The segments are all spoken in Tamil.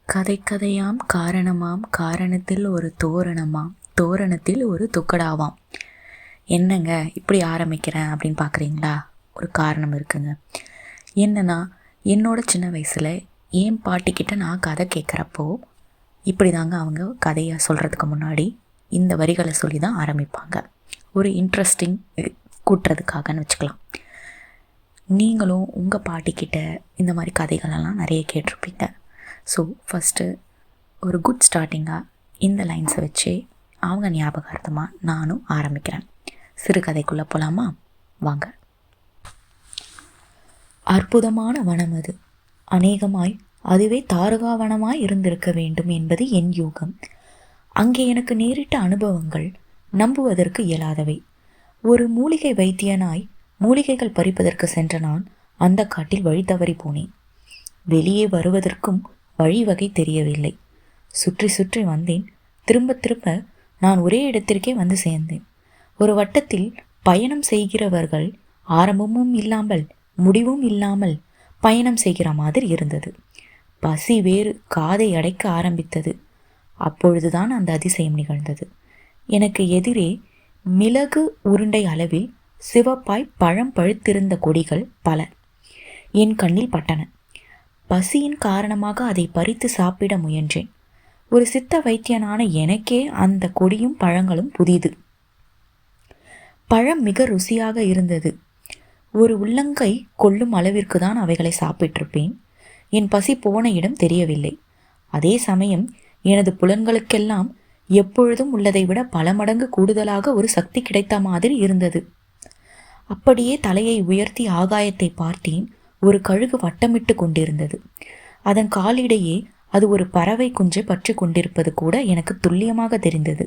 கதை கதையாம் காரணமாம் காரணத்தில் ஒரு தோரணமாம் தோரணத்தில் ஒரு துக்கடாவாம். என்னங்க இப்படி ஆரம்பிக்கிறேன் அப்படின்னு பார்க்குறீங்களா? ஒரு காரணம் இருக்குங்க. என்னன்னா, என்னோட சின்ன வயசில் என் பாட்டிக்கிட்ட நான் கதை கேட்குறப்போ இப்படி தாங்க அவங்க கதையை சொல்கிறதுக்கு முன்னாடி இந்த வரிகளை சொல்லி தான் ஆரம்பிப்பாங்க. ஒரு இன்ட்ரெஸ்டிங் கூட்டுறதுக்காகன்னு வச்சுக்கலாம். நீங்களும் உங்கள் பாட்டிக்கிட்ட இந்த மாதிரி கதைகளெல்லாம் நிறைய கேட்டிருப்பீங்க. ஸோ ஃபஸ்ட்டு ஒரு குட் ஸ்டார்டிங்காக இந்த லைன்ஸை வச்சு அவங்க ஞாபகார்த்தமாக நானும் ஆரம்பிக்கிறேன். சிறுகதைக்குள்ளே போகலாமா? வாங்க. அற்புதமான வனம் அது. அநேகமாய் அதுவே தாரகாவனமாய் இருந்திருக்க வேண்டும் என்பது என் யூகம். அங்கே எனக்கு நேரிட்ட அனுபவங்கள் நம்புவதற்கு இயலாதவை. ஒரு மூலிகை வைத்தியனாய் மூலிகைகள் பறிப்பதற்கு சென்ற நான் அந்த காட்டில் வழி தவறி போனேன். வெளியே வருவதற்கும் வழிவகை தெரியவில்லை. சுற்றி சுற்றி வந்தேன். திரும்ப திரும்ப நான் ஒரே இடத்திற்கே வந்து சேர்ந்தேன். ஒரு வட்டத்தில் பயணம் செய்கிறவர்கள் ஆரம்பமும் இல்லாமல் முடிவும் இல்லாமல் பயணம் செய்கிற மாதிரி இருந்தது. பசி வேறு காதை அடைக்க ஆரம்பித்தது. அப்பொழுதுதான் அந்த அதிசயம் நிகழ்ந்தது. எனக்கு எதிரே மிளகு உருண்டை அளவில் சிவப்பாய் பழம் பழுத்திருந்த கொடிகள் பல என் கண்ணில் பட்டன. பசியின் காரணமாக அதை பறித்து சாப்பிட முயன்றேன். ஒரு சித்த வைத்தியனான எனக்கே அந்த கொடியும் பழங்களும் புதிது. பழம் மிக ருசியாக இருந்தது. ஒரு உள்ளங்கை கொள்ளும் அளவிற்கு தான் அவைகளை சாப்பிட்டிருப்பேன். என் பசி போன இடம் தெரியவில்லை. அதே சமயம் எனது புலன்களுக்கெல்லாம் எப்பொழுதும் உள்ளதை விட பல மடங்கு கூடுதலாக ஒரு சக்தி கிடைத்த மாதிரி இருந்தது. அப்படியே தலையை உயர்த்தி ஆகாயத்தை பார்த்தேன். ஒரு கழுகு வட்டமிட்டு கொண்டிருந்தது. அதன் காலிடையே அது ஒரு பறவை குஞ்சை பற்றி கொண்டிருப்பது கூட எனக்கு துல்லியமாக தெரிந்தது.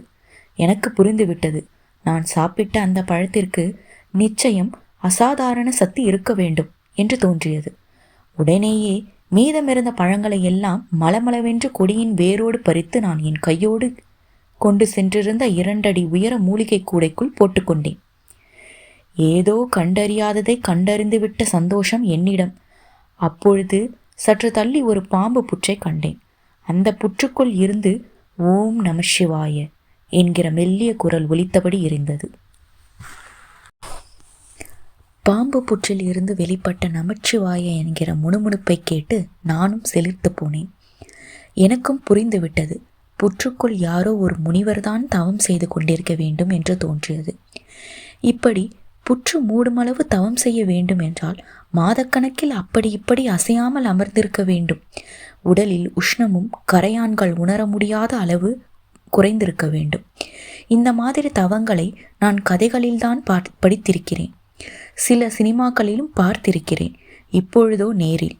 எனக்கு புரிந்துவிட்டது, நான் சாப்பிட்ட அந்த பழத்திற்கு நிச்சயம் அசாதாரண சக்தி இருக்க வேண்டும் என்று தோன்றியது. உடனேயே மீதமிருந்த பழங்களை எல்லாம் மலமளவென்று கொடியின் வேரோடு பறித்து நான் என் கையோடு கொண்டு சென்றிருந்த 2 அடி உயர மூலிகை கூடைக்குள் போட்டுக்கொண்டேன். ஏதோ கண்டறியாததை கண்டறிந்துவிட்ட சந்தோஷம் என்னிடம். அப்பொழுது சற்று தள்ளி ஒரு பாம்பு புற்றை கண்டேன். அந்த புற்றுக்குள் இருந்து ஓம் நம சிவாய என்கிற மெல்லிய குரல் ஒலித்தபடி இருந்தது. பாம்பு புற்றில் இருந்து வெளிப்பட்ட நமச்சிவாய என்கிற முணுமுணுப்பை கேட்டு நானும் செழித்து போனேன். எனக்கும் புரிந்துவிட்டது, புற்றுக்குள் யாரோ ஒரு முனிவர்தான் தவம் செய்து கொண்டிருக்க வேண்டும் என்று தோன்றியது. இப்படி புற்று மூடுமளவு தவம் செய்ய வேண்டும் என்றால் மாதக்கணக்கில் அப்படி இப்படி அசையாமல் அமர்ந்திருக்க வேண்டும். உடலில் உஷ்ணமும் கரையான்கள் உணர முடியாத அளவு குறைந்திருக்க வேண்டும். இந்த மாதிரி தவங்களை நான் கதைகளில்தான் படித்திருக்கிறேன். சில சினிமாக்களிலும் பார்த்திருக்கிறேன். இப்பொழுதோ நேரில்.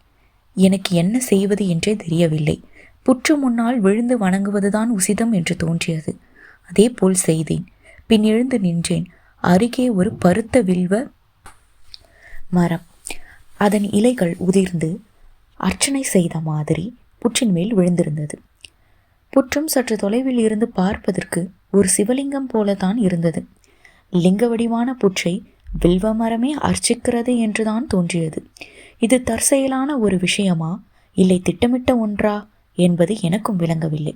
எனக்கு என்ன செய்வது என்றே தெரியவில்லை. புற்று முன்னால் விழுந்து வணங்குவதுதான் உசிதம் என்று தோன்றியது. அதே போல் செய்தேன். பின் எழுந்து நின்றேன். அருகே ஒரு பருத்த வில்வ மரம். அதன் இலைகள் உதிர்ந்து அர்ச்சனை செய்த மாதிரி புற்றின் மேல் விழுந்திருந்தது. புற்றும் சற்று தொலைவில் இருந்து பார்ப்பதற்கு ஒரு சிவலிங்கம் போலதான் இருந்தது. லிங்க வடிவான புற்றை வில்வ மரமே அர்ச்சிக்கிறது என்றுதான் தோன்றியது. இது தற்செயலான ஒரு விஷயமா, இல்லை திட்டமிட்ட ஒன்றா என்பது எனக்கும் விளங்கவில்லை.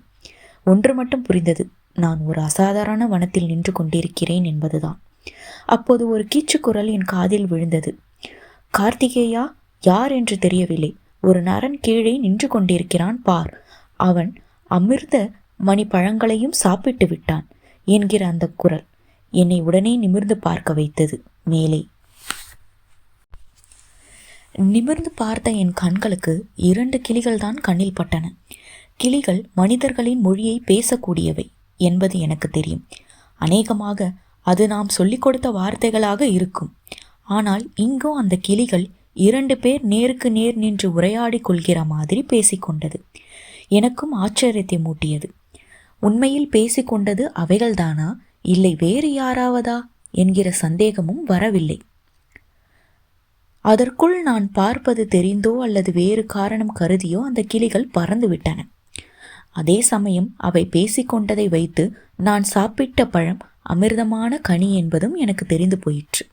ஒன்று மட்டும் புரிந்தது, நான் ஒரு அசாதாரண வனத்தில் நின்று கொண்டிருக்கிறேன் என்பதுதான். அப்போது ஒரு கீச்சுக்குரல் என் காதில் விழுந்தது. கார்த்திகேயா? யார் என்று தெரியவில்லை. ஒரு நரன் கீழே நின்று கொண்டிருக்கிறான் பார், அவன் அமிர்த மணி பழங்களையும் சாப்பிட்டு விட்டான் என்கிற அந்த குரல் என்னை உடனே நிமிர்ந்து பார்க்க வைத்தது. மேலே நிமிர்ந்து பார்த்த என் கண்களுக்கு 2 கிளிகள் தான் கண்ணில் பட்டன. கிளிகள் மனிதர்களின் மொழியை பேசக்கூடியவை என்பது எனக்கு தெரியும். அநேகமாக அது நாம் சொல்லிக் கொடுத்த வார்த்தைகளாக இருக்கும். ஆனால் இங்கோ அந்த கிளிகள் 2 பேர் நேருக்கு நேர் நின்று உரையாடி கொள்கிற மாதிரி பேசிக்கொண்டது. எனக்கும் ஆச்சரியத்தை மூட்டியது. உண்மையில் பேசிக்கொண்டது அவைகள்தானா, இல்லை வேறு யாராவதா என்கிற சந்தேகமும் வரவில்லை. அதற்குள் நான் பார்ப்பது தெரிந்தோ அல்லது வேறு காரணம் கருதியோ அந்த கிளிகள் பறந்து விட்டன. அதே சமயம் அவை பேசிக்கொண்டதை வைத்து நான் சாப்பிட்ட பழம் அமிர்தமான கனி என்பதும் எனக்கு தெரிந்து போயிற்று.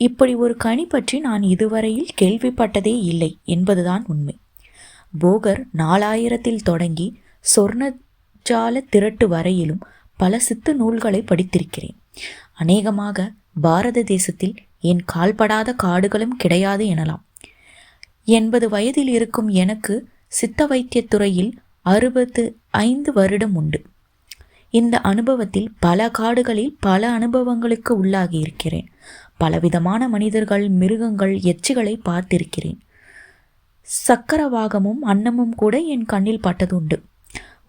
இப்படி ஒரு கனி பற்றி நான் இதுவரையில் கேள்விப்பட்டதே இல்லை என்பதுதான் உண்மை. போகர் 4000 தொடங்கி சொர்ணஜால திரட்டு வரையிலும் பல சித்து நூல்களை படித்திருக்கிறேன். அநேகமாக பாரத தேசத்தில் என் கால்படாத காடுகளும் கிடையாது எனலாம். 80 வயதில் இருக்கும் எனக்கு சித்த வைத்தியத்துறையில் 65 வருடம் உண்டு. இந்த அனுபவத்தில் பல காடுகளில் பல அனுபவங்களுக்கு உள்ளாகி இருக்கிறேன். பலவிதமான மனிதர்கள், மிருகங்கள், எச்சிகளை பார்த்திருக்கிறேன். சக்கரவாகமும் அன்னமும் கூட என் கண்ணில் பட்டதுண்டு.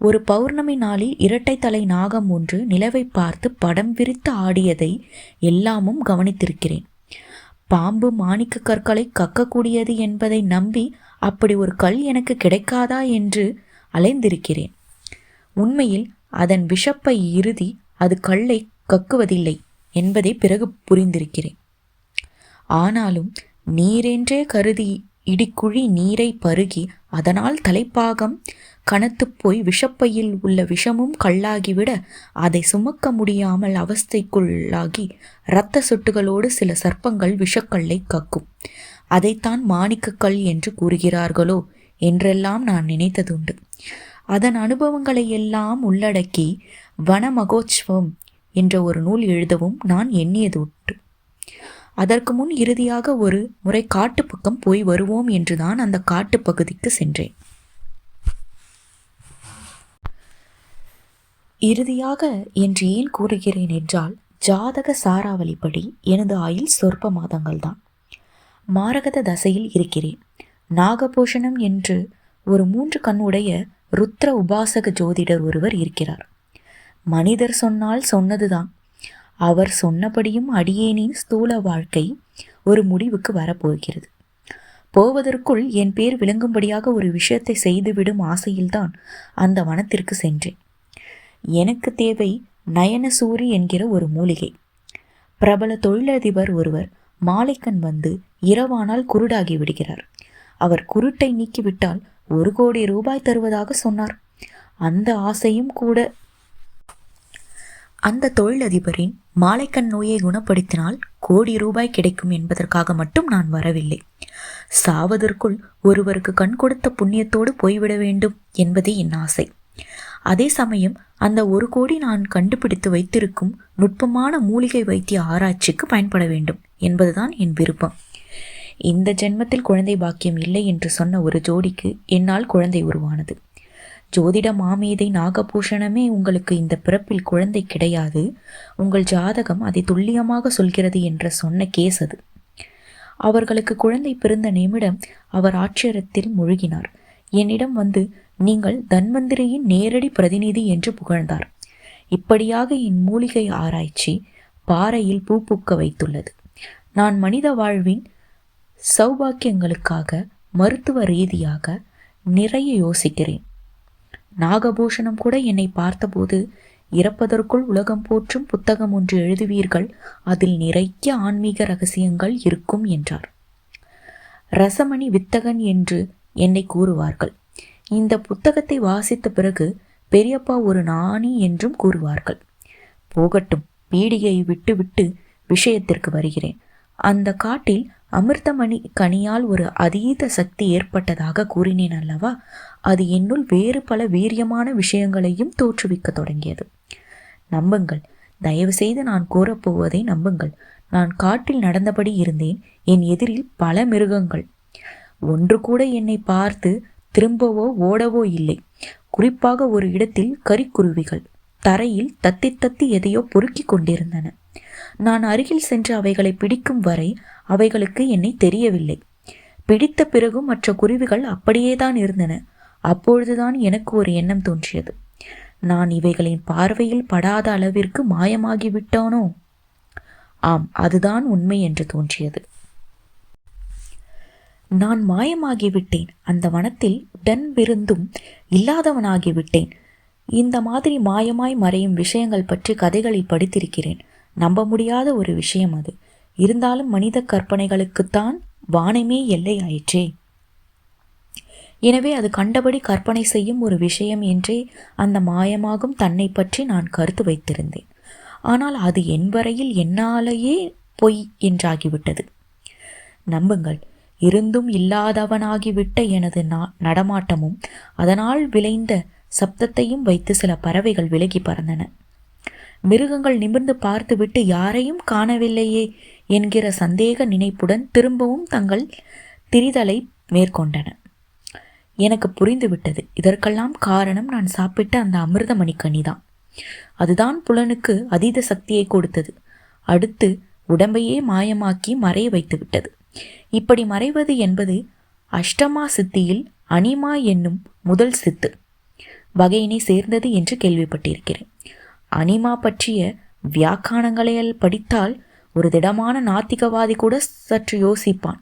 ஒரு பௌர்ணமி நாளில் இரட்டை தலை நாகம் ஒன்று நிலவை பார்த்து படம் விரித்து ஆடியதை எல்லாமும் கவனித்திருக்கிறேன். பாம்பு மாணிக்க கற்களை கக்கக்கூடியது என்பதை நம்பி அப்படி ஒரு கல் எனக்கு கிடைக்காதா என்று அலைந்திருக்கிறேன். உண்மையில் அதன் விஷப்பை இறுதி அது கல்லை கக்குவதில்லை என்பதை பிறகு புரிந்திருக்கிறேன். ஆனாலும் நீரென்றே கருதி இடிக்குழி நீரை பருகி அதனால் தலைப்பாகம் கனத்துப்போய் விஷப்பையில் உள்ள விஷமும் கல்லாகிவிட அதை சுமக்க முடியாமல் அவஸ்தைக்குள்ளாகி இரத்த சொட்டுகளோடு சில சர்ப்பங்கள் விஷக்கல்லை கக்கும். அதைத்தான் மாணிக்கக்கல் என்று கூறுகிறார்களோ என்றெல்லாம் நான் நினைத்ததுண்டு. அதன் அனுபவங்களை எல்லாம் உள்ளடக்கி வனமகோத்சவம் என்ற ஒரு நூல் எழுதவும் நான் எண்ணியது உண்டு. அதற்கு முன் இறுதியாக ஒரு முறை காட்டுப்பக்கம் போய் வருவோம் என்றுதான் அந்த காட்டு பகுதிக்கு சென்றேன். இறுதியாக என்று ஏன் கூறுகிறேன் என்றால், ஜாதக சாராவளிப்படி எனது ஆயுள் சொற்ப மாதங்கள்தான். மாரகத தசையில் இருக்கிறேன். நாகபூஷணம் என்று ஒரு 3 கண் உடைய ருத்ர உபாசக ஜோதிடர் ஒருவர் இருக்கிறார். மனிதர் சொன்னால் சொன்னதுதான். அவர் சொன்னபடியும் அடியேனின் ஸ்தூல வாழ்க்கை ஒரு முடிவுக்கு வரப்போகிறது. போவதற்குள் என் பேர் விளங்கும்படியாக ஒரு விஷயத்தை செய்துவிடும் ஆசையில்தான் அந்த வனத்திற்கு சென்றேன். எனக்கு தேவை நயனசூரி என்கிற ஒரு மூலிகை. பிரபல தொழிலதிபர் ஒருவர் மாலைக்கண் வந்து இரவானால் குருடாகி விடுகிறார். அவர் குருட்டை நீக்கிவிட்டால் 1 கோடி ரூபாய் தருவதாக சொன்னார். அந்த ஆசையும் கூட. அந்த தொழிலதிபரின் மாலைக்கண் நோயை குணப்படுத்தினால் 1 கோடி ரூபாய் கிடைக்கும் என்பதற்காக மட்டும் நான் வரவில்லை. சாவதற்குள் ஒருவருக்கு கண் கொடுத்த புண்ணியத்தோடு போய்விட வேண்டும் என்பதே என் ஆசை. அதே சமயம் அந்த 1 கோடி நான் கண்டுபிடித்து வைத்திருக்கும் நுட்பமான மூலிகை வைத்திய ஆராய்ச்சிக்கு பயன்பட வேண்டும் என்பதுதான் என் விருப்பம். இந்த ஜென்மத்தில் குழந்தை பாக்கியம் இல்லை என்று சொன்ன ஒரு ஜோடிக்கு என்னால் குழந்தை உருவானது. ஜோதிட மாமேதை நாகபூஷணமே உங்களுக்கு இந்த பிறப்பில் குழந்தை கிடையாது, உங்கள் ஜாதகம் அதை துல்லியமாக சொல்கிறது என்று சொன்ன கேஸ் அது. அவர்களுக்கு குழந்தை பிறந்த நிமிடம் அவர் ஆச்சரியத்தில் முழுகினார். என்னிடம் வந்து நீங்கள் தன்வந்திரியின் நேரடி பிரதிநிதி என்று புகழ்ந்தார். இப்படியாக என் மூலிகை ஆராய்ச்சி பாறையில் பூ பூக்க வைத்துள்ளது. நான் மனித வாழ்வின் சௌபாக்கியங்களுக்காக மருத்துவ ரீதியாக நிறைய யோசிக்கிறேன். நாகபூஷணம் கூட என்னை பார்த்தபோது, இறப்பதற்குள் உலகம் போற்றும் புத்தகம் ஒன்று எழுதுவீர்கள், அதில் நிறைய ஆன்மீக ரகசியங்கள் இருக்கும் என்றார். ரசமணி வித்தகன் என்று என்னை கூறுவார்கள். இந்த புத்தகத்தை வாசித்த பிறகு பெரியப்பா ஒரு ஞானி என்றும் கூறுவார்கள். போகட்டும், பீடியை விட்டுவிட்டு விஷயத்திற்கு வருகிறேன். அந்த காட்டில் அமிர்தமணி கனியால் ஒரு அதீத சக்தி ஏற்பட்டதாக கூறினேன் அல்லவா? அது என்னுள் வேறு பல வீரியமான விஷயங்களையும் தோற்றுவிக்க தொடங்கியது. நம்புங்கள், தயவு செய்து நான் கூறப்போவதை நம்புங்கள். நான் காட்டில் நடந்தபடி இருந்தேன். என் எதிரில் பல மிருகங்கள். ஒன்று கூட என்னை பார்த்து திரும்பவோ ஓடவோ இல்லை. குறிப்பாக ஒரு இடத்தில் கரிக்குருவிகள் தரையில் தத்தி தத்தி எதையோ பொறுக்கி கொண்டிருந்தன. நான் அருகில் சென்று அவைகளை பிடிக்கும் வரை அவைகளுக்கு என்னை தெரியவில்லை. பிடித்த பிறகும் மற்ற குருவிகள் அப்படியேதான் இருந்தன. அப்பொழுதுதான் எனக்கு ஒரு எண்ணம் தோன்றியது. நான் இவைகளின் பார்வையில் படாத அளவிற்கு மாயமாகிவிட்டானோ? ஆம், அதுதான் உண்மை என்று தோன்றியது. நான் மாயமாகிவிட்டேன். அந்த வனத்தில் உடன் விருந்தும் இல்லாதவனாகிவிட்டேன். இந்த மாதிரி மாயமாய் மறையும் விஷயங்கள் பற்றி கதைகளில் படித்திருக்கிறேன். நம்ப முடியாத ஒரு விஷயம் அது. இருந்தாலும் மனித கற்பனைகளுக்குத்தான் வானமே எல்லை ஆயிற்றே. எனவே அது கண்டபடி கற்பனை செய்யும் ஒரு விஷயம் என்றே அந்த மாயமாகும் தன்னை பற்றி நான் கருத்து வைத்திருந்தேன். ஆனால் அது என் வரையில் என்னாலேயே பொய் என்றாகிவிட்டது. நம்புங்கள், இருந்தும் இல்லாதவனாகிவிட்ட எனது நடமாட்டமும் அதனால் விளைந்த சப்தத்தையும் வைத்து சில பறவைகள் விலகி பறந்தன. மிருகங்கள் நிமிர்ந்து பார்த்துவிட்டு யாரையும் காணவில்லையே என்கிற சந்தேக நினைப்புடன் திரும்பவும் தங்கள் திரிதலை மேற்கொண்டன. எனக்கு புரிந்துவிட்டது. இதற்கெல்லாம் காரணம் நான் சாப்பிட்ட அந்த அமிர்தமணிக்கனிதான். அதுதான் புலனுக்கு அதீத சக்தியை கொடுத்தது. அடுத்து உடம்பையே மாயமாக்கி மறைய வைத்து விட்டது. இப்படி மறைவது என்பது அஷ்டமா சித்தியில் அனிமா என்னும் முதல் சித்து வகையினை சேர்ந்தது என்று கேள்விப்பட்டிருக்கிறேன். அனிமா பற்றிய வியாக்கானங்களை படித்தால் ஒரு திடமான நாத்திகவாதி கூட சற்று யோசிப்பான்.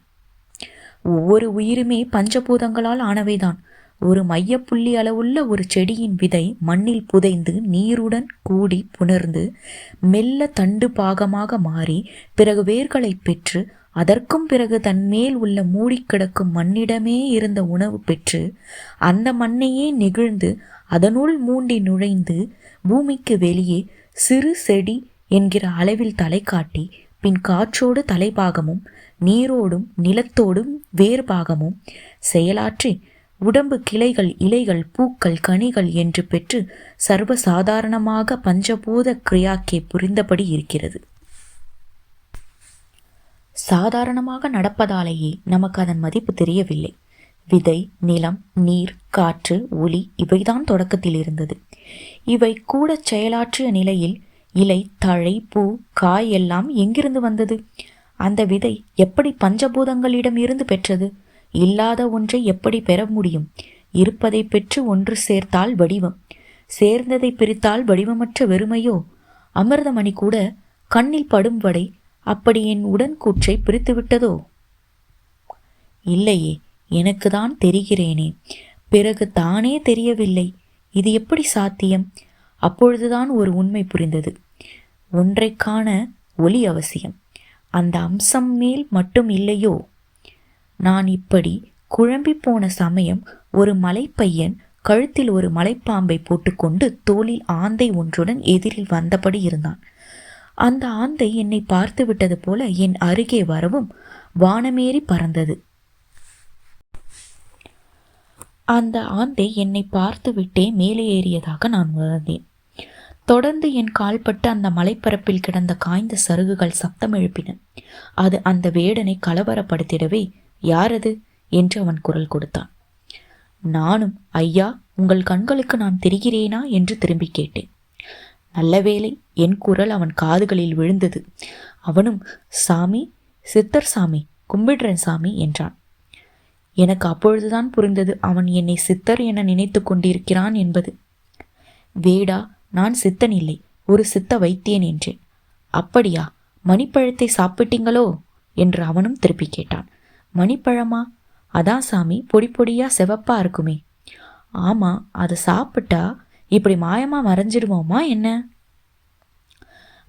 ஒவ்வொரு உயிருமே பஞ்சபூதங்களால் ஆனவைதான். ஒரு மையப்புள்ளி அளவுள்ள ஒரு செடியின் விதை மண்ணில் புதைந்து நீருடன் கூடி புணர்ந்து மெல்ல தண்டு பாகமாக மாறி பிறகு வேர்களை பெற்று அதற்கும் பிறகு தன்மேல் உள்ள மூடிக்கிடக்கும் மண்ணிடமே இருந்த உணவு பெற்று அந்த மண்ணையே நெகிழ்ந்து அதனுள் மூண்டி நுழைந்து பூமிக்கு வெளியே சிறு செடி என்கிற அளவில் தலை காட்டி பின் காற்றோடு தலைபாகமும் நீரோடும் நிலத்தோடும் வேர்பாகமும் செயலாற்றி உடம்பு கிளைகள் இலைகள் பூக்கள் கனிகள் என்று பெற்று சர்வசாதாரணமாக பஞ்சபூத கிரியாக்கே புரிந்தபடி இருக்கிறது. சாதாரணமாக நடப்பதாலேயே நமக்கு அதன் மதிப்பு தெரியவில்லை. விதை, நிலம், நீர், காற்று, ஒளி இவைதான் தொடக்கத்தில் இருந்தது. இவை கூட செயலாற்றிய நிலையில் இலை, தழை, பூ, காய் எல்லாம் எங்கிருந்து வந்தது? அந்த விதை எப்படி பஞ்சபூதங்களிடம் இருந்து பெற்றது? இல்லாத ஒன்றை எப்படி பெற முடியும்? இருப்பதை பெற்று ஒன்று சேர்த்தால் வடிவம், சேர்ந்ததை பிரித்தால் வடிவமற்ற வெறுமையோ? அமிர்தமணி கூட கண்ணில் படும் வடை அப்படி என் உடன்கூற்றை பிரித்துவிட்டதோ? இல்லையே, எனக்கு தான் தெரிகிறேனே, பிறகு தானே தெரியவில்லை. இது எப்படி சாத்தியம்? அப்பொழுதுதான் ஒரு உண்மை புரிந்தது. ஒன்றை காண ஒளி அவசியம். அந்த அம்சம் மேல் மட்டும் இல்லையோ? நான் இப்படி குழம்பி போன சமயம் ஒரு மலைப்பையன் கழுத்தில் ஒரு மலைப்பாம்பை போட்டுக்கொண்டு தோளில் ஆந்தை ஒன்றுடன் எதிரில் வந்தபடி இருந்தான். அந்த ஆந்தை என்னை பார்த்து விட்டது போல என் அருகே வரவும் வானமேறி பறந்தது. அந்த ஆந்தை என்னை பார்த்து விட்டே மேலே ஏறியதாக நான் உணர்ந்தேன். தொடர்ந்து என் கால்பட்டு அந்த மலைப்பரப்பில் கிடந்த காய்ந்த சருகுகள் சப்தம் எழுப்பின. அது அந்த வேடனை கலவரப்படுத்திடவே, யாரது என்று அவன் குரல் கொடுத்தான். நானும், ஐயா, உங்கள் கண்களுக்கு நான் தெரிகிறேனா என்று திரும்பி கேட்டேன். நல்ல வேளை என் குரல் அவன் காதுகளில் விழுந்தது. அவனும், சாமி, சித்தர் சாமி, கும்பிடுறேன் சாமி என்றான். எனக்கு அப்பொழுதுதான் புரிந்தது அவன் என்னை சித்தர் என நினைத்து கொண்டிருக்கிறான் என்பது. வேடா, நான் சித்தன் இல்லை, ஒரு சித்த வைத்தியன் என்றேன். அப்படியா, மணிப்பழத்தை சாப்பிட்டீங்களோ என்று அவனும் திருப்பி கேட்டான். மணிப்பழமா? அதான் சாமி, பொடி பொடியா செவப்பா இருக்குமே. ஆமா, அதை சாப்பிட்டா இப்படி மாயமா மறைஞ்சிடுவோமா என்ன?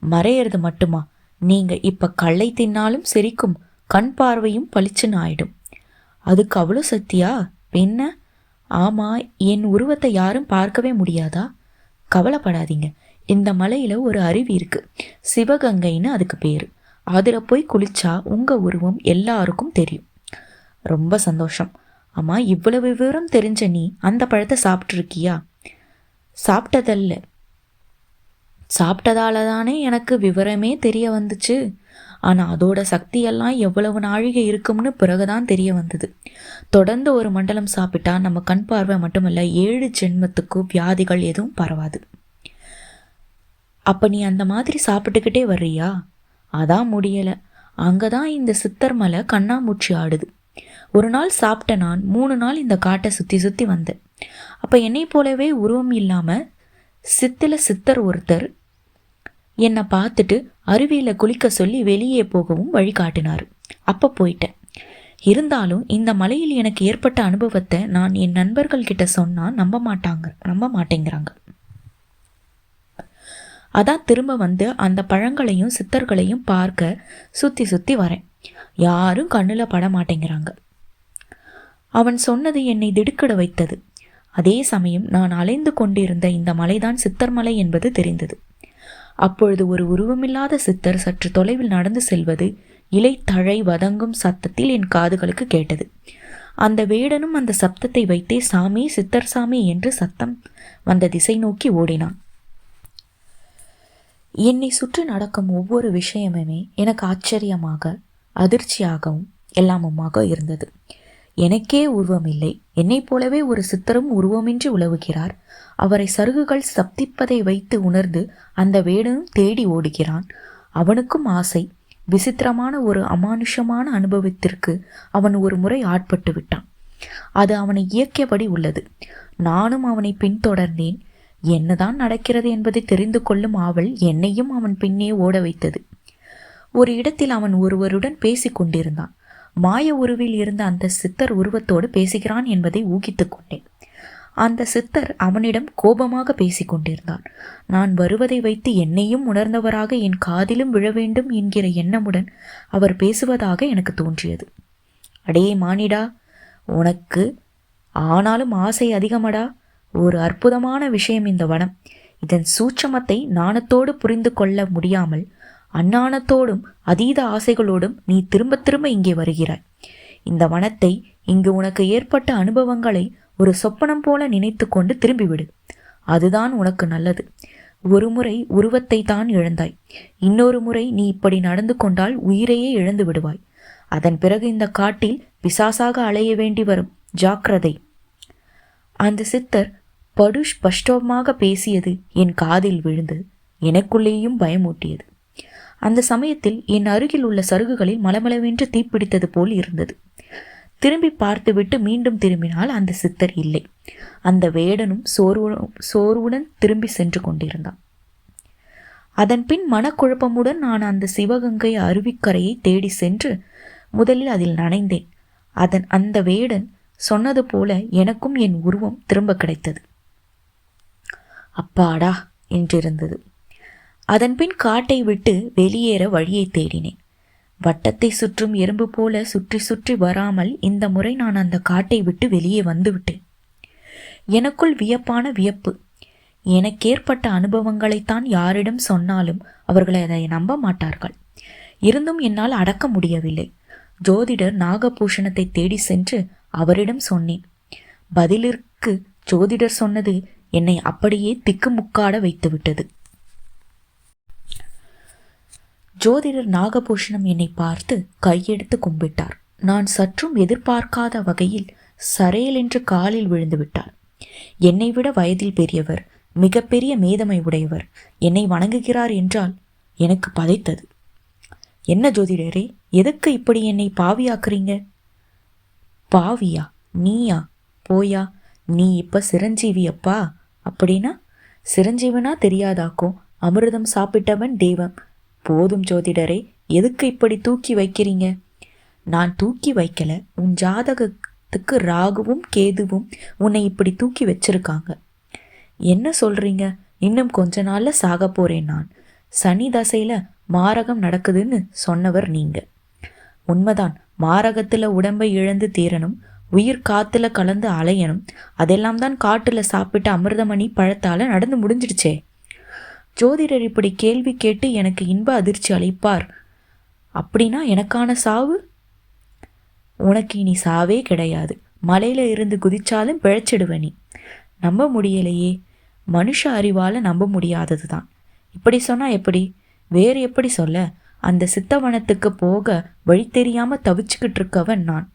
மறையிறது மட்டுமா? நீங்க இப்ப கள்ளை தின்னாலும் செரிக்கும், கண் பார்வையும் பளிச்சுன்னு ஆயிடும். அதுக்கு அவ்வளோ சக்தியா? என்ன? ஆமா, என் உருவத்தை யாரும் பார்க்கவே முடியாதா? கவலைப்படாதீங்க, இந்த மலையில ஒரு அருவி இருக்கு, சிவகங்கைன்னு அதுக்கு பேரு. அதுல போய் குளிச்சா உங்க உருவம் எல்லாருக்கும் தெரியும். ரொம்ப சந்தோஷம். ஆமா, இவ்வளவு விவரம் தெரிஞ்ச நீ அந்த பழத்தை சாப்பிட்ருக்கியா? சாப்பிட்டதல்ல, சாப்பிட்டதால தானே எனக்கு விவரமே தெரிய வந்துச்சு. ஆனால் அதோட சக்தியெல்லாம் எவ்வளவு நாழிகை இருக்கும்னு பிறகுதான் தெரிய வந்தது. தொடர்ந்து ஒரு மண்டலம் சாப்பிட்டா நம்ம கண் பார்வை மட்டுமல்ல, 7 ஜென்மத்துக்கும் வியாதிகள் எதுவும் பரவாது. அப்ப நீ அந்த மாதிரி சாப்பிட்டுக்கிட்டே வர்றியா? அதான் முடியல. அங்கதான் இந்த சித்தர் மலை கண்ணாமூச்சி ஆடுது. ஒரு நாள் சாப்பிட்ட நான் 3 நாள் இந்த காட்டை சுற்றி சுற்றி வந்தேன். அப்போ என்னை போலவே உருவம் இல்லாமல் சித்தர் ஒருத்தர் என்னை பார்த்துட்டு அருவியில் குளிக்க சொல்லி வெளியே போகவும் வழி காட்டினார். அப்போ போயிட்டேன். இருந்தாலும் இந்த மலையில் எனக்கு ஏற்பட்ட அனுபவத்தை நான் என் நண்பர்கள் கிட்ட சொன்னால் நம்ப மாட்டேங்கிறாங்க. அதான் திரும்ப வந்து அந்த பழங்களையும் சித்தர்களையும் பார்க்க சுற்றி சுற்றி வரேன். யாரும் கண்ணில் பட மாட்டேங்கிறாங்க. அவன் சொன்னது என்னை திடுக்கிட வைத்தது. அதே சமயம் நான் அலைந்து கொண்டிருந்த இந்த மலைதான் சித்தர் மலை என்பது தெரிந்தது. அப்பொழுது ஒரு உருவமில்லாத சித்தர் சற்று தொலைவில் நடந்து செல்வது இலை தழை வதங்கும் சத்தத்தில் என் காதுகளுக்கு கேட்டது. அந்த வேடனும் அந்த சப்தத்தை வைத்தே சாமி சித்தர் சாமி என்று சத்தம் வந்த திசை நோக்கி ஓடினான். என்னை சுற்றி நடக்கும் ஒவ்வொரு விஷயமுமே எனக்கு ஆச்சரியமாக, அதிர்ச்சியாகவும் எல்லாமுமாக இருந்தது. எனக்கே உருவம் இல்லை. என்னைப் போலவே ஒரு சித்தரும் உருவமின்றி உலவுகிறார். அவரை சருகுகள் சப்திப்பதை வைத்து உணர்ந்து அந்த வேடனும் தேடி ஓடுகிறான். அவனுக்கும் ஆசை. விசித்திரமான ஒரு அமானுஷமான அனுபவத்திற்கு அவன் ஒரு முறை ஆட்பட்டு விட்டான். அது அவனை இயக்கியபடி உள்ளது. நானும் அவனை பின்தொடர்ந்தேன். என்னதான் நடக்கிறது என்பதை தெரிந்து கொள்ளும் ஆவல் என்னையும் அவன் பின்னே ஓட வைத்தது. ஒரு இடத்தில் அவன் ஒருவருடன் பேசிக் கொண்டிருந்தான். மாய உருவில் இருந்த அந்த சித்தர் உருவத்தோடு பேசுகிறான் என்பதை ஊகித்துக் கொண்டேன். அந்த சித்தர் அவனிடம் கோபமாக பேசிக் கொண்டிருந்தார். நான் வருவதை வைத்து என்னையும் உணர்ந்தவராக என் காதிலும் விழ வேண்டும் என்கிற எண்ணமுடன் அவர் பேசுவதாக எனக்கு தோன்றியது. அடே மானிடா, உனக்கு ஆனாலும் ஆசை அதிகமடா. ஒரு அற்புதமான விஷயம் இந்த வனம். இதன் சூட்சமத்தை நாணத்தோடு புரிந்து கொள்ள முடியாமல் அஞ்ஞானத்தோடும் அதீத ஆசைகளோடும் நீ திரும்ப திரும்ப இங்கே வருகிறாய். இந்த வனத்தை, இங்கு உனக்கு ஏற்பட்ட அனுபவங்களை ஒரு சொப்பனம் போல நினைத்து கொண்டு திரும்பிவிடு. அதுதான் உனக்கு நல்லது. ஒரு முறை உருவத்தை தான் இழந்தாய். இன்னொரு முறை நீ இப்படி நடந்து கொண்டால் உயிரையே இழந்து விடுவாய். அதன் பிறகு இந்த காட்டில் பிசாசாக அலைய வேண்டி வரும். ஜாக்கிரதை. அந்த சித்தர் படுஷ்பஷ்டமாக பேசியது என் காதில் விழுந்து எனக்குள்ளேயும் பயமூட்டியது. அந்த சமயத்தில் என் அருகில் உள்ள சருகுகளில் மலமளவென்று தீப்பிடித்தது போல் இருந்தது. திரும்பி பார்த்துவிட்டு மீண்டும் திரும்பினால் அந்த சித்தர் இல்லை. அந்த வேடனும் சோர்வுடன் திரும்பி சென்று கொண்டிருந்தான். அதன் பின் மனக்குழப்பமுடன் நான் அந்த சிவகங்கை அருவிக்கரையை தேடி சென்று முதலில் அதில் நனைந்தேன். அந்த வேடன் சொன்னது போல எனக்கும் என் உருவம் திரும்ப கிடைத்தது. அப்பாடா என்றிருந்தது. அதன்பின் காட்டை விட்டு வெளியேற வழியை தேடினேன். வட்டத்தை சுற்றும் எறும்பு போல சுற்றி சுற்றி வராமல் இந்த முறை நான் அந்த காட்டை விட்டு வெளியே வந்துவிட்டேன். எனக்குள் வியப்பான வியப்பு. எனக்கேற்பட்ட அனுபவங்களைத்தான் யாரிடம் சொன்னாலும் அவர்கள் அதை நம்ப மாட்டார்கள். இருந்தும் என்னால் அடக்க முடியவில்லை. ஜோதிடர் நாகபூஷணத்தை தேடி சென்று அவரிடம் சொன்னேன். பதிலிற்கு ஜோதிடர் சொன்னது என்னை அப்படியே திக்குமுக்காட வைத்துவிட்டது. ஜோதிடர் நாகபூஷணம் என்னை பார்த்து கையெடுத்து கும்பிட்டார். நான் சற்றும் எதிர்பார்க்காத வகையில் சரையல் என்று காலில் விழுந்து விட்டார். என்னை விட வயதில் பெரியவர், மிகப்பெரிய மேதமை உடையவர் என்னை வணங்குகிறார் என்றால் எனக்கு பதைத்தது. என்ன ஜோதிடரே, எதுக்கு இப்படி என்னை பாவியாக்குறீங்க? பாவியா? நீயா? போயா, நீ இப்ப சிரஞ்சீவி அப்பா. அப்படின்னா சிரஞ்சீவனா தெரியாதாக்கும். அமிர்தம் சாப்பிட்டவன் தெய்வம். போதும் ஜோதிடரே, எதுக்கு இப்படி தூக்கி வைக்கிறீங்க? நான் தூக்கி வைக்கல. உன் ஜாதகத்துக்கு ராகுவும் கேதுவும் உன்னை இப்படி தூக்கி வச்சிருக்காங்க. என்ன சொல்றீங்க? இன்னும் கொஞ்ச நாள்ல சாக போறேன் நான். சனி தசையில மாரகம் நடக்குதுன்னு சொன்னவர் நீங்க. உண்மைதான். மாரகத்துல உடம்பை இழந்து தீரணும், உயிர் காத்துல கலந்து அலையணும். அதெல்லாம் தான் காட்டுல சாப்பிட்ட அமிர்தமணி பழத்தால நடந்து முடிஞ்சிடுச்சே. ஜோதிடர் இப்படி கேள்வி கேட்டு எனக்கு இன்ப அதிர்ச்சி அளிப்பார். அப்படின்னா எனக்கான சாவு? உனக்கு இனி சாவே கிடையாது. மலையில இருந்து குதிச்சாலும் பிழைச்சிடுவ நீ. நம்ப முடியலையே. மனுஷ அறிவால நம்ப முடியாதது தான். இப்படி சொன்னா எப்படி? வேறு எப்படி சொல்ல? அந்த சித்தவனத்துக்கு போக வழி தெரியாம தவிச்சுக்கிட்டு இருக்கவன் நான்.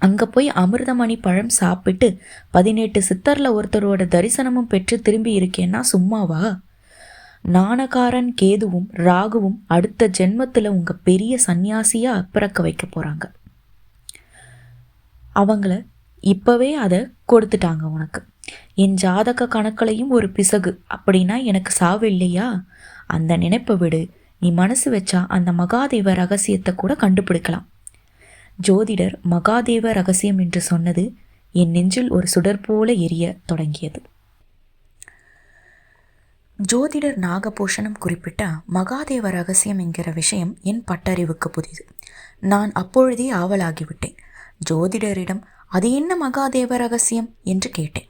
அங்க போய் அமிர்தமணி பழம் சாப்பிட்டு 18 சித்தர்ல ஒருத்தரோட தரிசனமும் பெற்று திரும்பி இருக்கேன்னா சும்மாவா? நாணகாரன் கேதுவும் ராகுவும் அடுத்த ஜென்மத்துல உங்க பெரிய சந்நியாசியா பிறக்க வைக்க போறாங்க. அவங்கள இப்பவே அதை கொடுத்துட்டாங்க உனக்கு. என் ஜாதக கணக்களையும் ஒரு பிசகு. அப்படின்னா எனக்கு சாவு இல்லையா? அந்த நினைப்பை விடு. நீ மனசு வச்சா அந்த மகாதேவ ரகசியத்தை கூட கண்டுபிடிக்கலாம். ஜோதிடர் மகாதேவ ரகசியம் என்று சொன்னது என் நெஞ்சில் ஒரு சுடர் போல எரிய தொடங்கியது. ஜோதிடர் நாகபூஷணம் குறிப்பிட்ட மகாதேவ ரகசியம் என்கிற விஷயம் என் பட்டறிவுக்கு புதிது. நான் அப்பொழுதே ஆவலாகிவிட்டேன். ஜோதிடரிடம் அது என்ன மகாதேவ ரகசியம் என்று கேட்டேன்.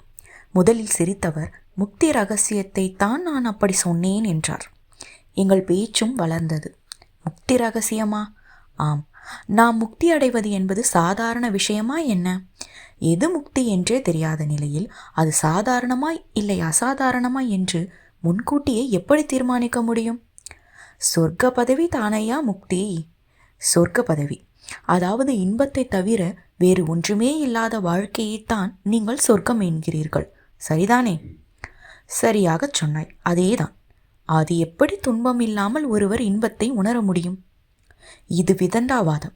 முதலில் சிரித்தவர் முக்தி ரகசியத்தை தான் நான் அப்படி சொன்னேன் என்றார். எங்கள் பேச்சும் வளர்ந்தது. முக்தி ரகசியமா? ஆம், நாம் முக்தி அடைவது என்பது சாதாரண விஷயமா என்ன? எது முக்தி என்றே தெரியாத நிலையில் அது சாதாரணமா இல்லை அசாதாரணமா என்று முன்கூட்டியே எப்படி தீர்மானிக்க முடியும்? சொர்க்க பதவி தானையா முக்தி? சொர்க்க பதவி, அதாவது இன்பத்தை தவிர வேறு ஒன்றுமே இல்லாத வாழ்க்கையைத்தான் நீங்கள் சொர்க்கம் என்கிறீர்கள், சரிதானே? சரியாகச் சொன்னாய், அதேதான். அது எப்படி துன்பம் இல்லாமல் ஒருவர் இன்பத்தை உணர முடியும்? இது விதண்டாவாதம்.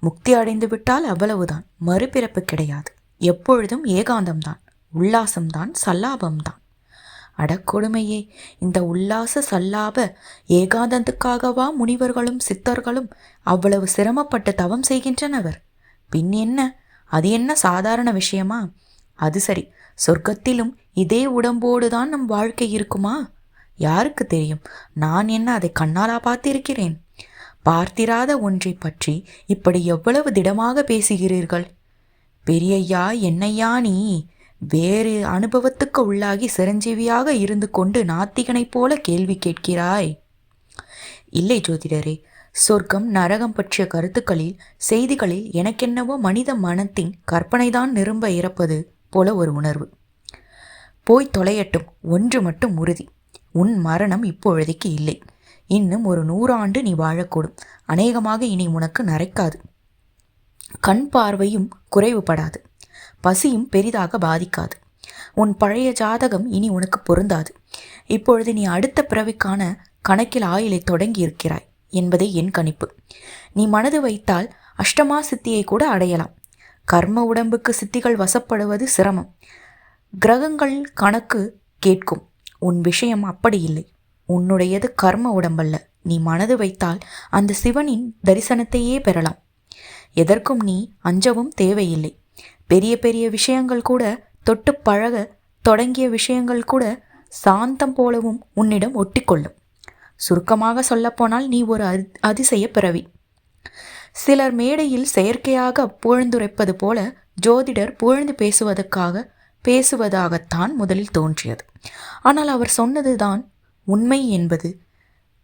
முக்தி அடைந்து விட்டால் அவ்வளவுதான், மறுபிறப்பு கிடையாது. எப்பொழுதும் ஏகாந்தம்தான், உல்லாசம்தான், சல்லாபம்தான். அடக்கொடுமையே, இந்த உல்லாச சல்லாப ஏகாந்தத்துக்காகவா முனிவர்களும் சித்தர்களும் அவ்வளவு சிரமப்பட்டு தவம் செய்கின்றனர்? பின் என்ன, அது என்ன சாதாரண விஷயமா? அது சரி, சொர்க்கத்திலும் இதே உடம்போடுதான் நம் வாழ்க்கை இருக்குமா? யாருக்கு தெரியும்? நான் என்ன அதை கண்ணாலா பார்த்திருக்கிறேன்? பார்த்திராத ஒன்றை பற்றி இப்படி எவ்வளவு திடமாக பேசுகிறீர்கள்? பெரியய்யா, என்னையா நீ வேறு அனுபவத்துக்கு உள்ளாகி சிரஞ்சீவியாக இருந்து கொண்டு நாத்திகனைப் போல கேள்வி கேட்கிறாய்? இல்லை ஜோதிடரே, சொர்க்கம் நரகம் பற்றிய கருத்துக்களில் செய்திகளில் எனக்கென்னவோ மனித மனத்தின் கற்பனைதான் நிரம்ப இறப்பது போல ஒரு உணர்வு. போய் தொலையட்டும். ஒன்று மட்டும் உறுதி, உன் மரணம் இப்பொழுதைக்கு இல்லை. இன்னும் ஒரு 100 ஆண்டு நீ வாழக்கூடும். அநேகமாக இனி உனக்கு நரைக்காது, கண் பார்வையும் குறைவுபடாது, பசியும் பெரிதாக பாதிக்காது. உன் பழைய ஜாதகம் இனி உனக்கு பொருந்தாது. இப்பொழுது நீ அடுத்த பிறவிக்கான கணக்கில் ஆயுளை தொடங்கி இருக்கிறாய் என்பதே என் கணிப்பு. நீ மனது வைத்தால் அஷ்டமா சித்தியை கூட அடையலாம். கர்ம உடம்புக்கு சித்திகள் வசப்படுவது சிரமம். கிரகங்கள் கணக்கு கேட்கும். உன் விஷயம் அப்படி இல்லை. உன்னுடையது கர்ம உடம்பல்ல. நீ மனது வைத்தால் அந்த சிவனின் தரிசனத்தையே பெறலாம். எதற்கும் நீ அஞ்சவும் தேவையில்லை. பெரிய பெரிய விஷயங்கள் கூட, தொட்டு பழக தொடங்கிய விஷயங்கள் கூட சாந்தம் போலவும் உன்னிடம் ஒட்டிக்கொள்ளும். சுருக்கமாக சொல்லப்போனால் நீ ஒரு அதிசய பிறவி. சிலர் மேடையில் செயற்கையாக புகழ்ந்துரைப்பது போல ஜோதிடர் புகழ்ந்து பேசுவதாகத்தான் முதலில் தோன்றியது. ஆனால் அவர் சொன்னதுதான் உண்மை என்பது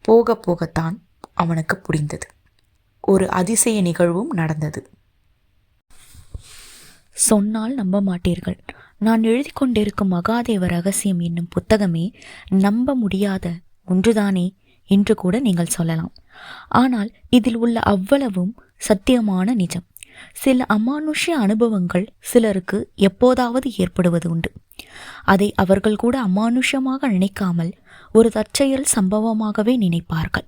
போக போகத்தான் அவனுக்கு புரிந்தது. ஒரு அதிசய நிகழ்வும் நடந்தது. சொன்னால் நம்ப மாட்டீர்கள். நான் எழுதி கொண்டிருக்கும் மகாதேவ ரகசியம் என்னும் புத்தகமே நம்ப முடியாத ஒன்றுதானே என்று கூட நீங்கள் சொல்லலாம். ஆனால் இதில் உள்ள அவ்வளவும் சத்தியமான நிஜம். சில அமானுஷ்ய அனுபவங்கள் சிலருக்கு எப்போதாவது ஏற்படுவது உண்டு. அதை அவர்கள் கூட அமானுஷ்யமாக நினைக்காமல் ஒரு தற்செயல் சம்பவமாகவே நினைப்பார்கள்.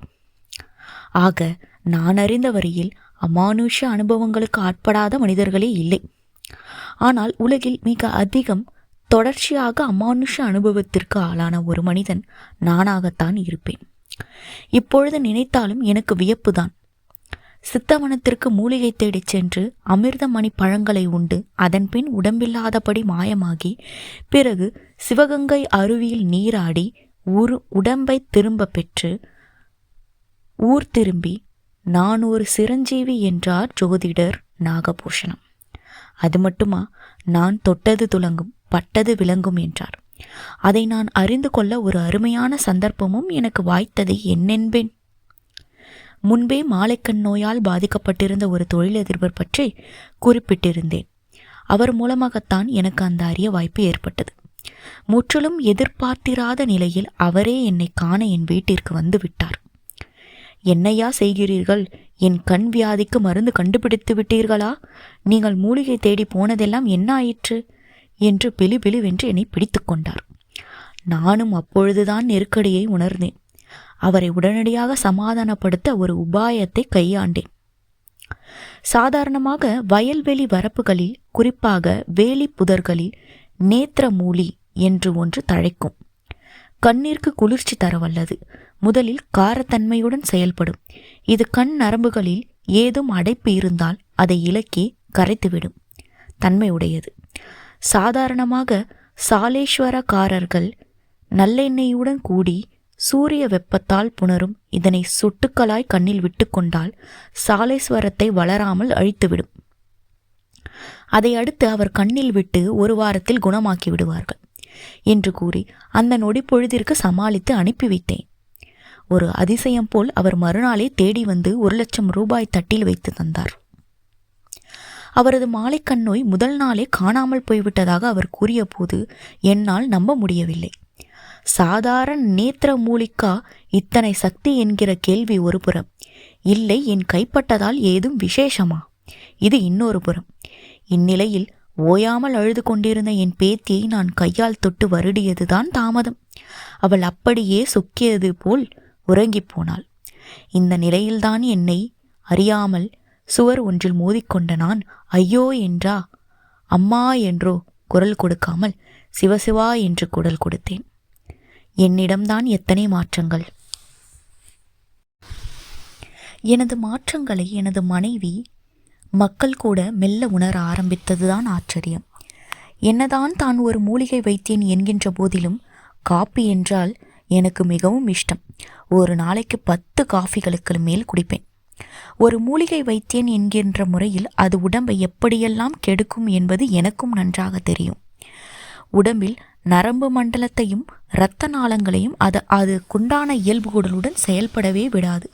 ஆக நான் அறிந்த வரையில் அமானுஷ்ய அனுபவங்களுக்கு ஆட்படாத மனிதர்களே இல்லை. ஆனால் உலகில் மிக அதிகம் தொடர்ச்சியாக அமானுஷ்ய அனுபவத்திற்கு ஆளான ஒரு மனிதன் நானாகத்தான் இருப்பேன். இப்பொழுது நினைத்தாலும் எனக்கு வியப்புதான். சித்தவனத்திற்கு மூலிகை தேடிச் சென்று அமிர்தமணி பழங்களை உண்டு அதன்பின் உடம்பில்லாதபடி மாயமாகி பிறகு சிவகங்கை அருவியில் நீராடி உடம்பை திரும்ப பெற்று ஊர் திரும்பி நான் ஒரு சிரஞ்சீவி என்றார் ஜோதிடர் நாகபூஷணம். அது மட்டுமா, நான் தொட்டது துலங்கும், பட்டது விளங்கும் என்றார். அதை நான் அறிந்து கொள்ள ஒரு அருமையான சந்தர்ப்பமும் எனக்கு வாய்த்ததை என்னென்பேன். முன்பே மாலைக்கண் நோயால் பாதிக்கப்பட்டிருந்த ஒரு தொழிலதிபர் பற்றி குறிப்பிட்டிருந்தேன். அவர் மூலமாகத்தான் எனக்கு அந்த அரிய வாய்ப்பு ஏற்பட்டது. முற்றிலும் எதிர்பார்த்திராத நிலையில் அவரே என்னை காண என் வீட்டிற்கு வந்து விட்டார். என்னையா செய்கிறீர்கள்? என் கண் வியாதிக்கு மருந்து கண்டுபிடித்து விட்டீர்களா? நீங்கள் மூலிகை தேடி போனதெல்லாம் என்ன ஆயிற்று என்று பிலிபிலிவென்று என்னை பிடித்து கொண்டார். நானும் அப்பொழுதுதான் நெருக்கடியை உணர்ந்தேன். அவரை உடனடியாக சமாதானப்படுத்த ஒரு உபாயத்தை கையாண்டேன். சாதாரணமாக வயல்வெளி வரப்புகளில், குறிப்பாக வேலி புதர்களில் நேத்திரமூலி என்று ஒன்று தழைக்கும். கண்ணிற்கு குளிர்ச்சி தரவல்லது. முதலில் காரத்தன்மையுடன் செயல்படும். இது கண் நரம்புகளில் ஏதும் அடைப்பு இருந்தால் அதை இலக்கி கரைத்துவிடும் தன்மை உடையது. சாதாரணமாக சாலேஸ்வரக்காரர்கள் நல்லெண்ணெயுடன் கூடி சூரிய வெப்பத்தால் புணரும் இதனை சொட்டுக்களாய் கண்ணில் விட்டு கொண்டால் சாலேஸ்வரத்தை வளராமல் அழித்துவிடும். அதை அடுத்து அவர் கண்ணில் விட்டு 1 வாரத்தில் குணமாக்கி விடுவார்கள் என்று கூறி அந்த நொடி பொழுதிற்கு சமாளித்து அனுப்பி வைத்தேன். ஒரு அதிசயம் போல் அவர் மறுநாளே தேடி வந்து 1,00,000 ரூபாய் தட்டில் வைத்து தந்தார். அவரது மாலைக்கண் நோய் முதல் நாளே காணாமல் போய்விட்டதாக அவர் கூறிய போது என்னால் நம்ப முடியவில்லை. சாதாரண நேத்திர மூலிகா இத்தனை சக்தி என்கிற கேள்வி ஒரு புறம், இல்லை என் கைப்பட்டதால் ஏதும் விசேஷமா இது இன்னொரு புறம். இந்நிலையில் ஓயாமல் அழுது கொண்டிருந்த என் பேத்தியை நான் கையால் தொட்டு வருடியதுதான் தாமதம். அவள் அப்படியே சொக்கியது போல் உறங்கிப் போனாள். இந்த நிலையில்தான் என்னை அறியாமல் சுவர் ஒன்றில் மோதிக்கொண்ட நான் ஐயோ என்றா அம்மா என்றோ குரல் கொடுக்காமல் சிவசிவா என்று குரல் கொடுத்தேன். என்னிடம்தான் எத்தனை மாற்றங்கள்! எனது மாற்றங்களை எனது மனைவி மக்கள் கூட மெல்ல உணர ஆரம்பித்ததுதான் ஆச்சரியம். என்னதான் தான் ஒரு மூலிகை வைத்தியன் என்கின்ற போதிலும் காப்பி என்றால் எனக்கு மிகவும் இஷ்டம். ஒரு நாளைக்கு 10 காஃபிகளுக்கு மேல் குடிப்பேன். ஒரு மூலிகை வைத்தியன் என்கின்ற முறையில் அது உடம்பை எப்படியெல்லாம் கெடுக்கும் என்பது எனக்கும் நன்றாக தெரியும். உடம்பில் நரம்பு மண்டலத்தையும் இரத்த நாளங்களையும் அதுக்குண்டான இயல்புகளுடன் செயல்படவே விடாது.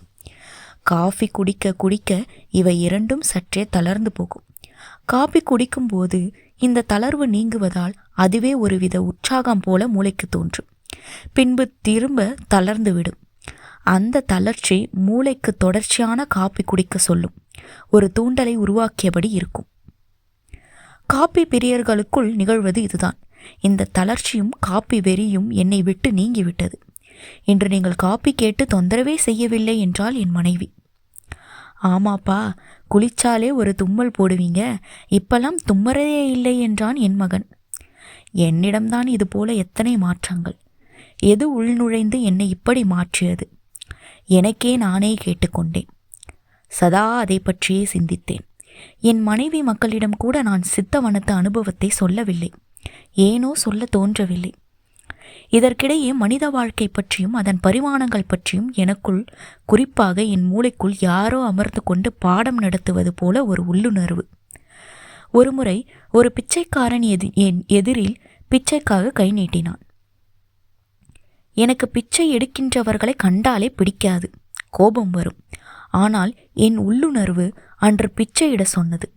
காஃபி குடிக்க குடிக்க இவை இரண்டும் சற்றே தளர்ந்து போகும். காபி குடிக்கும்போது இந்த தளர்வு நீங்குவதால் அதுவே ஒருவித உற்சாகம் போல மூளைக்கு தோன்றும். பின்பு திரும்ப தளர்ந்துவிடும். அந்த தளர்ச்சி மூளைக்கு தொடர்ச்சியான காப்பி குடிக்க சொல்லும் ஒரு தூண்டலை உருவாக்கியபடி இருக்கும். காப்பி பிரியர்களுக்குள் நிகழ்வது இதுதான். இந்த தளர்ச்சியும் காப்பி வெறியும் என்னை விட்டு நீங்கிவிட்டது. இன்று நீங்கள் காப்பி கேட்டு தொந்தரவே செய்யவில்லை என்றால் என் மனைவி. ஆமாப்பா, குளிச்சாலே ஒரு தும்மல் போடுவீங்க, இப்பெல்லாம் தும்மறதே இல்லை என்றான் என் மகன். என்னிடம்தான் இது போல எத்தனை மாற்றங்கள்! எது உள்நுழைந்து என்னை இப்படி மாற்றியது? எனக்கே நானே கேட்டுக்கொண்டேன். சதா அதை பற்றியே சிந்தித்தேன். என் மனைவி மக்களிடம் கூட நான் சித்தவனத்து அனுபவத்தை சொல்லவில்லை. ஏனோ சொல்ல தோன்றவில்லை. இதற்கிடையே மனித வாழ்க்கை பற்றியும் அதன் பரிமாணங்கள் பற்றியும் எனக்குள், குறிப்பாக என் மூளைக்குள் யாரோ அமர்ந்து கொண்டு பாடம் நடத்துவது போல ஒரு உள்ளுணர்வு. ஒருமுறை ஒரு பிச்சைக்காரன் என் எதிரில் பிச்சைக்காக கை நீட்டினான். எனக்கு பிச்சை எடுக்கின்றவர்களை கண்டாலே பிடிக்காது, கோபம் வரும். ஆனால் என் உள்ளுணர்வு அன்று பிச்சையிட சொன்னது.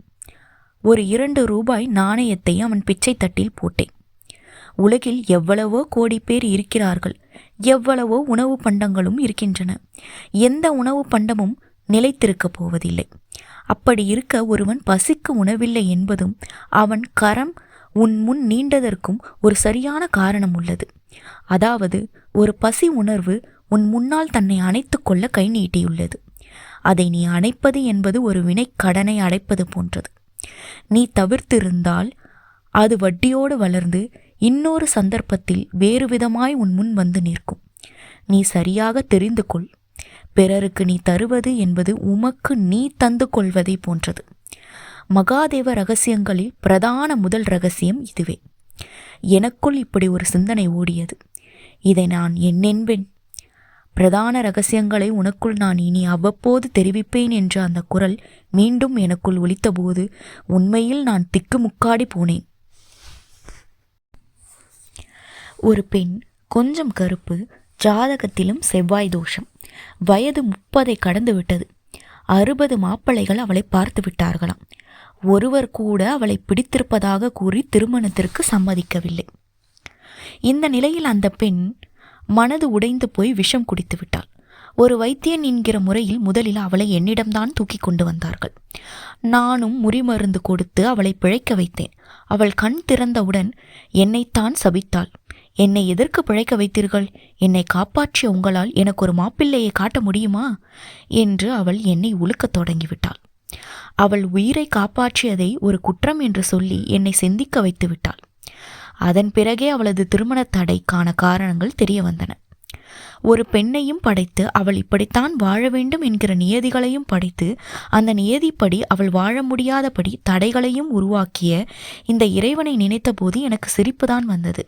ஒரு 2 ரூபாய் நாணயத்தை அவன் பிச்சை தட்டில் போட்டேன். உலகில் எவ்வளவோ கோடி பேர் இருக்கிறார்கள், எவ்வளவோ உணவு பண்டங்களும் இருக்கின்றன. எந்த உணவு பண்டமும் நிலைத்திருக்கப் போவதில்லை. அப்படி இருக்க ஒருவன் பசிக்கு உணவில்லை என்பதும் அவன் கரம் உன் முன் நீண்டதற்கும் ஒரு சரியான காரணம் உள்ளது. அதாவது ஒரு பசி உணர்வு உன் முன்னால் தன்னை அணைத்து கொள்ள கை நீட்டியுள்ளது. அதை நீ அணைப்பது என்பது ஒரு வினை கடனை அடைப்பது போன்றது. நீ தவிர்த்திருந்தால் அது வட்டியோடு வளர்ந்து இன்னொரு சந்தர்ப்பத்தில் வேறு விதமாய் உன் முன் வந்து நிற்கும். நீ சரியாக தெரிந்து கொள். பிறருக்கு நீ தருவது என்பது உமக்கு நீ தந்து கொள்வதை போன்றது. மகாதேவ ரகசியங்களில் பிரதான முதல் ரகசியம் இதுவே. எனக்குள் இப்படி ஒரு சிந்தனை ஓடியது. இதை நான் என்னென்பேன்? பிரதான ரகசியங்களை உனக்குள் நான் இனி அவ்வப்போது தெரிவிப்பேன் என்ற அந்த குரல் மீண்டும் எனக்குள் ஒலித்தபோது உண்மையில் நான் திக்குமுக்காடி போனேன். ஒரு பெண், கொஞ்சம் கருப்பு, ஜாதகத்திலும் செவ்வாய் தோஷம், வயது 30 கடந்து விட்டது. 60 மாப்பிள்ளைகள் அவளை பார்த்து விட்டார்களாம். ஒருவர் கூட அவளை பிடித்திருப்பதாக கூறி திருமணத்திற்கு சம்மதிக்கவில்லை. இந்த நிலையில் அந்த பெண் மனது உடைந்து போய் விஷம் குடித்து விட்டாள். ஒரு வைத்தியன் என்கிற முறையில் முதலில் அவளை என்னிடம்தான் தூக்கி கொண்டு வந்தார்கள். நானும் முறிமருந்து கொடுத்து அவளை பிழைக்க வைத்தேன். அவள் கண் திறந்தவுடன் என்னைத்தான் சபித்தாள். என்னை எதற்கு பிழைக்க வைத்தீர்கள்? என்னை காப்பாற்றிய உங்களால் எனக்கு ஒரு மாப்பிள்ளையை காட்ட முடியுமா என்று அவள் என்னை உலுக்கத் தொடங்கிவிட்டாள். அவள் உயிரை காப்பாற்றியதை ஒரு குற்றம் என்று சொல்லி என்னை சிந்திக்க வைத்து விட்டாள். அதன் பிறகே அவளது திருமண தடைக்கான காரணங்கள் தெரிய வந்தன. ஒரு பெண்ணையும் படைத்து அவள் இப்படித்தான் வாழ வேண்டும் என்கிற நியதிகளையும் படைத்து அந்த நியதிப்படி அவள் வாழ முடியாதபடி தடைகளையும் உருவாக்கிய இந்த இறைவனை நினைத்தபோது எனக்கு சிரிப்புதான் வந்தது.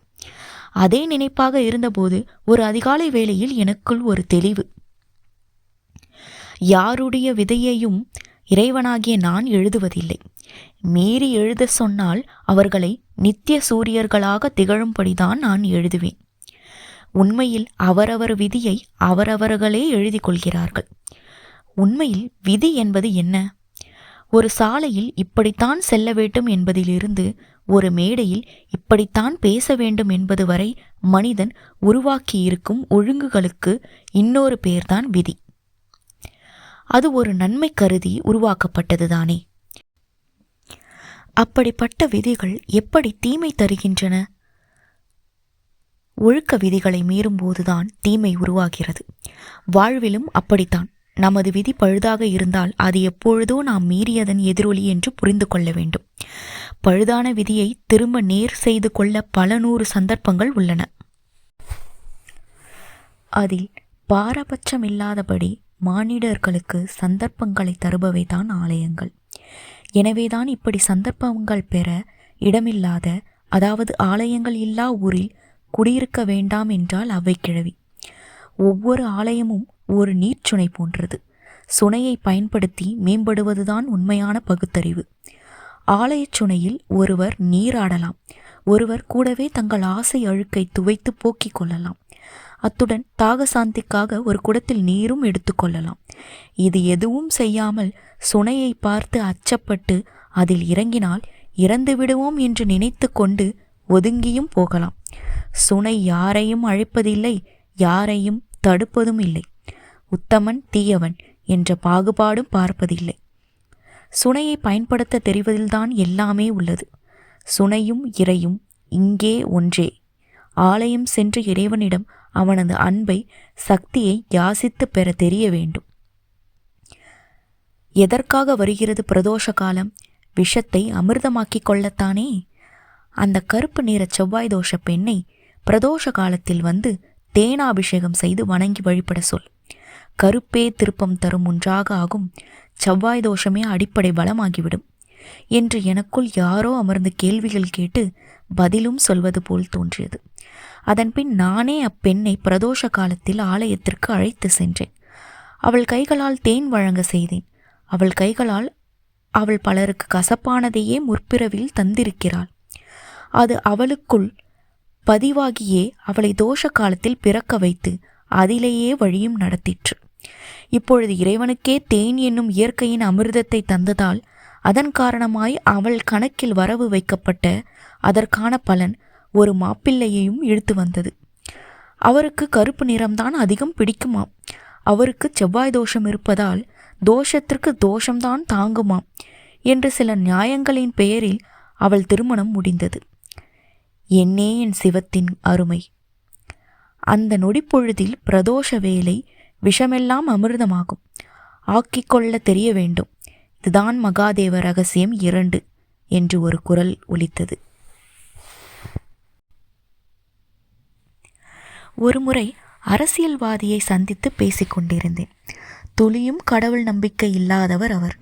அதே நினைப்பாக இருந்தபோது ஒரு அதிகாலை வேளையில் எனக்குள் ஒரு தெளிவு. யாருடைய விதையையும் இறைவனாகிய நான் எழுதுவதில்லை. மீறி எழுத சொன்னால் அவர்களை நித்திய சூரியர்களாக திகழும்படிதான் நான் எழுதுவேன். உண்மையில் அவரவர் விதியை அவரவர்களே எழுதி கொள்கிறார்கள். உண்மையில் விதி என்பது என்ன? ஒரு சாலையில் இப்படித்தான் செல்ல வேண்டும் என்பதிலிருந்து ஒரு மேடையில் இப்படித்தான் பேச வேண்டும் என்பது வரை மனிதன் உருவாக்கியிருக்கும் ஒழுங்குகளுக்கு இன்னொரு பெயர்தான் விதி. அது ஒரு நன்மை கருதி உருவாக்கப்பட்டதுதானே. அப்படிப்பட்ட விதிகள் எப்படி தீமை தருகின்றன? ஒழுக்க விதிகளை மீறும்போதுதான் தீமை உருவாகிறது. வாழ்விலும் அப்படித்தான். நமது விதி பழுதாக இருந்தால் அது எப்பொழுதோ நாம் மீறியதன் எதிரொலி என்று புரிந்து கொள்ள வேண்டும். பழுதான விதியை திரும்ப நேர் செய்து கொள்ள பல 100 சந்தர்ப்பங்கள் உள்ளன. அதில் பாரபட்சமில்லாதபடி மானிடர்களுக்கு சந்தர்ப்பங்களை தருபவைதான் ஆலயங்கள். எனவேதான் இப்படி சந்தர்ப்பங்கள் பெற இடமில்லாத, அதாவது ஆலயங்கள் இல்லா ஊரில் குடியிருக்க வேண்டாம் என்றால் அவை கிழவி. ஒவ்வொரு ஆலயமும் ஒரு நீர்ச்சுனை போன்றது. சுனையை பயன்படுத்தி மேம்படுவதுதான் உண்மையான பகுத்தறிவு. ஆலயச் சுனையில் ஒருவர் நீராடலாம், ஒருவர் கூடவே தங்கள் ஆசை அழுக்கை துவைத்து போக்கிக் கொள்ளலாம். அத்துடன் தாகசாந்திக்காக ஒரு குடத்தில் நீரும் எடுத்துக்கொள்ளலாம். இது எதுவும் செய்யாமல் சுனையை பார்த்து அச்சப்பட்டு அதில் இறங்கினால் இறந்து விடுவோம் என்று நினைத்து கொண்டு ஒதுங்கியும் போகலாம். சுனை யாரையும் அழைப்பதில்லை, யாரையும் தடுப்பதும் இல்லை. உத்தமன் தீயவன் என்ற பாகுபாடும் பார்ப்பதில்லை. சுனையை பயன்படுத்த தெரிவதில்தான் எல்லாமே உள்ளது. சுனையும் இறையும் இங்கே ஒன்றே. ஆலயம் சென்று இறைவனிடம் அவனது அன்பை, சக்தியை யாசித்து பெற தெரிய வேண்டும். எதற்காக வருகிறது பிரதோஷ காலம்? விஷத்தை அமிர்தமாக்கிக் கொள்ளத்தானே. அந்த கருப்பு நிற செவ்வாய் தோஷ பெண்ணை பிரதோஷ காலத்தில் வந்து தேனாபிஷேகம் செய்து வணங்கி வழிபட சொல். கருப்பே திருப்பம் தரும் ஒன்றாக ஆகும். செவ்வாய் தோஷமே அடிப்படை பலமாகிவிடும் என்று எனக்குள் யாரோ அமர்ந்து கேள்விகள் கேட்டு பதிலும் சொல்வது போல் தோன்றியது. அதன்பின் நானே அப்பெண்ணை பிரதோஷ காலத்தில் ஆலயத்திற்கு அழைத்து சென்றேன். அவள் கைகளால் தேன் வழங்க செய்தேன். அவள் கைகளால் அவள் பலருக்கு கசப்பானதையே முற்பிறவில் தந்திருக்கிறாள். அது அவளுக்குள் பதிவாகியே அவளை தோஷ காலத்தில் பிறக்க வைத்து அதிலேயே வழியும் நடத்திற்று. இப்பொழுது இறைவனுக்கே தேன் என்னும் இயற்கையின் அமிர்தத்தை தந்ததால் அதன் காரணமாய் அவள் கணக்கில் வரவு வைக்கப்பட்ட அதற்கான பலன் ஒரு மாப்பிள்ளையையும் இழுத்து வந்தது. அவருக்கு கருப்பு நிறம்தான் அதிகம் பிடிக்குமாம். அவருக்கு செவ்வாய் தோஷம் இருப்பதால் தோஷத்திற்கு தோஷம்தான் தாங்குமாம் என்று சில நியாயங்களின் பெயரில் அவள் திருமணம் முடிந்தது. என்னே என் சிவத்தின் அருமை! அந்த நொடிப்பொழுதில் பிரதோஷ வேலை விஷமெல்லாம் அமிர்தமாகும். ஆக்கிக்கொள்ள தெரிய வேண்டும். இதுதான் மகாதேவ ரகசியம் 2 என்று ஒரு குரல் ஒலித்தது. ஒருமுறை அரசியல்வாதியை சந்தித்து பேசிக்கொண்டிருந்தேன். துளியும் கடவுள் நம்பிக்கை இல்லாதவர் அவர்.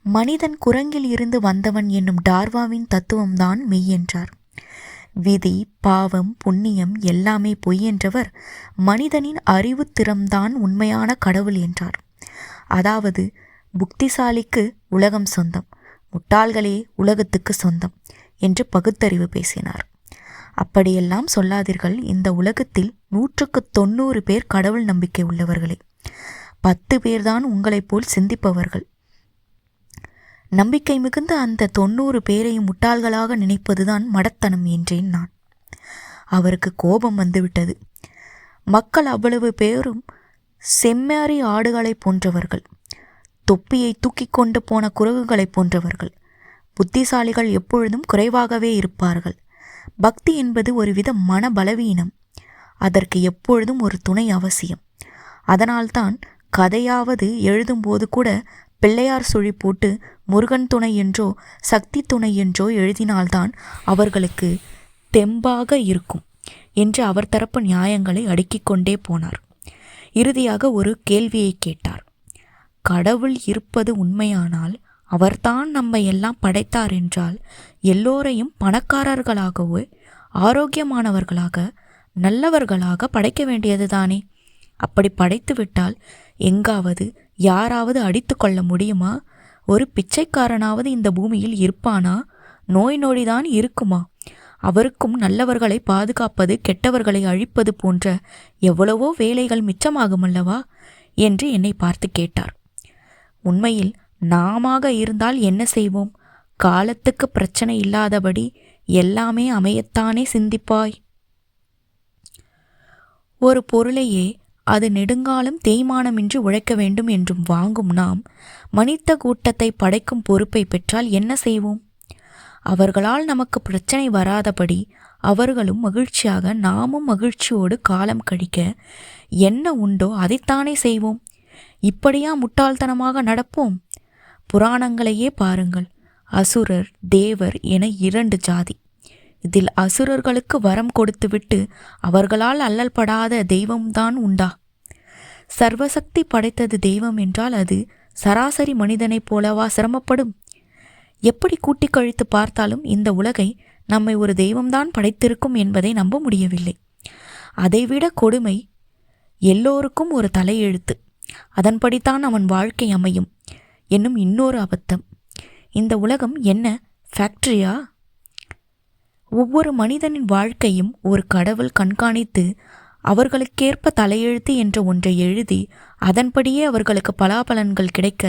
மனிதன் குரங்கில் இருந்து வந்தவன் என்னும் டார்வாவின் தத்துவம்தான் மெய் என்றார். விதி, பாவம், புண்ணியம் எல்லாமே பொய் என்றவர் மனிதனின் அறிவுத்திறம்தான் உண்மையான கடவுள் என்றார். அதாவது புத்திசாலிக்கு உலகம் சொந்தம், முட்டாள்களே உலகத்துக்கு சொந்தம் என்று பகுத்தறிவு பேசினார். அப்படியெல்லாம் சொல்லாதீர்கள். இந்த உலகத்தில் 190 பேர் கடவுள் நம்பிக்கை உள்ளவர்களே. 10 பேர்தான் உங்களைப் போல் சிந்திப்பவர்கள். நம்பிக்கை மிகுந்த அந்த 90 பேரையும் முட்டாள்களாக நினைப்பதுதான் மடத்தனம் என்றேன் நான். அவருக்கு கோபம் வந்துவிட்டது. மக்கள் அவ்வளவு பேரும் செம்மறி ஆடுகளைப் போன்றவர்கள், தொப்பியை தூக்கி கொண்டு போன குரங்குகளைப் போன்றவர்கள். புத்திசாலிகள் எப்பொழுதும் குறைவாகவே இருப்பார்கள். பக்தி என்பது ஒருவித மன பலவீனம். அதற்கு எப்பொழுதும் ஒரு துணை அவசியம். அதனால்தான் கதையாவது எழுதும்போது கூட பிள்ளையார் சுழி போட்டு முருகன் துணை என்றோ சக்தி துணை என்றோ எழுதினால்தான் அவர்களுக்கு தெம்பாக இருக்கும் என்று அவர் தரப்பு நியாயங்களை அடுக்கிக் கொண்டே போனார். இறுதியாக ஒரு கேள்வியை கேட்டார். கடவுள் இருப்பது உண்மையானால் அவர்தான் நம்மை எல்லாம் படைத்தார் என்றால் எல்லோரையும் பணக்காரர்களாகவோ ஆரோக்கியமானவர்களாக நல்லவர்களாக படைக்க வேண்டியதுதானே? அப்படி படைத்துவிட்டால் எங்காவது யாராவது அடித்து கொள்ள முடியுமா? ஒரு பிச்சைக்காரனாவது இந்த பூமியில் இருப்பானா? நோய் நொடிதான் இருக்குமா? அவருக்கும் நல்லவர்களை பாதுகாப்பது, கெட்டவர்களை அழிப்பது போன்ற எவ்வளவோ வேலைகள் மிச்சமாகுமல்லவா என்று என்னை பார்த்து கேட்டார். உண்மையில் நாமாக இருந்தால் என்ன செய்வோம்? காலத்துக்கு பிரச்சனை இல்லாதபடி எல்லாமே அமையத்தானே சிந்திப்பாய். ஒரு பொருளையே அது நெடுங்காலம் தேய்மானமின்றி உழைக்க வேண்டும் என்றும் வாங்கும் நாம் மனித கூட்டத்தை படைக்கும் பொறுப்பை பெற்றால் என்ன செய்வோம்? அவர்களால் நமக்கு பிரச்சனை வராதபடி அவர்களும் மகிழ்ச்சியாக நாமும் மகிழ்ச்சியோடு காலம் கழிக்க என்ன உண்டோ அதைத்தானே செய்வோம். இப்படியா முட்டாள்தனமாக நடப்போம்? புராணங்களையே பாருங்கள். அசுரர், தேவர் என 2 ஜாதி. இதில் அசுரர்களுக்கு வரம் கொடுத்துவிட்டு அவர்களால் அல்லல்படாத தெய்வம்தான் உண்டா? சர்வசக்தி படைத்தது தெய்வம் என்றால் அது சராசரி மனிதனைப் போலவா சிரமப்படும்? எப்படி கூட்டி கழித்து பார்த்தாலும் இந்த உலகை நம்மை ஒரு தெய்வம்தான் படைத்திருக்கும் என்பதை நம்ப முடியவில்லை. அதைவிட கொடுமை, எல்லோருக்கும் ஒரு தலையெழுத்து, அதன்படித்தான் அவன் வாழ்க்கை அமையும் என்னும் இன்னொரு அபத்தம். இந்த உலகம் என்ன ஃபேக்டரியா? ஒவ்வொரு மனிதனின் வாழ்க்கையும் ஒரு கடவுள் கண்காணித்து அவர்களுக்கேற்ப தலையெழுத்து என்ற ஒன்றை எழுதி அதன்படியே அவர்களுக்கு பலாபலன்கள் கிடைக்க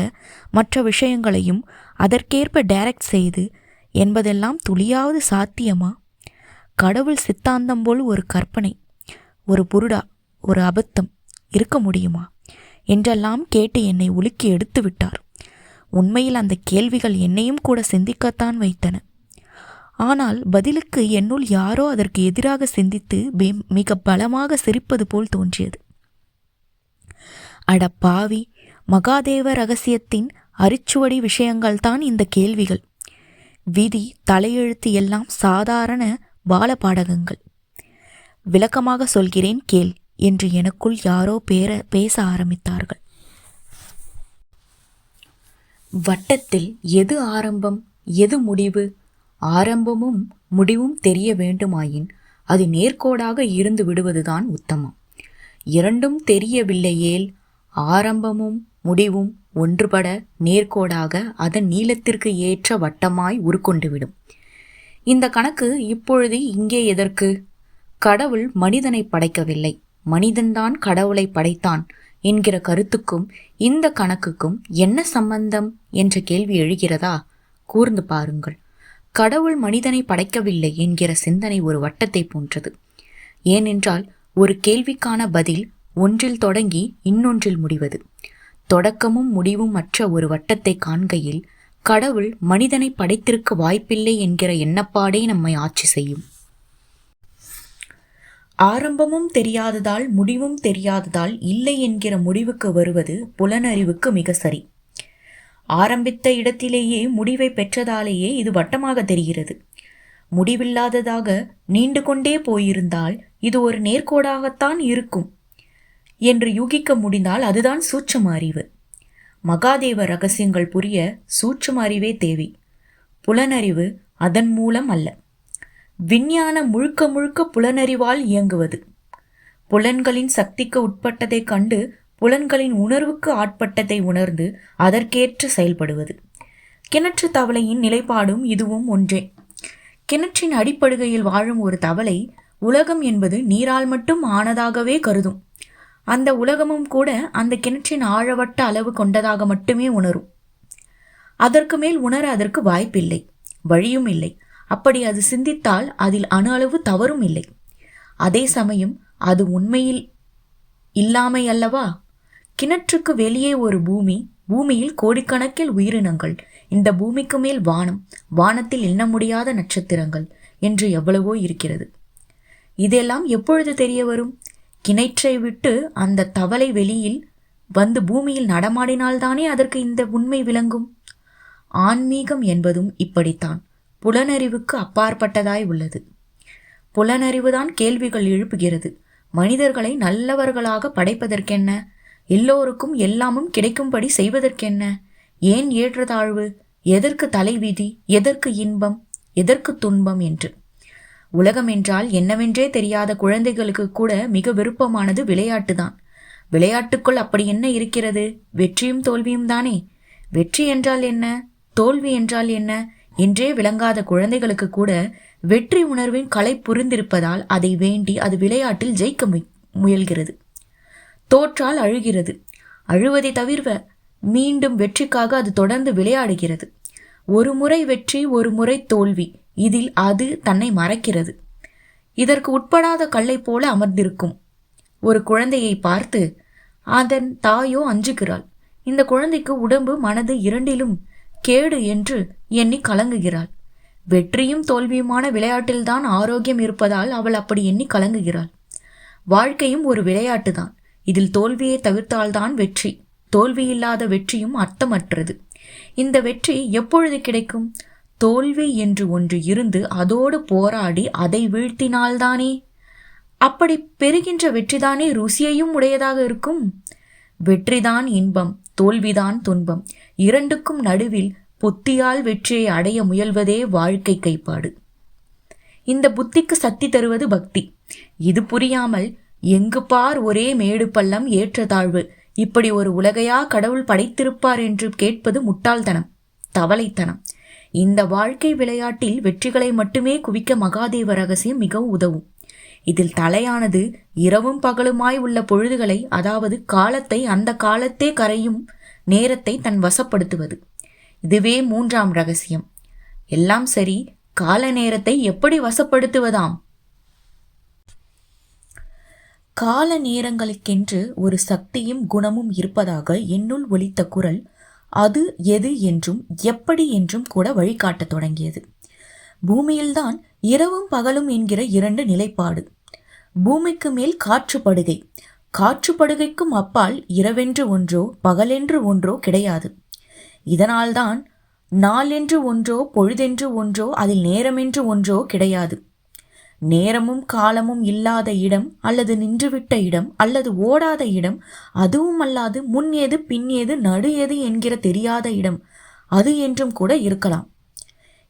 மற்ற விஷயங்களையும் அதற்கேற்ப டைரக்ட் செய்து என்பதெல்லாம் துளியாவது சாத்தியமா? கடவுள் சித்தாந்தம் போல் ஒரு கற்பனை, ஒரு புருடா, ஒரு அபத்தம் இருக்க முடியுமா என்றெல்லாம் கேட்டு என்னை உலுக்கி எடுத்து விட்டார். உண்மையில் அந்த கேள்விகள் என்னையும் கூட சிந்திக்கத்தான் வைத்தன. ஆனால் பதிலுக்கு என்னுள் யாரோ அதற்கு எதிராக சிந்தித்து மிக பலமாக சிரிப்பது போல் தோன்றியது. அட பாவி, மகாதேவ ரகசியத்தின் அரிச்சுவடி விஷயங்கள்தான் இந்த கேள்விகள். விதி, தலையெழுத்து எல்லாம் சாதாரண பாலபாடகங்கள். விளக்கமாக சொல்கிறேன் கேள் என்று எனக்குள் யாரோ பேச ஆரம்பித்தார்கள். வட்டத்தில் எது ஆரம்பம், எது முடிவு? ஆரம்பமும் முடிவும் தெரிய வேண்டுமாயின் அது நேர்கோடாக இருந்து விடுவதுதான் உத்தமம். இரண்டும் தெரியவில்லையேல் ஆரம்பமும் முடிவும் ஒன்றுபட நேர்கோடாக அதன் நீளத்திற்கு ஏற்ற வட்டமாய் உருக்கொண்டுவிடும். இந்த கணக்கு இப்பொழுது இங்கே எதற்கு? கடவுள் மனிதனை படைக்கவில்லை, மனிதன்தான் கடவுளை படைத்தான் என்கிற கருத்துக்கும் இந்த கணக்குக்கும் என்ன சம்பந்தம் என்ற கேள்வி எழுகிறதா? கூர்ந்து பாருங்கள். கடவுள் மனிதனை படைக்கவில்லை என்கிற சிந்தனை ஒரு வட்டத்தை போன்றது. ஏனென்றால் ஒரு கேள்விக்கான பதில் ஒன்றில் தொடங்கி இன்னொன்றில் முடிவது. தொடக்கமும் முடிவும் மற்ற ஒரு வட்டத்தை காண்கையில் கடவுள் மனிதனை படைத்திருக்க வாய்ப்பில்லை என்கிற எண்ணப்பாடே நம்மை ஆட்சி செய்யும். ஆரம்பமும் தெரியாததால் முடிவும் தெரியாததால் இல்லை என்கிற முடிவுக்கு வருவது புலனறிவுக்கு மிக சரி. ஆரம்பித்த இடத்திலேயே முடிவை பெற்றதாலேயே இது வட்டமாக தெரிகிறது. முடிவில்லாததாக நீண்டு கொண்டே போயிருந்தால் இது ஒரு நேர்கோடாகத்தான் இருக்கும் என்று யூகிக்க முடிந்தால் அதுதான் சூட்சும அறிவு. மகாதேவ ரகசியங்கள் புரிய சூட்சும அறிவே தேவை, புலனறிவு அதன் மூலம் அல்ல. விஞ்ஞானம் முழுக்க முழுக்க புலனறிவால் இயங்குவது. புலன்களின் சக்திக்கு உட்பட்டதை கண்டு புலன்களின் உணர்வுக்கு ஆட்பட்டதை உணர்ந்து அதற்கேற்ற செயல்படுவது. கிணற்று தவளையின் நிலைப்பாடும் இதுவும் ஒன்றே. கிணற்றின் அடிப்படுகையில் வாழும் ஒரு தவளை உலகம் என்பது நீரால் மட்டும் ஆனதாகவே கருதும். அந்த உலகமும் கூட அந்த கிணற்றின் ஆழவட்ட அளவு கொண்டதாக மட்டுமே உணரும். அதற்கு மேல் உணர அதற்கு வாய்ப்பில்லை, வழியும் இல்லை. அப்படி அது சிந்தித்தால் அதில் அணு அளவு தவறும் இல்லை. அதே சமயம் அது உண்மையில் இல்லாமை அல்லவா? கிணற்றுக்கு வெளியே ஒரு பூமி, பூமியில் கோடிக்கணக்கில் உயிரினங்கள், இந்த பூமிக்கு மேல் வானம், வானத்தில் எண்ண முடியாத நட்சத்திரங்கள் என்று எவ்வளவோ இருக்கிறது. இதெல்லாம் எப்பொழுது தெரிய வரும்? கிணற்றை விட்டு அந்த தவளை வெளியில் வந்து பூமியில் நடமாடினால்தானே அதற்கு இந்த உண்மை விளங்கும். ஆன்மீகம் என்பதும் இப்படித்தான், புலனறிவுக்கு அப்பாற்பட்டதாய் உள்ளது. புலனறிவுதான் கேள்விகள் எழுப்புகிறது. மனிதர்களை நல்லவர்களாக படைப்பதற்கென்ன? எல்லோருக்கும் எல்லாமும் கிடைக்கும்படி செய்வதற்கென்ன? ஏன் ஏற்றத்தாழ்வு? எதற்கு தலைவிதி? எதற்கு இன்பம்? எதற்கு துன்பம் என்று. உலகம் என்றால் என்னவென்றே தெரியாத குழந்தைகளுக்கு கூட மிக விருப்பமானது விளையாட்டுதான். விளையாட்டுக்குள் அப்படி என்ன இருக்கிறது? வெற்றியும் தோல்வியும் தானே. வெற்றி என்றால் என்ன, தோல்வி என்றால் என்ன என்றே விளங்காத குழந்தைகளுக்கு கூட வெற்றி உணர்வின் கலை புரிந்திருப்பதால் அதை வேண்டி அது விளையாட்டில் ஜெயிக்க முயல்கிறது. தோற்றால் அழுகிறது. அழுவதை தவிர மீண்டும் வெற்றிக்காக அது தொடர்ந்து விளையாடுகிறது. ஒரு முறை வெற்றி, ஒரு முறை தோல்வி, இதில் அது தன்னை மறைக்கிறது. இதற்கு உட்படாத கல்லை போல அமர்ந்திருக்கும் ஒரு குழந்தையை பார்த்து அதன் தாயோ அஞ்சுகிறாள். இந்த குழந்தைக்கு உடம்பு மனது இரண்டிலும் கேடு என்று எண்ணி கலங்குகிறாள். வெற்றியும் தோல்வியுமான விளையாட்டில்தான் ஆரோக்கியம் இருப்பதால் அவள் அப்படி எண்ணி கலங்குகிறாள். வாழ்க்கையும் ஒரு விளையாட்டுதான். இதில் தோல்வியை தவிர்த்தால்தான் வெற்றி. தோல்வி இல்லாத வெற்றியும் அர்த்தமற்றது. இந்த வெற்றி எப்பொழுது கிடைக்கும்? தோல்வி என்று ஒன்று இருந்து அதோடு போராடி அதை வீழ்த்தினால்தானே. அப்படி பெறுகின்ற வெற்றிதானே ருசியையும் உடையதாக இருக்கும். வெற்றிதான் இன்பம், தோல்விதான் துன்பம். இரண்டுக்கும் நடுவில் புத்தியால் வெற்றியை அடைய முயல்வதே வாழ்க்கை கைப்பாடு. இந்த புத்திக்கு சக்தி தருவது பக்தி. இது புரியாமல் எங்கு பார் ஒரே மேடு பள்ளம் ஏற்றத்தாழ்வு, இப்படி ஒரு உலகையா கடவுள் படைத்திருப்பார் என்று கேட்பது முட்டாள்தனம், தவளைத்தனம். இந்த வாழ்க்கை விளையாட்டில் வெற்றிகளை மட்டுமே குவிக்க மகாதேவ ரகசியம் மிகவும் உதவும். இதில் தலையானது இரவும் பகலுமாய் உள்ள பொழுதுகளை, அதாவது காலத்தை, அந்த காலத்தே கரையும் நேரத்தை தன் வசப்படுத்துவது. இதுவே மூன்றாம் ரகசியம். எல்லாம் சரி, கால நேரத்தை எப்படி வசப்படுத்துவதாம்? கால நேரங்களுக்கென்று ஒரு சக்தியும் குணமும் இருப்பதாக என்னுள் ஒலித்த குரல் அது எது என்றும் எப்படி என்றும் கூட வழிகாட்டத் தொடங்கியது. பூமியில்தான் இரவும் பகலும் என்கிற இரண்டு நிலைப்பாடு. பூமிக்கு மேல் காற்றுப்படுகை, காற்றுப்படுகைக்கும் அப்பால் இரவென்று ஒன்றோ பகலென்று ஒன்றோ கிடையாது. இதனால்தான் நாளென்று ஒன்றோ பொழுதென்று ஒன்றோ அதில் நேரமென்று ஒன்றோ கிடையாது. நேரமும் காலமும் இல்லாத இடம், அல்லது நின்றுவிட்ட இடம், அல்லது ஓடாத இடம், அதுவும் அல்லாது முன் ஏது பின் ஏது நடு ஏது என்கிற தெரியாத இடம், அது என்றும் கூட இருக்கலாம்.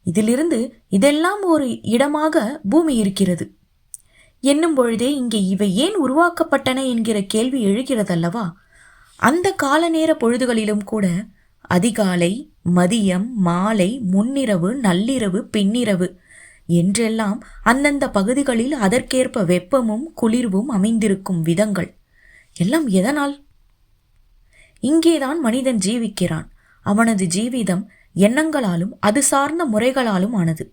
இதிலிருந்து இதெல்லாம் ஒரு இடமாக பூமி இருக்கிறது என்னும் பொழுதே இங்கே இவை ஏன் உருவாக்கப்பட்டன என்கிற கேள்வி எழுகிறதல்லவா? அந்த கால நேர பொழுதுகளிலும் கூட அதிகாலை, மதியம், மாலை, முன்னிரவு, நள்ளிரவு, பின்னிரவு என்றெல்லாம் அந்தந்த பகுதிகளில் அதற்கேற்ப வெப்பமும் குளிர்வும் அமைந்திருக்கும் விதங்கள் எல்லாம் எதனால்? இங்கேதான் மனிதன் ஜீவிக்கிறான். அவனது ஜீவிதம் எண்ணங்களாலும் அது சார்ந்த முறைகளாலும் ஆனது.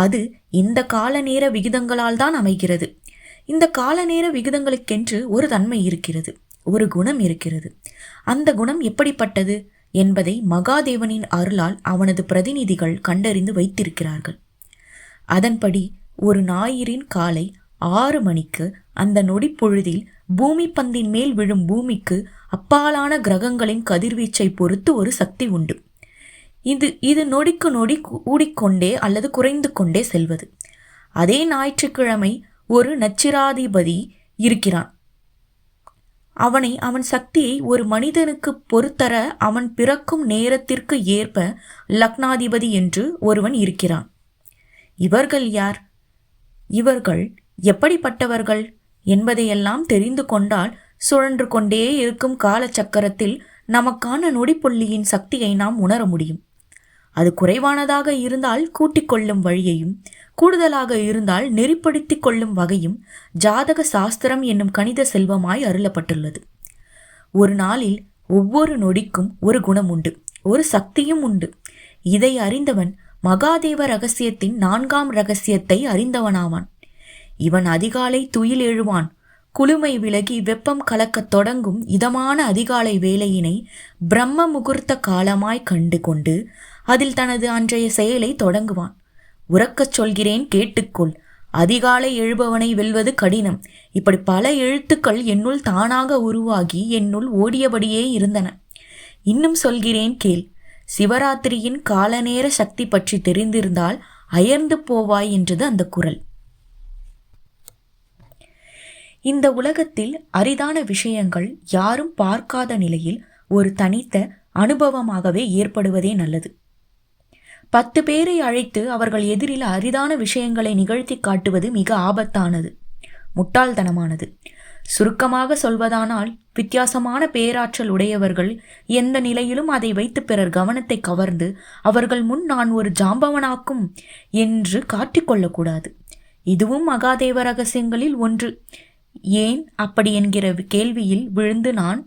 அது இந்த கால நேர விகிதங்களால் தான் அமைகிறது. இந்த கால நேர விகிதங்களுக்கென்று ஒரு தன்மை இருக்கிறது, ஒரு குணம் இருக்கிறது. அந்த குணம் எப்படிப்பட்டது என்பதை மகாதேவனின் அருளால் அவனது பிரதிநிதிகள் கண்டறிந்து வைத்திருக்கிறார்கள். அதன்படி ஒரு ஞாயிறின் காலை 6 மணிக்கு அந்த நொடி பொழுதில் பூமி பந்தின் மேல் விழும் பூமிக்கு அப்பாலான கிரகங்களின் கதிர்வீச்சை பொறுத்து ஒரு சக்தி உண்டு. இது நொடிக்கு நொடி கூடிக்கொண்டே அல்லது குறைந்து கொண்டே செல்வது. அதே ஞாயிற்றுக்கிழமை ஒரு நட்சத்திராதிபதி இருக்கிறான். அவன் சக்தியை ஒரு மனிதனுக்கு பொறுத்தர அவன் பிறக்கும் நேரத்திற்கு ஏற்ப லக்னாதிபதி என்று ஒருவன் இருக்கிறான். இவர்கள் யார்? இவர்கள் எப்படிப்பட்டவர்கள் என்பதையெல்லாம் தெரிந்து கொண்டால் சுழன்று கொண்டே இருக்கும் காலச்சக்கரத்தில் நமக்கான நொடிப்புள்ளியின் சக்தியை நாம் உணர முடியும். அது குறைவானதாக இருந்தால் கூட்டிக் கொள்ளும் வழியையும், கூடுதலாக இருந்தால் நெறிப்படுத்திக் கொள்ளும் வகையும் ஜாதக சாஸ்திரம் என்னும் கணித செல்வமாய் அருளப்பட்டுள்ளது. ஒரு நாளில் ஒவ்வொரு நொடிக்கும் ஒரு குணம் உண்டு, ஒரு சக்தியும் உண்டு. இதை அறிந்தவன் மகாதேவ ரகசியத்தின் 4ஆம் ரகசியத்தை அறிந்தவனாவான். இவன் அதிகாலை துயில் எழுவான். குளுமை விலகி வெப்பம் கலக்கத் தொடங்கும் இதமான அதிகாலை வேளையினை பிரம்ம முகூர்த்த காலமாய் கண்டு கொண்டு அதில் தனது அன்றைய செயலை தொடங்குவான். உறக்கச் சொல்கிறேன் கேட்டுக்கொள். அதிகாலை எழுபவனை வெல்வது கடினம். இப்படி பல எழுத்துக்கள் என்னுள் தானாக உருவாகி என்னுள் ஓடியபடியே இருந்தன. இன்னும் சொல்கிறேன் கேள். சிவராத்திரியின் காலநேர சக்தி பற்றி தெரிந்திருந்தால் அயர்ந்து போவாய் என்றது அந்த குரல். இந்த உலகத்தில் அரிதான விஷயங்கள் யாரும் பார்க்காத நிலையில் ஒரு தனித்த அனுபவமாகவே ஏற்படுவதே நல்லது. 10 பேரை அழைத்து அவர்கள் எதிரில் அரிதான விஷயங்களை நிகழ்த்தி காட்டுவது மிக ஆபத்தானது, முட்டாள்தனமானது. சுருக்கமாக சொல்வதானால், வித்தியாசமான பேராற்றல் உடையவர்கள் எந்த நிலையிலும் அதை வைத்து பிறர் கவனத்தை கவர்ந்து அவர்கள் முன் நான் ஒரு ஜாம்பவனாக்கும் என்று காட்டிக்கொள்ளக்கூடாது. இதுவும் மகாதேவ ரகசியங்களில் ஒன்று. ஏன் அப்படி என்கிற கேள்வியில் விழுந்து நான்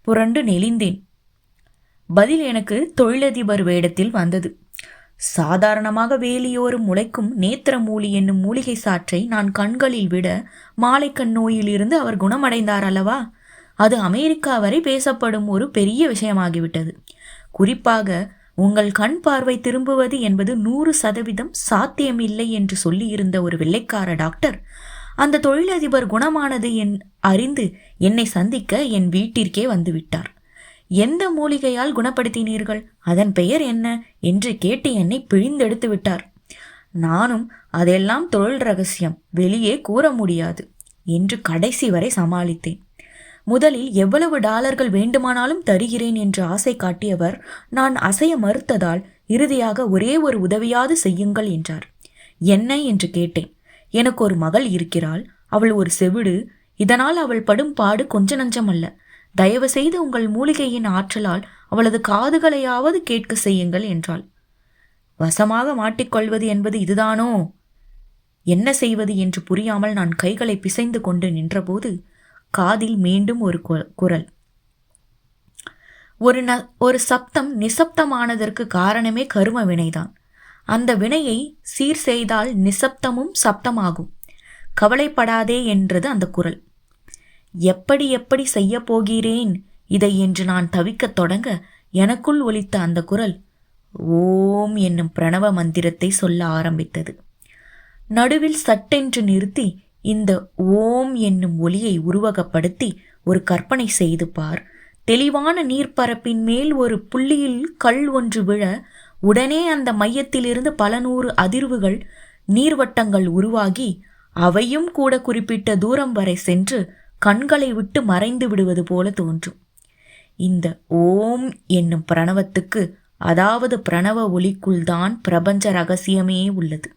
புரண்டு நெளிந்தேன். பதில் எனக்கு தொழிலதிபர் வேடத்தில் வந்தது. சாதாரணமாக வேலியோரும் முளைக்கும் நேத்திரமூலி என்னும் மூலிகை சாற்றை நான் கண்களில் விட மாலைக்கண் நோயிலிருந்து அவர் குணமடைந்தார் அல்லவா? அது அமெரிக்கா வரை பேசப்படும் ஒரு பெரிய விஷயமாகிவிட்டது. குறிப்பாக உங்கள் கண் பார்வை திரும்புவது என்பது 100% சாத்தியமில்லை என்று சொல்லியிருந்த ஒரு வெள்ளைக்கார டாக்டர் அந்த தொழிலதிபர் குணமானது அறிந்து என்னை சந்திக்க என் வீட்டிற்கே வந்துவிட்டார். எந்த மூலிகையால் குணப்படுத்தினீர்கள், அதன் பெயர் என்ன என்று கேட்டு என்னை பிழிந்தெடுத்து விட்டார். நானும் அதெல்லாம் தொழில் ரகசியம், வெளியே கூற முடியாது என்று கடைசி வரை சமாளித்தேன். முதலில் எவ்வளவு டாலர்கள் வேண்டுமானாலும் தருகிறேன் என்று ஆசை காட்டியவர் நான் அசைய மறுத்ததால் இறுதியாக ஒரே ஒரு உதவியாவது செய்யுங்கள் என்றார். என்ன என்று கேட்டேன். எனக்கு ஒரு மகள் இருக்கிறாள். அவள் ஒரு செவிடு. இதனால் அவள் படும் பாடு கொஞ்ச நஞ்சமல்ல. தயவு செய்து உங்கள் மூலிகையின் ஆற்றலால் அவளது காதுகளையாவது கேட்க செய்யுங்கள் என்றாள். வசமாக மாட்டிக்கொள்வது என்பது இதுதானோ? என்ன செய்வது என்று புரியாமல் நான் கைகளை பிசைந்து கொண்டு நின்றபோது காதில் மீண்டும் ஒரு குரல். ஒரு சப்தம் நிசப்தமானதற்கு காரணமே கரும வினைதான். அந்த வினையை சீர் செய்தால் நிசப்தமும் சப்தமாகும். கவலைப்படாதே என்றது அந்த குரல். எப்படி எப்படி செய்ய போகிறேன் இதை என்று நான் தவிக்கத் தொடங்க எனக்குள் ஒலித்த அந்த குரல் ஓம் என்னும் பிரணவ மந்திரத்தை சொல்ல ஆரம்பித்தது. நடுவில் சட்டென்று நிறுத்தி இந்த ஓம் என்னும் ஒலியை உருவகப்படுத்தி ஒரு கற்பனை செய்து பார். தெளிவான நீர்ப்பரப்பின் மேல் ஒரு புள்ளியில் கல் ஒன்று விழ உடனே அந்த மையத்திலிருந்து பல 100 அதிர்வுகள் நீர்வட்டங்கள் உருவாகி அவையும் கூட குறிப்பிட்ட தூரம் வரை சென்று கண்களை விட்டு மறைந்து விடுவது போல தோன்றும். இந்த ஓம் என்னும் பிரணவத்துக்கு, அதாவது பிரணவ ஒலிக்குள்தான் பிரபஞ்ச ரகசியமே உள்ளது.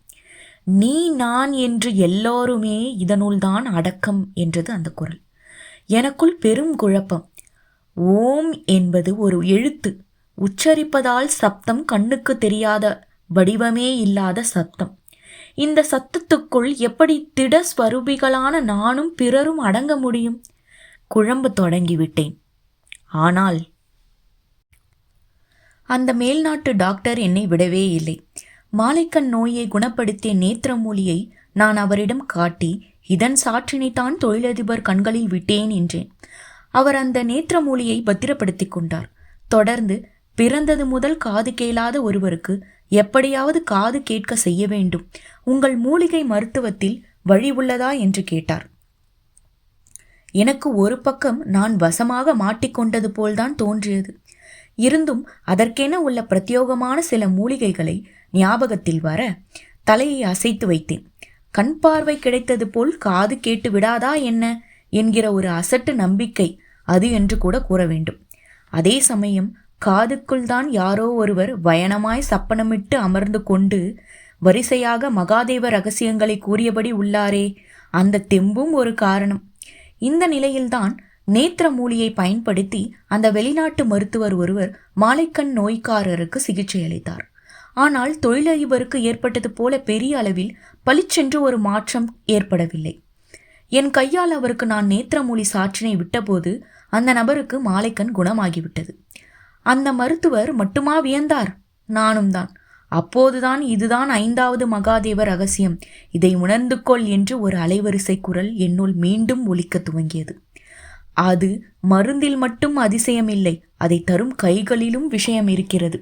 நீ நான் என்று எல்லோருமே இதனுள் தான் அடக்கம் என்றது அந்த குரல். எனக்குள் பெரும் குழப்பம். ஓம் என்பது ஒரு எழுத்து. உச்சரிப்பதால் சப்தம், கண்ணுக்கு தெரியாத வடிவமே இல்லாத சப்தம். இந்த சத்தத்துக்குள் எப்படி திடஸ்வரூபிகளான நானும் பிறரும் அடங்க முடியும்? குழம்பு தொடங்கிவிட்டேன். ஆனால் அந்த மேல்நாட்டு டாக்டர் என்னை விடவே இல்லை. மாலைக்கண் நோயை குணப்படுத்திய நேத்திரமூலியை நான் அவரிடம் காட்டி இதன் சாற்றினைத்தான் தொழிலதிபர் கண்களில் விட்டேன் என்றேன். அவர் அந்த நேத்திரமூலியை பத்திரப்படுத்தி கொண்டார். தொடர்ந்து பிறந்தது முதல் காது கேளாத ஒருவருக்கு எப்படியாவது காது கேட்க செய்ய வேண்டும். உங்கள் மூலிகை மருத்துவத்தில் வழி உள்ளதா என்று கேட்டார். எனக்கு ஒரு பக்கம் நான் வசமாக மாட்டிக்கொண்டது போல்தான் தோன்றியது. இருந்தும் அதற்கென உள்ள பிரத்யோகமான சில மூலிகைகளை ஞாபகத்தில் வர தலையை அசைத்து வைத்தேன். கண் பார்வை கிடைத்தது போல் காது கேட்டு விடாதா என்ன என்கிற ஒரு அசட்டு நம்பிக்கை அது என்று கூட கூற வேண்டும். அதே சமயம் காதுக்குள் தான் யாரோ ஒருவர் வயனமாய் சப்பனமிட்டு அமர்ந்து கொண்டு வரிசையாக மகாதேவ ரகசியங்களை கூறியபடி உள்ளாரே, அந்த தெம்பும் ஒரு காரணம். இந்த நிலையில்தான் நேத்திரமூலியை பயன்படுத்தி அந்த வெளிநாட்டு மருத்துவர் ஒருவர் மாலைக்கண் நோய்க்காரருக்கு சிகிச்சை அளித்தார். ஆனால் தொழிலதிபருக்கு ஏற்பட்டது போல பெரிய அளவில் பளிச்சென்று ஒரு மாற்றம் ஏற்படவில்லை. என் கையால் அவருக்கு நான் நேத்திரமூலி சாற்றினை விட்டபோது அந்த நபருக்கு மாலைக்கண் குணமாகிவிட்டது. அந்த மருத்துவர் மட்டுமா வியந்தார்? நானும் தான். அப்போதுதான் இதுதான் 5வது மகாதேவ ரகசியம், இதை உணர்ந்து கொள் என்று ஒரு அலைவரிசை குரல் என்னுள் மீண்டும் ஒலிக்க துவங்கியது. அது மருந்தில் மட்டும் அதிசயமில்லை, அதை தரும் கைகளிலும் விஷயம் இருக்கிறது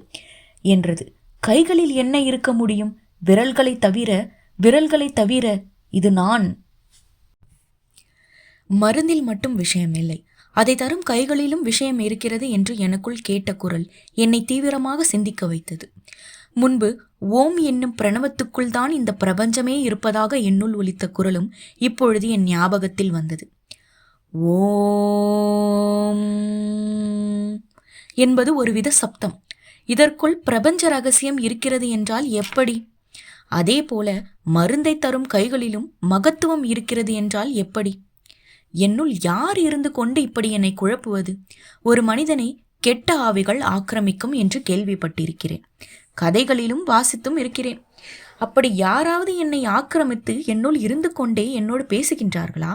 என்றது. கைகளில் என்ன இருக்க முடியும்? விரல்களை தவிர இது நான். மருந்தில் மட்டும் விஷயமில்லை, அதை தரும் கைகளிலும் விஷயம் இருக்கிறது என்று எனக்குள் கேட்ட குரல் என்னை தீவிரமாக சிந்திக்க வைத்தது. முன்பு ஓம் என்னும் பிரணவத்துக்குள் தான் இந்த பிரபஞ்சமே இருப்பதாக என்னுள் ஒலித்த குரலும் இப்பொழுது என் ஞாபகத்தில் வந்தது. ஓம் என்பது ஒருவித சப்தம். இதற்குள் பிரபஞ்ச ரகசியம் இருக்கிறது என்றால் எப்படி? அதே போல மருந்தை தரும் கைகளிலும் மகத்துவம் இருக்கிறது என்றால் எப்படி? என்னுள் யார் இருந்து கொண்டு இப்படி என்னை குழப்புவது? ஒரு மனிதனை கெட்ட ஆவிகள் ஆக்கிரமிக்கும் என்று கேள்விப்பட்டிருக்கிறேன், கதைகளிலும் வாசித்தும் இருக்கிறேன். அப்படி யாராவது என்னை ஆக்கிரமித்து என்னுள் இருந்து கொண்டே என்னோடு பேசுகின்றார்களா?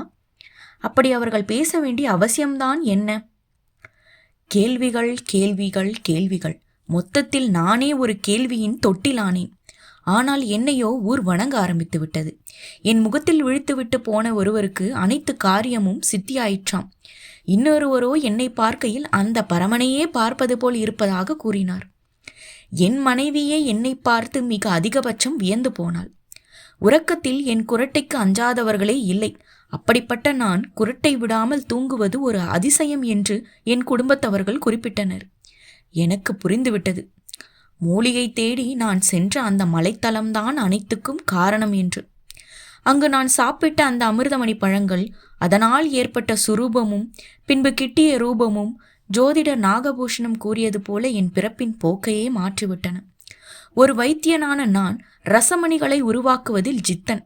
அப்படி அவர்கள் பேச வேண்டிய அவசியம்தான் என்ன? கேள்விகள் கேள்விகள் கேள்விகள். மொத்தத்தில் நானே ஒரு கேள்வியின் தொட்டிலானேன். ஆனால் என்னையோ ஊர் வணங்க ஆரம்பித்து விட்டது. என் முகத்தில் விழித்துவிட்டு போன ஒருவருக்கு அனைத்து காரியமும் சித்தியாயிற்றாம். இன்னொருவரோ என்னை பார்க்கையில் அந்த பரமனையே பார்ப்பது போல் இருப்பதாக கூறினார். என் மனைவியே என்னை பார்த்து மிக அதிகபட்சம் வியந்து போனாள். உறக்கத்தில் என் குரட்டைக்கு அஞ்சாதவர்களே இல்லை. அப்படிப்பட்ட நான் குரட்டை விடாமல் தூங்குவது ஒரு அதிசயம் என்று என் குடும்பத்தவர்கள் குறிப்பிட்டனர். எனக்கு புரிந்துவிட்டது, மூலிகை தேடி நான் சென்ற அந்த மலைத்தளம்தான் அனைத்துக்கும் காரணம் என்று. அங்கு நான் சாப்பிட்ட அந்த அமிர்தமணி பழங்கள், அதனால் ஏற்பட்ட சுரூபமும் பின்பு கிட்டிய ரூபமும் ஜோதிடர் நாகபூஷணம் கூறியது போல என் பிறப்பின் போக்கையே மாற்றிவிட்டன. ஒரு வைத்தியனான நான் ரசமணிகளை உருவாக்குவதில் ஜித்தன்.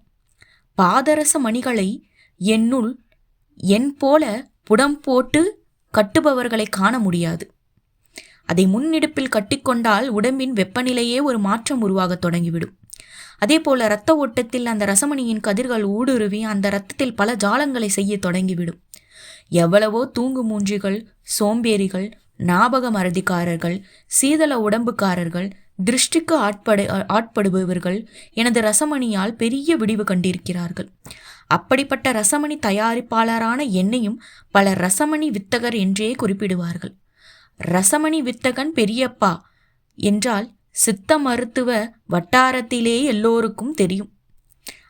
பாதரச மணிகளை என்னுள் என் போல புடம் போட்டு கட்டுபவர்களை காண முடியாது. அதை முன்னிடுப்பில் கட்டிக்கொண்டால் உடம்பின் வெப்பநிலையே ஒரு மாற்றம் உருவாக தொடங்கிவிடும். அதே போல இரத்த ஓட்டத்தில் அந்த ரசமணியின் கதிர்கள் ஊடுருவி அந்த இரத்தத்தில் பல ஜாலங்களை செய்ய தொடங்கிவிடும். எவ்வளவோ தூங்கு மூஞ்சிகள், சோம்பேறிகள், ஞாபக மறதிக்காரர்கள், சீதள உடம்புக்காரர்கள், திருஷ்டிக்கு ஆட்படுபவர்கள் எனது ரசமணியால் பெரிய விடிவு கண்டிருக்கிறார்கள். அப்படிப்பட்ட ரசமணி தயாரிப்பாளரான என்னையும் பல ரசமணி வித்தகர் என்றே குறிப்பிடுவார்கள். ரசமணி வித்தகன் பெரியப்பா என்றால் சித்த மருத்துவ வட்டாரத்திலே எல்லோருக்கும் தெரியும்.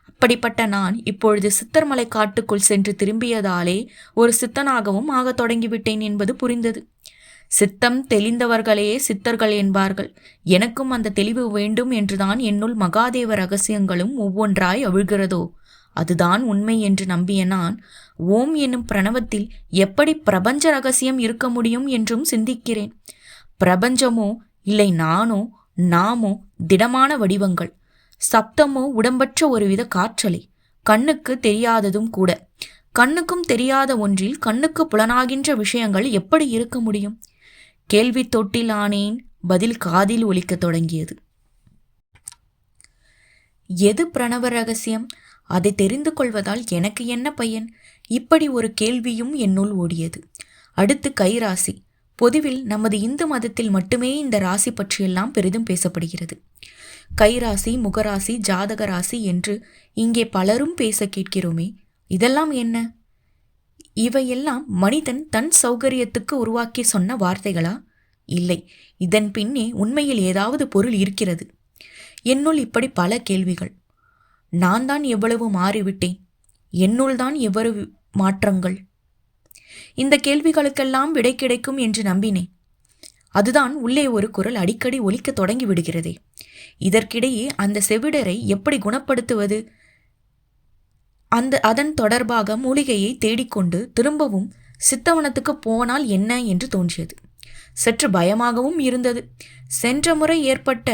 அப்படிப்பட்ட நான் இப்பொழுது சித்தர்மலை காட்டுக்குள் சென்று திரும்பியதாலே ஒரு சித்தனாகவும் ஆகத் தொடங்கிவிட்டேன் என்பது புரிந்தது. சித்தம் தெளிந்தவர்களே சித்தர்கள் என்பார்கள். எனக்கும் அந்த தெளிவு வேண்டும் என்றுதான் என்னுள் மகாதேவ ரகசியங்களும் ஒவ்வொன்றாய் அவிழ்கிறதோ அதுதான் உண்மை என்று நம்பிய நான் ஓம் என்னும் பிரணவத்தில் எப்படி பிரபஞ்ச ரகசியம் இருக்க முடியும் என்றும் சிந்திக்கிறேன். பிரபஞ்சமோ இல்லை நானோ நாமோ திடமான வடிவங்கள், சப்தமோ உடம்பற்ற ஒருவித காற்றலை, கண்ணுக்கு தெரியாததும் கூட. கண்ணுக்கும் தெரியாத ஒன்றில் கண்ணுக்கு புலனாகின்ற விஷயங்கள் எப்படி இருக்க முடியும்? கேள்வி தொட்டில் ஆனேன். பதில் காதில் ஒலிக்கத் தொடங்கியது. எது பிரணவ ரகசியம்? அதை தெரிந்து கொள்வதால் எனக்கு என்ன பயன்? இப்படி ஒரு கேள்வியும் என்னுள் ஓடியது. அடுத்து கைராசி. பொதுவில் நமது இந்து மதத்தில் மட்டுமே இந்த ராசி பற்றியெல்லாம் பெரிதும் பேசப்படுகிறது. கைராசி, முகராசி, ஜாதக ராசி என்று இங்கே பலரும் பேச கேட்கிறோமே, இதெல்லாம் என்ன? இவையெல்லாம் மனிதன் தன் சௌகரியத்துக்கு உருவாக்கி சொன்ன வார்த்தைகளா? இல்லை, இதன் பின்னே உண்மையில் ஏதாவது பொருள் இருக்கிறது. என்னுள் இப்படி பல கேள்விகள். நான் தான் எவ்வளவு மாறிவிட்டேன், என்னுள் தான் எவ்வளவு மாற்றங்கள். இந்த கேள்விகளுக்கெல்லாம் விடை கிடைக்கும் என்று நம்பினேன். அதுதான் உள்ளே ஒரு குரல் அடிக்கடி ஒலிக்க தொடங்கி விடுகிறதே. இதற்கிடையே அந்த செவிடரை எப்படி குணப்படுத்துவது? அதன் தொடர்பாக மூலிகையை தேடிக்கொண்டு திரும்பவும் சித்தவனத்துக்கு போனால் என்ன என்று தோன்றியது. சற்று பயமாகவும் இருந்தது. சென்ற முறை ஏற்பட்ட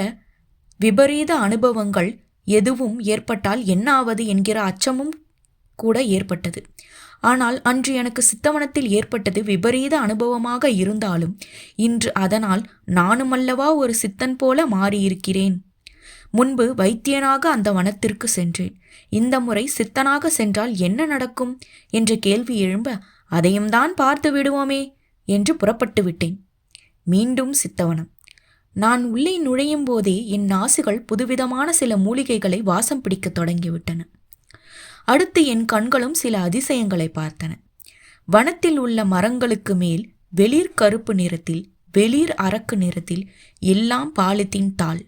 விபரீத அனுபவங்கள் எதுவும் ஏற்பட்டால் என்ன ஆவது என்கிற அச்சமும் கூட ஏற்பட்டது. ஆனால் அன்று எனக்கு சித்தவனத்தில் ஏற்பட்டது விபரீத அனுபவமாக இருந்தாலும் இன்று அதனால் நானுமல்லவா ஒரு சித்தன் போல மாறியிருக்கிறேன். முன்பு வைத்தியனாக அந்த வனத்திற்கு சென்றேன். இந்த முறை சித்தனாக சென்றால் என்ன நடக்கும் என்ற கேள்வி எழும்ப, அதையும் தான் பார்த்து விடுவோமே என்று புறப்பட்டு விட்டேன். மீண்டும் சித்தவனம். நான் உள்ளே நுழையும் போதே என் நாசுகள் புதுவிதமான சில மூலிகைகளை வாசம் பிடிக்க தொடங்கிவிட்டன. அடுத்து என் கண்களும் சில அதிசயங்களை பார்த்தன. வனத்தில் உள்ள மரங்களுக்கு மேல் வெளிர் கருப்பு நிறத்தில், வெளிர் அரக்கு நிறத்தில் எல்லாம் பாலித்தீன் தாள்.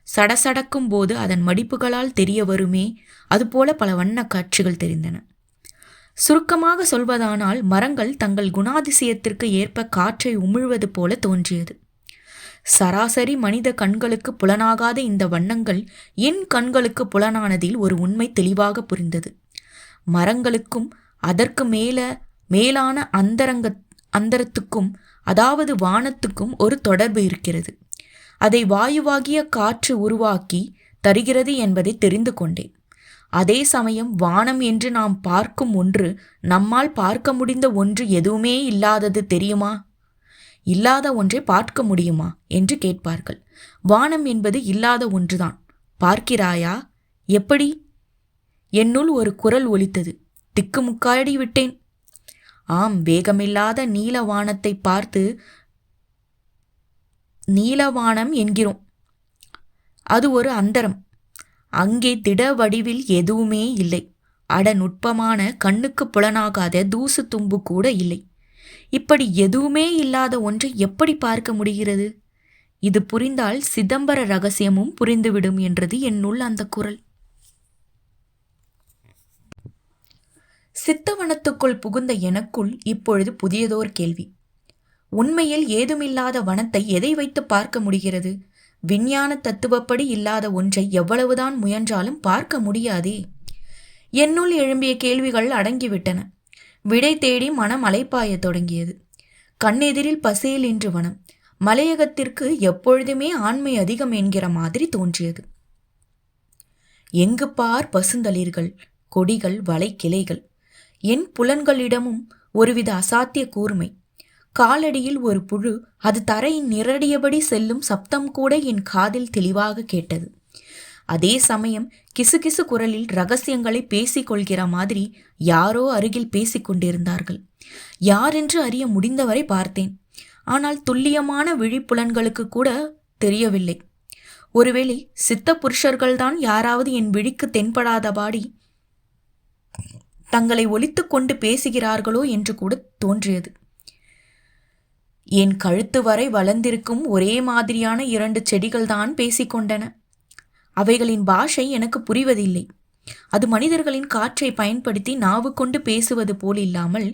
சடசடக்கும் போது அதன் மடிப்புகளால் தெரிய வருமே, அதுபோல பல வண்ண காட்சிகள் தெரிந்தன. சுருக்கமாக சொல்வதானால் மரங்கள் தங்கள் குணாதிசயத்திற்கு ஏற்ப காற்றை உமிழ்வது போல தோன்றியது. சராசரி மனித கண்களுக்கு புலனாகாத இந்த வண்ணங்கள் என் கண்களுக்கு புலனானதில் ஒரு உண்மை தெளிவாக புரிந்தது. மரங்களுக்கும் அதற்கு மேலான அந்தரத்துக்கும், அதாவது வானத்துக்கும் ஒரு தொடர்பு இருக்கிறது. அதை வாயுவாகிய காற்று உருவாக்கி தருகிறது என்பதை தெரிந்து கொண்டேன். அதே சமயம் வானம் என்று நாம் பார்க்கும் ஒன்று நம்மால் பார்க்க முடிந்த ஒன்று எதுவுமே இல்லாதது தெரியுமா? இல்லாத ஒன்றை பார்க்க முடியுமா என்று கேட்பார்கள். வானம் என்பது இல்லாத ஒன்றுதான். பார்க்கிறாயா? எப்படி? என்னுள் ஒரு குரல் ஒலித்தது. திக்குமுக்காடி விட்டேன். ஆம், வேகமில்லாத நீல வானத்தை பார்த்து நீலவானம் என்கிறோம். அது ஒரு அந்தரம். அங்கே திட வடிவில் எதுவுமே இல்லை. அட நுட்பமான கண்ணுக்கு புலனாகாத தூசு தும்பு கூட இல்லை. இப்படி எதுவுமே இல்லாத ஒன்றை எப்படி பார்க்க முடிகிறது? இது புரிந்தால் சிதம்பர ரகசியமும் புரிந்துவிடும் என்றது என்னுள் அந்த குரல். சித்தவனத்துக்குள் புகுந்த எனக்குள் இப்பொழுது புதியதோர் கேள்வி. உண்மையில் ஏதுமில்லாத வனத்தை எதை வைத்து பார்க்க முடிகிறது? விஞ்ஞான தத்துவப்படி இல்லாத ஒன்றை எவ்வளவுதான் முயன்றாலும் பார்க்க முடியாதே. என்னுள் எழும்பிய கேள்விகள் அடங்கிவிட்டன. விடை தேடி மனம் அலைப்பாயத் தொடங்கியது. கண்ணெதிரில் பசேல் என்று வனம். மலையகத்திற்கு எப்பொழுதுமே ஆண்மை அதிகம் என்கிற மாதிரி தோன்றியது. எங்கு பார் பசுந்தளிர்கள், கொடிகள், வலை கிளைகள். என் புலன்களிடமும் ஒருவித அசாத்திய கூர்மை. காலடியில் ஒரு புழு, அது தரையின் நிரடியபடி செல்லும் சப்தம் கூட என் காதில் தெளிவாக கேட்டது. அதே சமயம் கிசுகிசு குரலில் ரகசியங்களை பேசிக்கொள்கிற மாதிரி யாரோ அருகில் பேசிக்கொண்டிருந்தார்கள். யாரென்று அறிய முடிந்தவரை பார்த்தேன். ஆனால் துல்லியமான விழிப்புலன்களுக்கு கூட தெரியவில்லை. ஒருவேளை சித்த புருஷர்கள்தான் யாராவது என் விழிக்கு தென்படாதபாடி தங்களை ஒலித்து கொண்டு பேசுகிறார்களோ என்று கூட தோன்றியது. என் கழுத்து வரை வளர்ந்திருக்கும் ஒரே மாதிரியான 2 செடிகள்தான் பேசிக்கொண்டன. அவைகளின் பாஷை எனக்கு புரிவதில்லை. அது மனிதர்களின் காற்றை பயன்படுத்தி நாவு கொண்டு பேசுவது போல் இல்லாமல்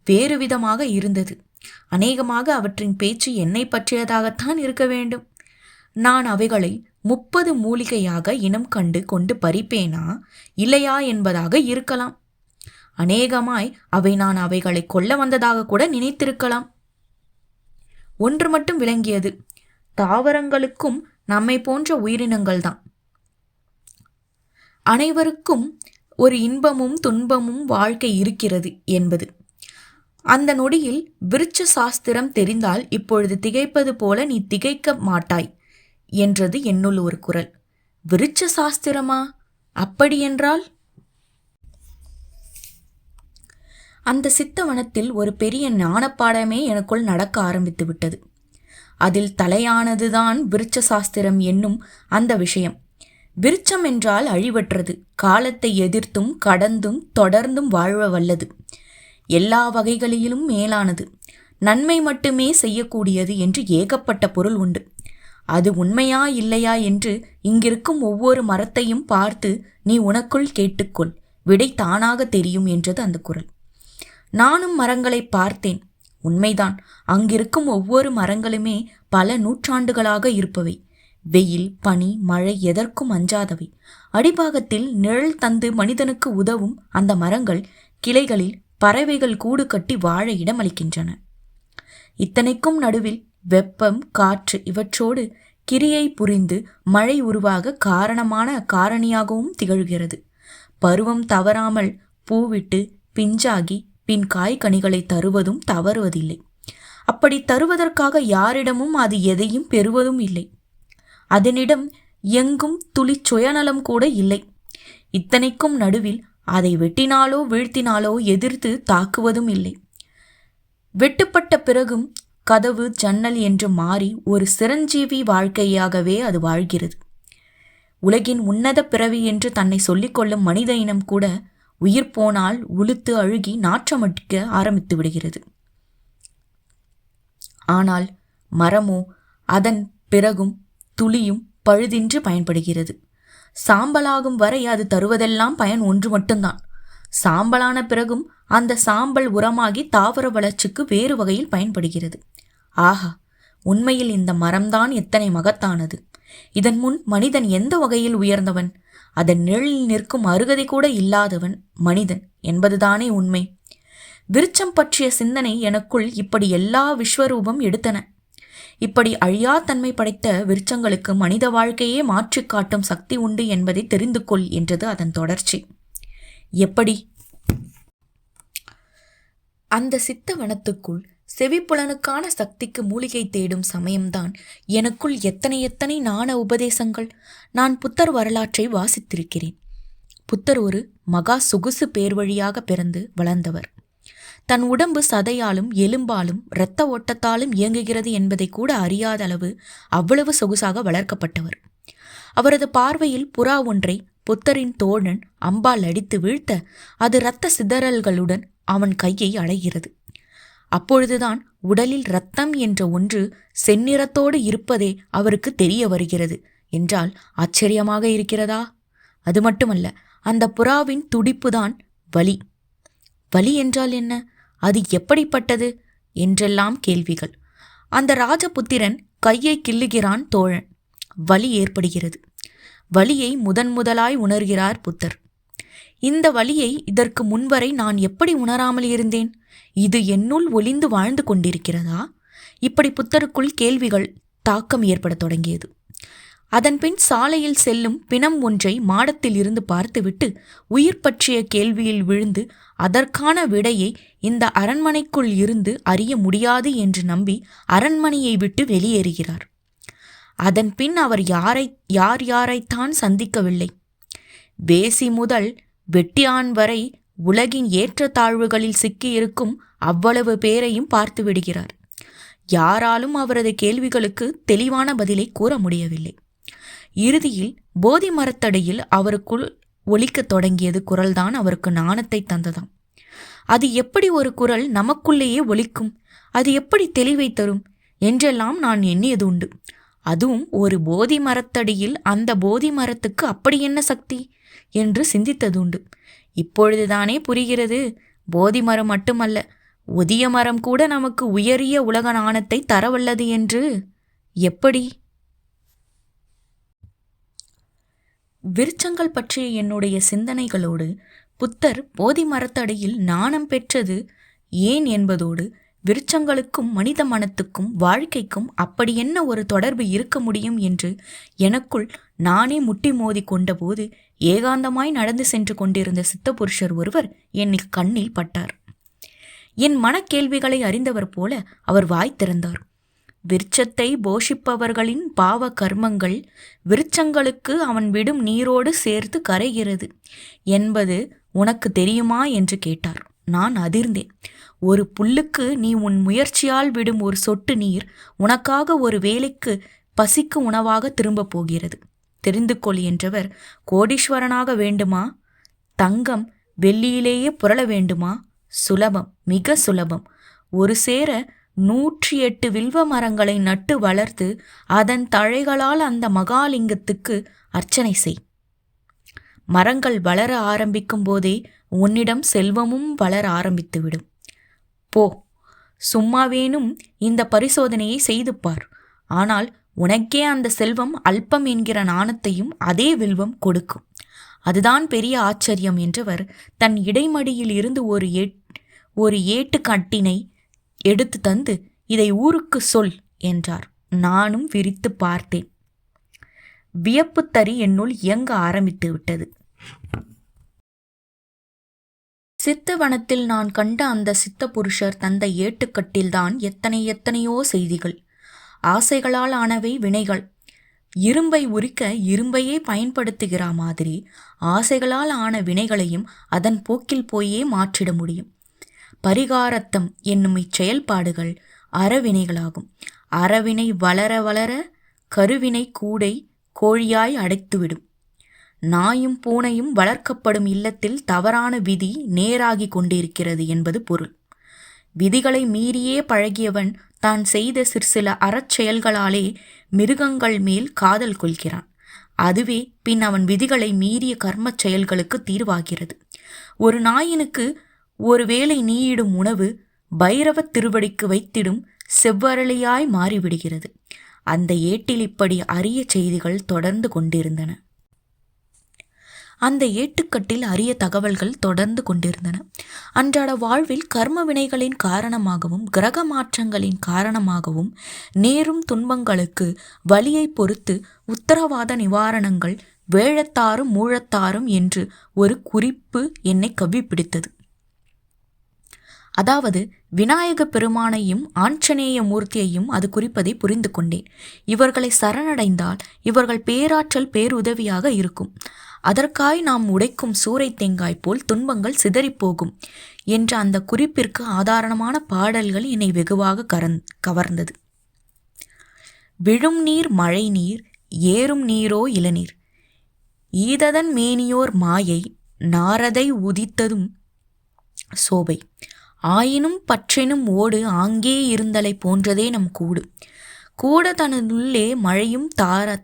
வேறு விதமாக இருந்தது. அநேகமாக அவற்றின் பேச்சு என்னை பற்றியதாகத்தான் இருக்க வேண்டும். நான் அவைகளை 30 மூலிகையாக இனம் கண்டு கொண்டு பறிப்பேனா இல்லையா என்பதாக இருக்கலாம். அநேகமாய் நான் அவைகளை கொல்ல வந்ததாக கூட நினைத்திருக்கலாம். ஒன்று மட்டும் விளங்கியது. தாவரங்களுக்கும் நம்மை போன்ற உயிரினங்கள்தான். அனைவருக்கும் ஒரு இன்பமும் துன்பமும் வாழ்க்கை இருக்கிறது என்பது. அந்த நொடியில் விருட்ச சாஸ்திரம் தெரிந்தால் இப்பொழுது திகைப்பது போல நீ திகைக்க மாட்டாய் என்றது என்னுள் ஒரு குரல். விருட்ச சாஸ்திரமா? அப்படியென்றால்? அந்த சித்தவனத்தில் ஒரு பெரிய ஞானப்பாடமே எனக்குள் நடக்க ஆரம்பித்து விட்டது. அதில் தலையானதுதான் விருட்ச சாஸ்திரம் என்னும் அந்த விஷயம். விருட்சம் என்றால் அழிவற்றது, காலத்தை எதிர்த்தும் கடந்தும் தொடர்ந்தும் வாழ வல்லது, எல்லா வகைகளிலும் மேலானது, நன்மை மட்டுமே செய்யக்கூடியது என்று ஏகப்பட்ட பொருள் உண்டு. அது உண்மையா இல்லையா என்று இங்கிருக்கும் ஒவ்வொரு மரத்தையும் பார்த்து நீ உனக்குள் கேட்டுக்கொள், விடை தானாக தெரியும் என்றது அந்த குரல். நானும் மரங்களை பார்த்தேன். உண்மைதான், அங்கிருக்கும் ஒவ்வொரு மரங்களுமே பல நூற்றாண்டுகளாக இருப்பவை. வெயில், பனி, மழை எதற்கும் அஞ்சாதவை. அடிபாகத்தில் நிழல் தந்து மனிதனுக்கு உதவும் அந்த மரங்கள் கிளைகளில் பறவைகள் கூடு கட்டி வாழ இடமளிக்கின்றன. இத்தனைக்கும் நடுவில் வெப்பம், காற்று இவற்றோடு கிரியை புரிந்து மழை உருவாக காரணியாகவும் திகழ்கிறது. பருவம் தவறாமல் பூவிட்டு பிஞ்சாகி பின் காய்கனிகளை தருவதும் தவறுவதில்லை. அப்படி தருவதற்காக யாரிடமும் அது எதையும் பெறுவதும் இல்லை. அதனிடம் எங்கும் துளி சுயநலம் கூட இல்லை. இத்தனைக்கும் நடுவில் அதை வெட்டினாலோ வீழ்த்தினாலோ எதிர்த்து தாக்குவதும் இல்லை. வெட்டுப்பட்ட பிறகும் கதவு, ஜன்னல் என்று மாறி ஒரு சிரஞ்சீவி வாழ்க்கையாகவே அது வாழ்கிறது. உலகின் உன்னத பிறவி என்று தன்னை சொல்லிக்கொள்ளும் மனித இனம் கூட உயிர் போனால் உளுத்து அழுகி நாற்றமடிக்க ஆரம்பித்து விடுகிறது. ஆனால் மரமோ அதன் பிறகும் துளியும் பழுதின்றி பயன்படுகிறது. சாம்பலாகும் வரை அது தருவதெல்லாம் பயன் ஒன்று மட்டும்தான். சாம்பலான பிறகும் அந்த சாம்பல் உரமாகி தாவர வளர்ச்சிக்கு வேறு வகையில் பயன்படுகிறது. ஆஹா, உண்மையில் இந்த மரம்தான் எத்தனை மகத்தானது! இதன் முன் மனிதன் எந்த வகையில் உயர்ந்தவன்? அதன் நிழலில் நிற்கும் அருகதை கூட இல்லாதவன் மனிதன் என்பதுதானே உண்மை. விருட்சம் பற்றிய சிந்தனை எனக்குள் இப்படி எல்லா விஸ்வரூபம் எடுத்தன. இப்படி அழியாத்தன்மை படைத்த விருட்சங்களுக்கு மனித வாழ்க்கையே மாற்றி காட்டும் சக்தி உண்டு என்பதை தெரிந்து கொள் என்றது அதன் தொடர்ச்சி. எப்படி? அந்த சித்த வனத்துக்குள் செவிப்புலனுக்கான சக்திக்கு மூலிகை தேடும் சமயம்தான் எனக்குள் எத்தனை ஞான உபதேசங்கள். நான் புத்தர் வரலாற்றை வாசித்திருக்கிறேன். புத்தர் ஒரு மகா சொகுசு பேர் வழியாக பிறந்து வளர்ந்தவர். தன் உடம்பு சதையாலும் எலும்பாலும் இரத்த ஓட்டத்தாலும் இயங்குகிறது என்பதை கூட அறியாத அளவு அவ்வளவு சொகுசாக வளர்க்கப்பட்டவர். அவரது பார்வையில் புறா ஒன்றை புத்தரின் தோழன் அம்பால் அடித்து வீழ்த்த அது இரத்த சிதறல்களுடன் அவன் கையை அடைகிறது. அப்பொழுதுதான் உடலில் இரத்தம் என்ற ஒன்று செந்நிறத்தோடு இருப்பதே அவருக்கு தெரிய வருகிறது என்றால் ஆச்சரியமாக இருக்கிறதா? அது மட்டுமல்ல, அந்த புறாவின் துடிப்புதான் வலி. வலி என்றால் என்ன? அது எப்படிப்பட்டது என்றெல்லாம் கேள்விகள். அந்த ராஜபுத்திரன் கையை கிள்ளுகிறான் தோழன். வலி ஏற்படுகிறது. வலியை முதலாய் உணர்கிறார் புத்தர். இந்த வலியை இதற்கு முன்வரை நான் எப்படி உணராமல் இருந்தேன்? இது என்னுள் ஒளிந்து வாழ்ந்து கொண்டிருக்கிறதா? இப்படி புத்தருக்குள் கேள்விகள் தாக்கம் ஏற்படத் தொடங்கியது. அதன்பின் சாலையில் செல்லும் பிணம் ஒன்றை மாடத்தில் இருந்து பார்த்துவிட்டு உயிர் பற்றிய கேள்வியில் விழுந்து அதற்கான விடையை இந்த அரண்மனைக்குள் இருந்து அறிய முடியாது என்று நம்பி அரண்மனையை விட்டு வெளியேறுகிறார். அதன் பின் அவர் யாரைத்தான் சந்திக்கவில்லை. வேசி முதல் வெட்டியான் வரை உலகின் ஏற்றத்தாழ்வுகளில் சிக்கியிருக்கும் அவ்வளவு பேரையும் பார்த்து விடுகிறார். யாராலும் அவரது கேள்விகளுக்கு தெளிவான பதிலை கூற முடியவில்லை. இறுதியில் போதி மரத்தடியில் அவருக்குள் ஒலிக்கத் தொடங்கியது குரல்தான் அவருக்கு நாணத்தை தந்ததாம். அது எப்படி ஒரு குரல் நமக்குள்ளேயே ஒலிக்கும்? அது எப்படி தெளிவை தரும் என்றெல்லாம் நான் எண்ணியது உண்டு. அதுவும் ஒரு போதி மரத்தடியில் அந்த போதி மரத்துக்கு அப்படி என்ன சக்தி என்று சிந்தித்ததுண்டு. இப்பொழுதுதானே புரிகிறது, போதி மரம் மட்டுமல்ல, ஒதிய மரம் கூட நமக்கு உயரிய உலக நாணத்தை தரவல்லது என்று. எப்படி? விருட்சங்கள் பற்றிய என்னுடைய சிந்தனைகளோடு புத்தர் போதி மரத்தடியில் நாணம் பெற்றது ஏன் என்பதோடு விருட்சங்களுக்கும் மனித மனத்துக்கும் வாழ்க்கைக்கும் அப்படி என்ன ஒரு தொடர்பு இருக்க முடியும் என்று எனக்குள் நானே முட்டி மோதி கொண்டபோது ஏகாந்தமாய் நடந்து சென்று கொண்டிருந்த சித்தபுருஷர் ஒருவர் என் கண்ணில் பட்டார். என் மனக்கேள்விகளை அறிந்தவர் போல அவர் வாய் திறந்தார். விருட்சத்தை போஷிப்பவர்களின் பாவ கர்மங்கள் விருட்சங்களுக்கு அவன் விடும் நீரோடு சேர்த்து கரைகிறது என்பது உனக்கு தெரியுமா என்று கேட்டார். நான் அதிர்ந்தேன். ஒரு புல்லுக்கு நீ உன் முயற்சியால் விடும் ஒரு சொட்டு நீர் உனக்காக ஒரு வேளைக்கு பசிக்கு உணவாக திரும்பப் போகிறது. தெரிந்து கொள் என்றவர், கோடீஸ்வரனாக வேண்டுமா? தங்கம் வெள்ளியிலேயே புரள வேண்டுமா? சுலபம், மிக சுலபம். ஒரு சேர 108 வில்வ மரங்களை நட்டு வளர்த்து அதன் தழைகளால் அந்த மகாலிங்கத்துக்கு அர்ச்சனை செய். மரங்கள் வளர ஆரம்பிக்கும் போதே உன்னிடம் செல்வமும் வளர ஆரம்பித்துவிடும். போ, சும்மாவேனும் இந்த பரிசோதனையை செய்து பார். ஆனால் உனக்கே அந்த செல்வம் அல்பம் என்கிற நாணத்தையும் அதே வில்வம் கொடுக்கும். அதுதான் பெரிய ஆச்சரியம் என்றவர் தன் இடைமடியில் இருந்து ஒரு ஏட்டுக்கட்டினை எடுத்து தந்து, இதை ஊருக்கு சொல் என்றார். நானும் விரித்து பார்த்தேன். வியப்புத்தறி என்னுள் இயங்க ஆரம்பித்து விட்டது. சித்தவனத்தில் நான் கண்ட அந்த சித்த புருஷர் தந்த ஏட்டுக்கட்டில்தான் எத்தனையோ செய்திகள். ஆசைகளால் ஆனவை வினைகள். இரும்பை உரிக்க இரும்பையே பயன்படுத்துகிற மாதிரி ஆசைகளால் ஆன வினைகளையும் அதன் போக்கில் போயே மாற்றிட முடியும். பரிகாரத்தம் என்னும் இச்செயல்பாடுகள் அறவினைகளாகும். அறவினை வளர வளர கருவினை கூடை கோழியாய் அடைத்துவிடும். நாயும் பூனையும் வளர்க்கப்படும் இல்லத்தில் தவறான விதி நேராகி கொண்டிருக்கிறது என்பது பொருள். விதிகளை மீறியே பழகியவன் தான் செய்த சிற்சில அறச்செயல்களாலே மிருகங்கள் மேல் காதல் கொள்கிறான். அதுவே பின் அவன் விதிகளை மீறிய கர்மச் செயல்களுக்கு தீர்வாகிறது. ஒரு நாயினுக்கு ஒருவேளை நீயிடும் உணவு பைரவத் திருவடிக்கு வைத்திடும் செவ்வரளியாய் மாறிவிடுகிறது. அந்த ஏட்டில் இப்படி அரிய செய்திகள் தொடர்ந்து கொண்டிருந்தன. அந்த ஏட்டுக்கட்டில் அரிய தகவல்கள் தொடர்ந்து கொண்டிருந்தன. அன்றாட வாழ்வில் கர்ம வினைகளின் காரணமாகவும் கிரக மாற்றங்களின் காரணமாகவும் நேரும் துன்பங்களுக்கு வலியை பொறுத்து உத்தரவாத நிவாரணங்கள் வேழத்தாரும் மூழத்தாரும் என்று ஒரு குறிப்பு என்னை கவ்வி பிடித்தது. அதாவது விநாயக பெருமானையும் ஆஞ்சநேய மூர்த்தியையும் அது குறிப்பதை புரிந்து கொண்டேன். இவர்களை சரணடைந்தால் இவர்கள் பேராற்றல் பேருதவியாக இருக்கும். அதற்காய் நாம் உடைக்கும் சூறை தேங்காய் போல் துன்பங்கள் சிதறிப்போகும் என்ற அந்த குறிப்பிற்கு ஆதாரமான பாடல்கள் என்னை வெகுவாக கவர்ந்தது. விழும் நீர் மழை நீர் ஏறும் நீரோ இளநீர் ஈததன் மேனியோர் மாயை நாரதை உதித்ததும் சோபை ஆயினும் பற்றினும் ஓடு ஆங்கே இருந்தலை போன்றதே நம் கூடு கூட தனதுள்ளே மழையும்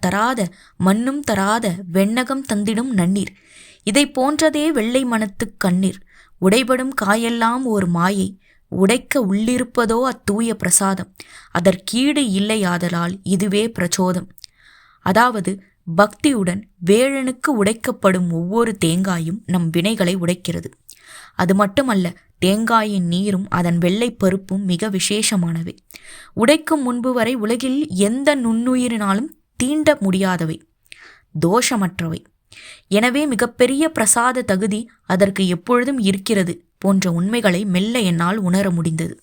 தராத மண்ணும் தராத வெண்ணகம் தந்திடும் நன்னீர் இதை போன்றதே வெள்ளை மனத்துக் கண்ணீர் உடைபடும் காயெல்லாம் ஓர் மாயை உடைக்க உள்ளிருப்பதோ அத்தூய பிரசாதம் அதற்கீடு இல்லையாதலால் இதுவே பிரச்சோதம். அதாவது பக்தியுடன் வேழனுக்கு உடைக்கப்படும் ஒவ்வொரு தேங்காயும் நம் வினைகளை உடைக்கிறது. அது மட்டுமல்ல, தேங்காயின் நீரும் அதன் வெள்ளை பருப்பும் மிக விசேஷமானவை. உடைக்கும் முன்பு வரை உலகில் எந்த நுண்ணுயிரினாலும் தீண்ட முடியாதவை, தோஷமற்றவை. எனவே மிகப்பெரிய பிரசாத தகுதி அதற்கு எப்பொழுதும் இருக்கிறது போன்ற உண்மைகளை மெல்ல என்னால் உணர முடிந்தது.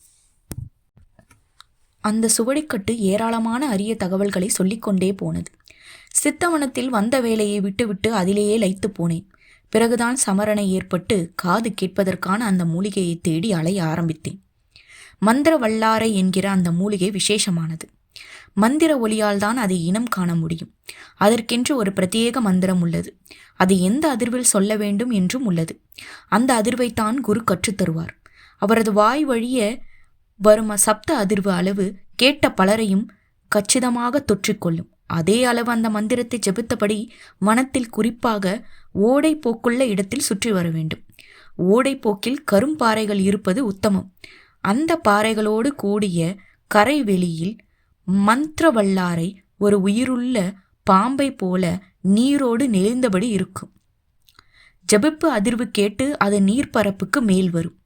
அந்த சுவடிக்கட்டு ஏராளமான அரிய தகவல்களை சொல்லிக்கொண்டே போனது. சித்தவனத்தில் வந்த வேலையை விட்டுவிட்டு அதிலேயே லயித்து போனேன். பிறகுதான் சமரணை ஏற்பட்டு காது கேட்பதற்கான அந்த மூலிகையை தேடி அலைய ஆரம்பித்தேன். மந்திர வல்லாரை என்கிற அந்த மூலிகை விசேஷமானது. மந்திர ஒலியால் தான் அதை இனம் காண முடியும். அதற்கென்று ஒரு பிரத்யேக மந்திரம் உள்ளது. அதை எந்த அதிர்வில் சொல்ல வேண்டும் என்றும் உள்ளது. அந்த அதிர்வைத்தான் குரு கற்றுத்தருவார். அவரது வாய் வழிய வரும் சப்த அதிர்வு அளவு கேட்ட பலரையும் கச்சிதமாக தொற்றிக்கொள்ளும். அதே அளவு அந்த மந்திரத்தை ஜெபித்தபடி வனத்தில் குறிப்பாக ஓடை போக்குள்ள இடத்தில் சுற்றி வர வேண்டும். ஓடை போக்கில் கரும்பாறைகள் இருப்பது உத்தமம். அந்த பாறைகளோடு கூடிய கரைவெளியில் மந்திரவல்லாரை ஒரு உயிருள்ள பாம்பை போல நீரோடு நெளிந்தபடி இருக்கும். ஜபிப்பு அதிர்வு கேட்டு அது நீர்ப்பரப்புக்கு மேல் வரும்.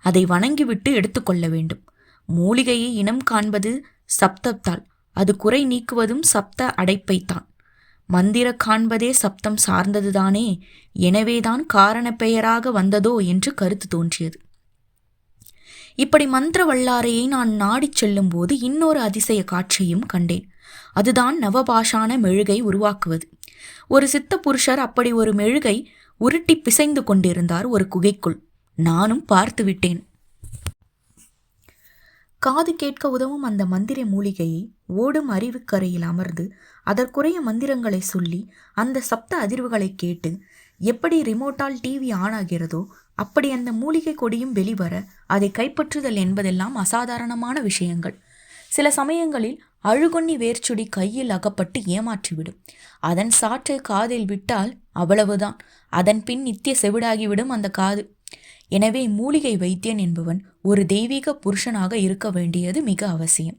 அதை வணங்கிவிட்டு எடுத்துக்கொள்ள வேண்டும். மூலிகையை இனம் காண்பது சப்தத்தால், அது குறை நீக்குவதும் சப்த அடைப்பைத்தான். மந்திர காண்பதே சப்தம் சார்ந்ததுதானே, எனவேதான் காரண பெயராக வந்ததோ என்று கருத்து தோன்றியது. இப்படி மந்திர வல்லாரையை நான் நாடிச் செல்லும் போது இன்னொரு அதிசய காட்சியும் கண்டேன். அதுதான் நவபாஷான மெழுகை உருவாக்குவது. ஒரு சித்த புருஷர் அப்படி ஒரு மெழுகை உருட்டி பிசைந்து கொண்டிருந்தார் ஒரு குகைக்குள். நானும் பார்த்து விட்டேன். காது கேட்க உதவும் அந்த மந்திர மூலிகையை ஓடும் அறிவுக்கரையில் அமர்ந்து அதற்குரிய மந்திரங்களை சொல்லி அந்த சப்த அதிர்வுகளை கேட்டு எப்படி ரிமோட்டால் டிவி ஆன் ஆகிறதோ அப்படி அந்த மூலிகை கொடியும் வெளிவர அதை கைப்பற்றுதல் என்பதெல்லாம் அசாதாரணமான விஷயங்கள். சில சமயங்களில் அழுகொன்னி வேர்ச்சுடி கையில் அகப்பட்டு ஏமாற்றிவிடும். அதன் சாற்றை காதில் விட்டால் அவ்வளவுதான். அதன் பின் நித்திய செவிடாகிவிடும் அந்த காது. எனவே மூலிகை வைத்தியன் என்பவன் ஒரு தெய்வீக புருஷனாக இருக்க வேண்டியது மிக அவசியம்.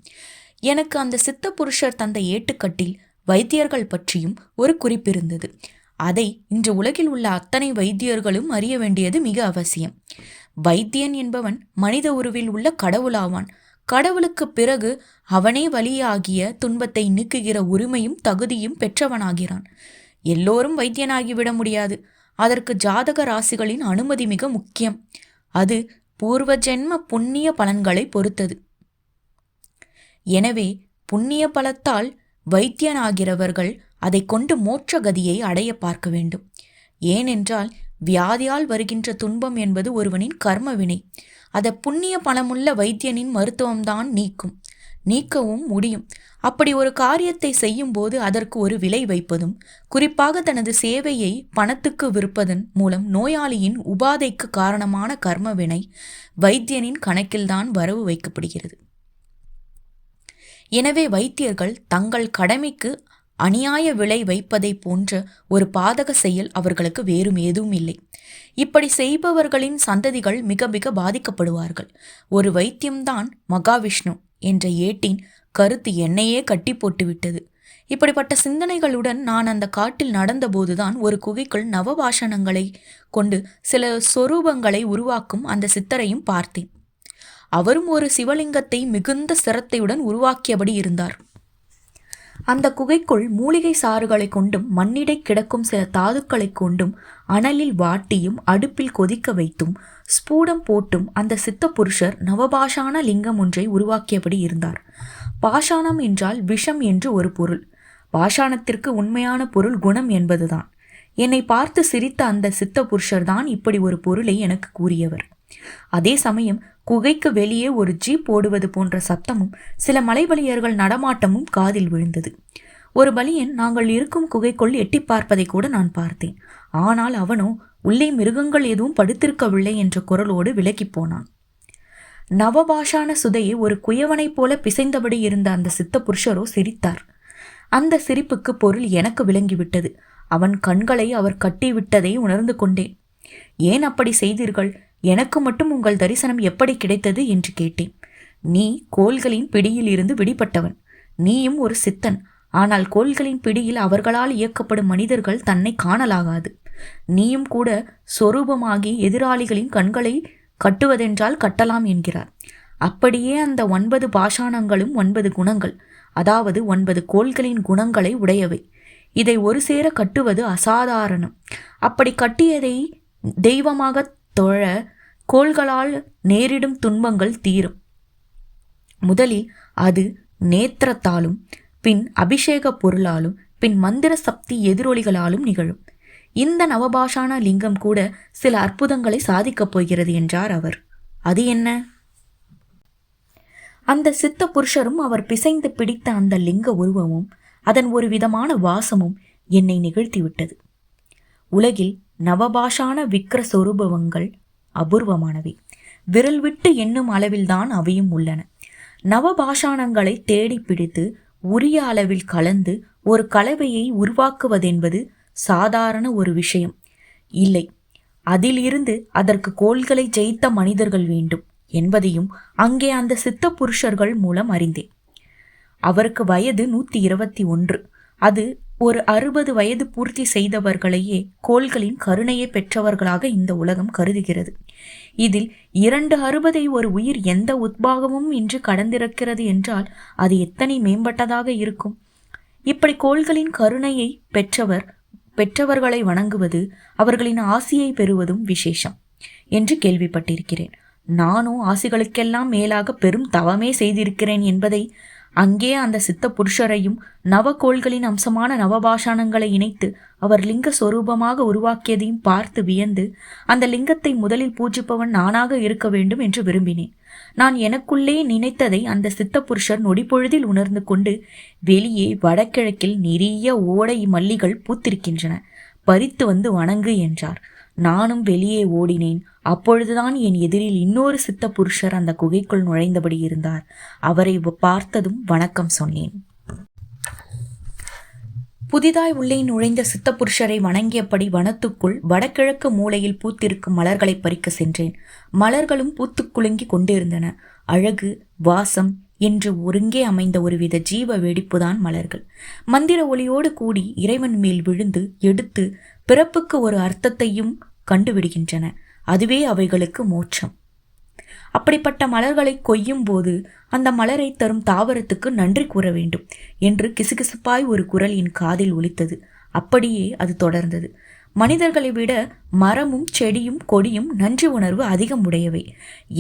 எனக்கு அந்த சித்த புருஷர் தந்த ஏட்டுக்கட்டில் வைத்தியர்கள் பற்றியும் ஒரு குறிப்பிருந்தது. அதை இன்று உலகில் உள்ள அத்தனை வைத்தியர்களும் அறிய வேண்டியது மிக அவசியம். வைத்தியன் என்பவன் மனித உருவில் உள்ள கடவுளாவான். கடவுளுக்கு பிறகு அவனே வலியாகிய துன்பத்தை நீக்குகிற உரிமையும் தகுதியும் பெற்றவனாகிறான். எல்லோரும் வைத்தியனாகிவிட முடியாது. அதற்கு ஜாதக ராசிகளின் அனுமதி மிக முக்கியம். அது பூர்வ ஜென்ம புண்ணிய பலன்களை பொறுத்தது. எனவே புண்ணிய பலத்தால் வைத்தியனாகிறவர்கள் அதை கொண்டு மோட்ச கதியை அடைய பார்க்க வேண்டும். ஏனென்றால் வியாதியால் வருகின்ற துன்பம் என்பது ஒருவனின் கர்ம வினை. அதை புண்ணிய பலமுள்ள வைத்தியனின் மருத்துவம்தான் நீக்கவும் முடியும். அப்படி ஒரு காரியத்தை செய்யும் போது அதற்கு ஒரு விலை வைப்பதும், குறிப்பாக தனது சேவையை பணத்துக்கு விற்பதன் மூலம் நோயாளியின் உபாதைக்கு காரணமான கர்மவினை வைத்தியனின் கணக்கில்தான் வரவு வைக்கப்படுகிறது. எனவே வைத்தியர்கள் தங்கள் கடமைக்கு அநியாய விலை வைப்பதை போன்ற ஒரு பாதக செயல் அவர்களுக்கு வேறும் எதுவும் இல்லை. இப்படி செய்பவர்களின் சந்ததிகள் மிக மிக பாதிக்கப்படுவார்கள். ஒரு வைத்தியம்தான் மகாவிஷ்ணு என்ற ஏட்டின் கருத்து என்னையே கட்டி போட்டுவிட்டது. இப்படிப்பட்ட சிந்தனைகளுடன் நான் அந்த காட்டில் நடந்தபோதுதான் ஒரு குகைக்குள் நவபாஷணங்களை கொண்டு சில சொரூபங்களை உருவாக்கும் அந்த சித்தரையும் பார்த்தேன். அவரும் ஒரு சிவலிங்கத்தை மிகுந்த சிரத்தையுடன் உருவாக்கியபடி இருந்தார். அந்த குகைக்குள் மூலிகை சாறுகளை கொண்டும் மண்ணிடை கிடக்கும் சில தாதுக்களை கொண்டும் அனலில் வாட்டியும் அடுப்பில் கொதிக்க வைத்தும் ஸ்பூடம் போட்டும் அந்த சித்த புருஷர் நவபாஷான லிங்கம் ஒன்றை உருவாக்கியபடி இருந்தார். பாஷாணம் என்றால் விஷம் என்று ஒரு பொருள். பாஷாணத்திற்கு உண்மையான பொருள் குணம் என்பதுதான். என்னை பார்த்து சிரித்த அந்த சித்த புருஷர் தான் இப்படி ஒரு பொருளை எனக்கு கூறியவர். அதே சமயம் குகைக்கு வெளியே ஒரு ஜீப் ஓடுவது போன்ற சத்தமும் சில மலைபலியர்கள் நடமாட்டமும் காதில் விழுந்தது. ஒரு பலியன் நாங்கள் இருக்கும் குகைக்குள் எட்டி பார்ப்பதை கூட நான் பார்த்தேன். ஆனால் அவனோ உள்ளே மிருகங்கள் எதுவும் படுத்திருக்கவில்லை என்ற குரலோடு விலகி போனான். நவபாஷான சுதையை ஒரு குயவனைப் போல பிசைந்தபடி இருந்த அந்த சித்த புருஷரோ சிரித்தார். அந்த சிரிப்புக்கு பொருள் எனக்கு விளங்கிவிட்டது. அவன் கண்களை அவர் கட்டிவிட்டதை உணர்ந்து கொண்டேன். ஏன் அப்படி செய்தீர்கள்? எனக்கு மட்டும் உங்கள் தரிசனம் எப்படி கிடைத்தது என்று கேட்டேன். நீ கோள்களின் பிடியில் இருந்து விடுபட்டவன். நீயும் ஒரு சித்தன். ஆனால் கோள்களின் பிடியில் அவர்களால் இயக்கப்படும் மனிதர்கள் தன்னை காணலாகாது. நீயும் கூட சொரூபமாகி எதிராளிகளின் கண்களை கட்டுவதென்றால் கட்டலாம் என்கிறார். அப்படியே அந்த 9 பாஷாணங்களும் 9 குணங்கள், அதாவது 9 கோள்களின் குணங்களை உடையவை. இதை ஒரு சேர கட்டுவது அசாதாரணம். அப்படி கட்டியதை தெய்வமாக தொழ கோள்களால் நேரிடும் துன்பங்கள் தீரும். முதலில் அது நேத்திரத்தாலும், பின் அபிஷேக பொருளாலும், பின் மந்திர சக்தி எதிரொலிகளாலும் நிகழும். இந்த நவபாஷான லிங்கம் கூட சில அற்புதங்களை சாதிக்கப் போகிறது என்றார் அவர். அது என்ன? அந்த சித்த புருஷரும் அவர் பிசைந்து பிடித்த அந்த லிங்க உருவமும் அதன் ஒரு விதமான வாசமும் என்னை நிகழ்த்திவிட்டது. உலகில் நவபாஷான விக்கிர சொரூபங்கள் அபூர்வமானவை. விரல் விட்டு எண்ணும் அளவில்தான் அவையும் உள்ளன. நவபாஷாணங்களை தேடி பிடித்து உரிய அளவில் கலந்து ஒரு கலவையை உருவாக்குவதென்பது சாதாரண ஒரு விஷயம் இல்லை. அதிலிருந்து அதற்கு கோள்களை ஜெயித்த மனிதர்கள் வேண்டும் என்பதையும் அங்கே அந்த சித்த புருஷர்கள் மூலம் அறிந்தேன். அவருக்கு வயது 121. அது ஒரு 60 வயது பூர்த்தி செய்தவர்களையே கோள்களின் கருணையை பெற்றவர்களாக இந்த உலகம் கருதுகிறது. இதில் 260 ஒரு உயிர் எந்த உத்பாகமும் இன்று கடந்திருக்கிறது என்றால் அது எத்தனை மேம்பட்டதாக இருக்கும். இப்படி கோள்களின் கருணையை பெற்றவர்களை வணங்குவது, அவர்களின் ஆசியை பெறுவதும் விசேஷம் என்று கேள்விப்பட்டிருக்கிறேன். நானும் ஆசிகளுக்கெல்லாம் மேலாக பெரும் தவமே செய்திருக்கிறேன் என்பதை அங்கே அந்த சித்த புருஷரையும் நவகோள்களின் அம்சமான நவபாஷாணங்களை இணைத்து அவர் லிங்க சொரூபமாக உருவாக்கியதையும் பார்த்து வியந்து அந்த லிங்கத்தை முதலில் பூஜிப்பவன் நானாக இருக்க வேண்டும் என்று விரும்பினேன். நான் எனக்குள்ளே நினைத்ததை அந்த சித்த புருஷர் நொடிப்பொழுதில் உணர்ந்து கொண்டு, வெளியே வடகிழக்கில் நிறைய ஓடை மல்லிகள் பூத்திருக்கின்றன, பறித்து வந்து வணங்கு என்றார். நானும் வெளியே ஓடினேன். அப்பொழுதுதான் என் எதிரில் இன்னொரு சித்த புருஷர் அந்த குகைக்குள் நுழைந்தபடி இருந்தார். அவரை பார்த்ததும் வணக்கம் சொன்னேன். புதிதாய் உள்ளே நுழைந்த சித்த புருஷரை வணங்கியபடி வனத்துக்குள் வடகிழக்கு மூலையில் பூத்திருக்கும் மலர்களை பறிக்க சென்றேன். மலர்களும் பூத்து குலுங்கி கொண்டிருந்தன. அழகு, வாசம் என்று ஒருங்கே அமைந்த ஒருவித ஜீவ வெடிப்புதான் மலர்கள். மந்திர ஒளியோடு கூடி இறைவன் மேல் விழுந்து எடுத்து பிறப்புக்கு ஒரு அர்த்தத்தையும் கண்டுவிடுகின்றன. அதுவே அவைகளுக்கு மோட்சம். அப்படிப்பட்ட மலர்களை கொய்யும் போது அந்த மலரை தரும் தாவரத்துக்கு நன்றி கூற வேண்டும் என்று கிசுகிசுப்பாய் ஒரு குரல் என் காதில் ஒலித்தது. அப்படியே அது தொடர்ந்தது. மனிதர்களை விட மரமும் செடியும் கொடியும் நன்றி உணர்வு அதிகம் உடையவை.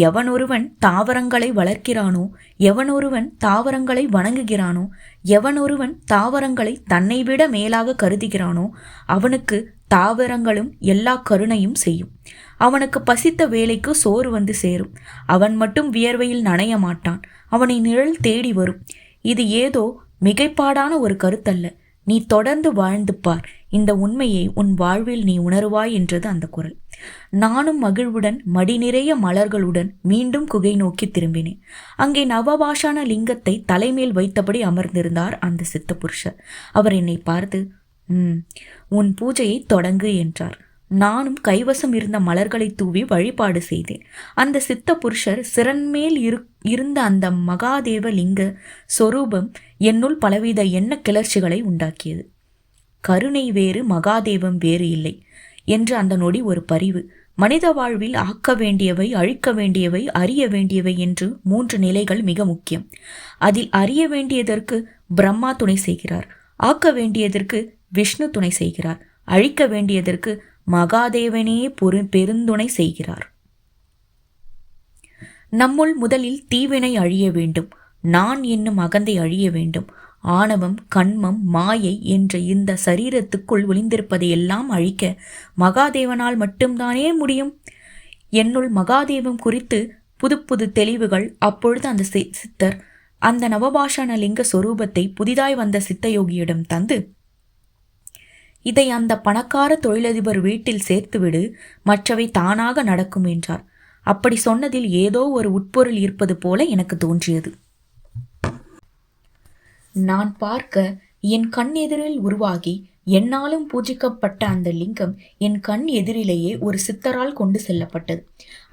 எவனொருவன் தாவரங்களை வளர்க்கிறானோ, எவனொருவன் தாவரங்களை வணங்குகிறானோ, எவனொருவன் தாவரங்களை தன்னை விட மேலாக கருதுகிறானோ அவனுக்கு தாவரங்களும் எல்லா கருணையும் செய்யும். அவனுக்கு பசித்த வேலைக்கு சோறு வந்து சேரும். அவன் மட்டும் வியர்வையில் நனைய மாட்டான். அவனை நிழல் தேடி வரும். இது ஏதோ மிகைப்பாடான ஒரு கருத்தல்ல. நீ தொடர்ந்து வாழ்ந்து பார். இந்த உண்மையை உன் வாழ்வில் நீ உணருவாய் என்றது அந்த குரல். நானும் மகிழ்வுடன் மடி நிறைய மலர்களுடன் மீண்டும் குகை நோக்கி திரும்பினேன். அங்கே நவபாஷான லிங்கத்தை தலைமேல் வைத்தபடி அமர்ந்திருந்தார் அந்த சித்த புருஷர். அவர் என்னை பார்த்து, உன் பூஜையை தொடங்கு என்றார். நானும் கைவசம் இருந்த மலர்களை தூவி வழிபாடு செய்தேன். அந்த சித்த புருஷர் சிறன்மேல் இருந்த அந்த மகாதேவ லிங்க சொரூபம் என்னுள் பலவித எண்ண கிளர்ச்சிகளை உண்டாக்கியது. கருணை வேறு, மகாதேவம் வேறு இல்லை என்று அந்த நொடி ஒரு பரிவு. மனித வாழ்வில் ஆக்க வேண்டியவை, அழிக்க வேண்டியவை, அறிய வேண்டியவை என்று 3 நிலைகள் மிக முக்கியம். அதில் அறிய வேண்டியதற்கு பிரம்மா துணை செய்கிறார், ஆக்க வேண்டியதற்கு விஷ்ணு துணை செய்கிறார், அழிக்க வேண்டியதற்கு மகாதேவனே பெருந்துணை செய்கிறார். நம்முள் முதலில் தீவினை அழிய வேண்டும், நான் என்னும் அகந்தை அழிய வேண்டும். ஆணவம், கண்மம், மாயை என்ற இந்த சரீரத்துக்குள் ஒளிந்திருப்பதை எல்லாம் அழிக்க மகாதேவனால் மட்டும்தானே முடியும். என்னுள் மகாதேவம் குறித்து புது புது தெளிவுகள். அப்பொழுது அந்த சித்தர் அந்த நவபாஷான லிங்க சொரூபத்தை புதிதாய் வந்த சித்தயோகியிடம் தந்து, இதை அந்த பணக்கார தொழிலதிபர் வீட்டில் சேர்த்துவிடு, மற்றவை தானாக நடக்கும் என்றார். அப்படி சொன்னதில் ஏதோ ஒரு உட்பொருள் இருப்பது போல எனக்கு தோன்றியது. நான் பார்க்க என் கண் எதிரில் உருவாகி என்னாலும் பூஜிக்கப்பட்ட அந்த லிங்கம் என் கண் எதிரிலேயே ஒரு சித்தரால் கொண்டு செல்லப்பட்டது.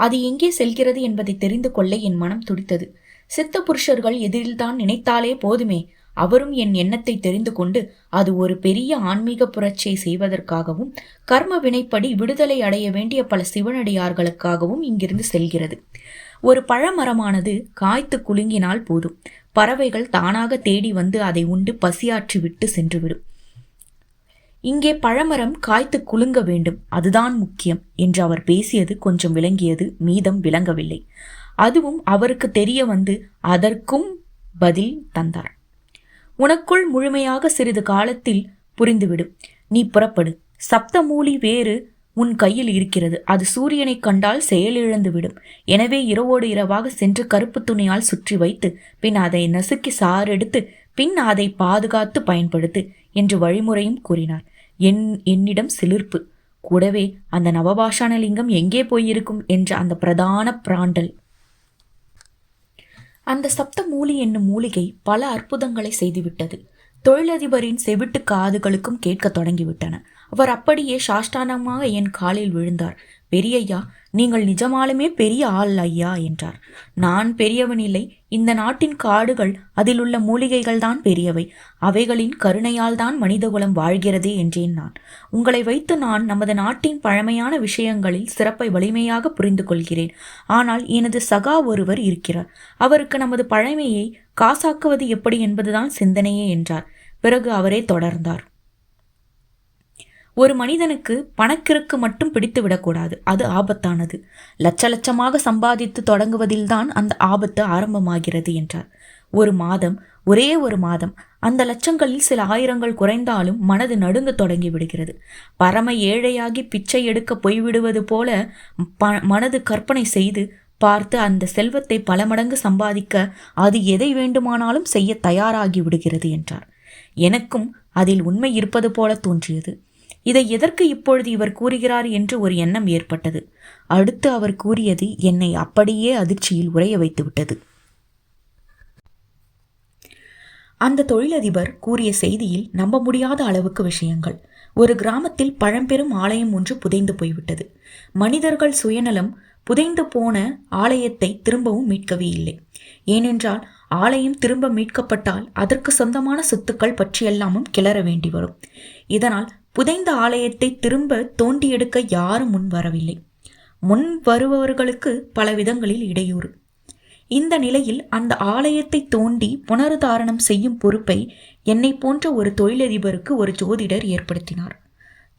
அது எங்கே செல்கிறது என்பதை தெரிந்து கொள்ள என் மனம் துடித்தது. சித்த புருஷர்கள் எதிரில்தான் நினைத்தாலே போதுமே. அவரும் என் எண்ணத்தை தெரிந்து கொண்டு அது ஒரு பெரிய ஆன்மீக புரட்சியை செய்வதற்காகவும் கர்ம வினைப்படி விடுதலை அடைய வேண்டிய பல சிவனடியார்களுக்காகவும் இங்கிருந்து செல்கிறது. ஒரு பழமரமானது காய்த்து குலுங்கினால் போதும், பறவைகள் தானாக தேடி வந்து அதை உண்டு பசியாற்றி விட்டு சென்றுவிடும். இங்கே பழமரம் காய்த்து குலுங்க வேண்டும், அதுதான் முக்கியம் என்று அவர் பேசியது கொஞ்சம் விளங்கியது, மீதம் விளங்கவில்லை. அதுவும் அவருக்கு தெரிய வந்து அதற்கும் பதில் தந்தார். உனக்குள் முழுமையாக சிறிது காலத்தில் புரிந்துவிடும். நீ புறப்படு. சப்தமூலி வேறு உன் கையில் இருக்கிறது. அது சூரியனை கண்டால் செயலிழந்து விடும். எனவே இரவோடு இரவாக சென்று கருப்பு துணியால் சுற்றி வைத்து பின் அதை நசுக்கி சாறெடுத்து பின் அதை பாதுகாத்து பயன்படுத்து என்று வழிமுறையும் கூறினார். என்னிடம் சிலிர்ப்பு. கூடவே அந்த நவபாஷான லிங்கம் எங்கே போயிருக்கும் என்ற அந்த பிரதான பிராண்டல். அந்த சப்த மூலி என்னும் மூலிகை பல அற்புதங்களை செய்துவிட்டது. தொழிலதிபரின் செவிட்டு காதுகளுக்கும் கேட்க தொடங்கிவிட்டன. அவர் அப்படியே சாஷ்டாங்கமாக என் காலில் விழுந்தார். பெரியய்யா, நீங்கள் நிஜமாலுமே பெரிய ஆள் ஐயா என்றார். நான் பெரியவன் இல்லை. இந்த நாட்டின் காடுகள், அதில் உள்ள மூலிகைகள் தான் பெரியவை. அவைகளின் கருணையால் தான் மனிதகுலம் வாழ்கிறதே என்றேன் நான். உங்களை வைத்து நான் நமது நாட்டின் பழமையான விஷயங்களில் சிறப்பை வலிமையாக புரிந்து கொள்கிறேன். ஆனால் எனது சகா ஒருவர் இருக்கிறார். அவருக்கு நமது பழமையை காசாக்குவது எப்படி என்பதுதான் சிந்தனையே என்றார். பிறகு அவரே தொடர்ந்தார். ஒரு மனிதனுக்கு பணக்கிற்கு மட்டும் பிடித்து விடக்கூடாது, அது ஆபத்தானது. லட்ச லட்சமாக சம்பாதித்து தொடங்குவதில்தான் அந்த ஆபத்து ஆரம்பமாகிறது என்றார். ஒரே ஒரு மாதம் அந்த லட்சங்களில் சில ஆயிரங்கள் குறைந்தாலும் மனது நடுங்க தொடங்கி விடுகிறது. பரம ஏழையாகி பிச்சை எடுக்க போய்விடுவது போல மனது கற்பனை செய்து பார்த்து அந்த செல்வத்தை பல மடங்கு சம்பாதிக்க அது எதை வேண்டுமானாலும் செய்ய தயாராகி விடுகிறது என்றார். எனக்கும் அதில் உண்மை இருப்பது போல தோன்றியது. இதை எதற்கு இப்பொழுது இவர் கூறுகிறார் என்று ஒரு எண்ணம் ஏற்பட்டது. அடுத்து அவர் கூறியது என்னை அப்படியே அதிர்ச்சியில் உறைய வைத்து விட்டது. அந்த தொழிலதிபர் கூறிய செய்தியில் நம்ப முடியாத அளவுக்கு விஷயங்கள். ஒரு கிராமத்தில் பழம்பெரும் ஆலயம் ஒன்று புதைந்து போய்விட்டது. மனிதர்கள் சுயநலம் புதைந்து போன ஆலயத்தை திரும்பவும் மீட்கவே இல்லை. ஏனென்றால் ஆலயம் திரும்ப மீட்கப்பட்டால் அதற்கு சொந்தமான சொத்துக்கள் பற்றியெல்லாமும் கிளற வேண்டி வரும். இதனால் புதைந்த ஆலயத்தை திரும்ப தோண்டி எடுக்க யாரும் முன் வரவில்லை. முன் வருபவர்களுக்கு பல விதங்களில் இடையூறு. இந்த நிலையில் அந்த ஆலயத்தை தோண்டி புனருத்தாரணம் செய்யும் பொறுப்பை என்னை போன்ற ஒரு தொழிலதிபருக்கு ஒரு ஜோதிடர் ஏற்படுத்தினார்.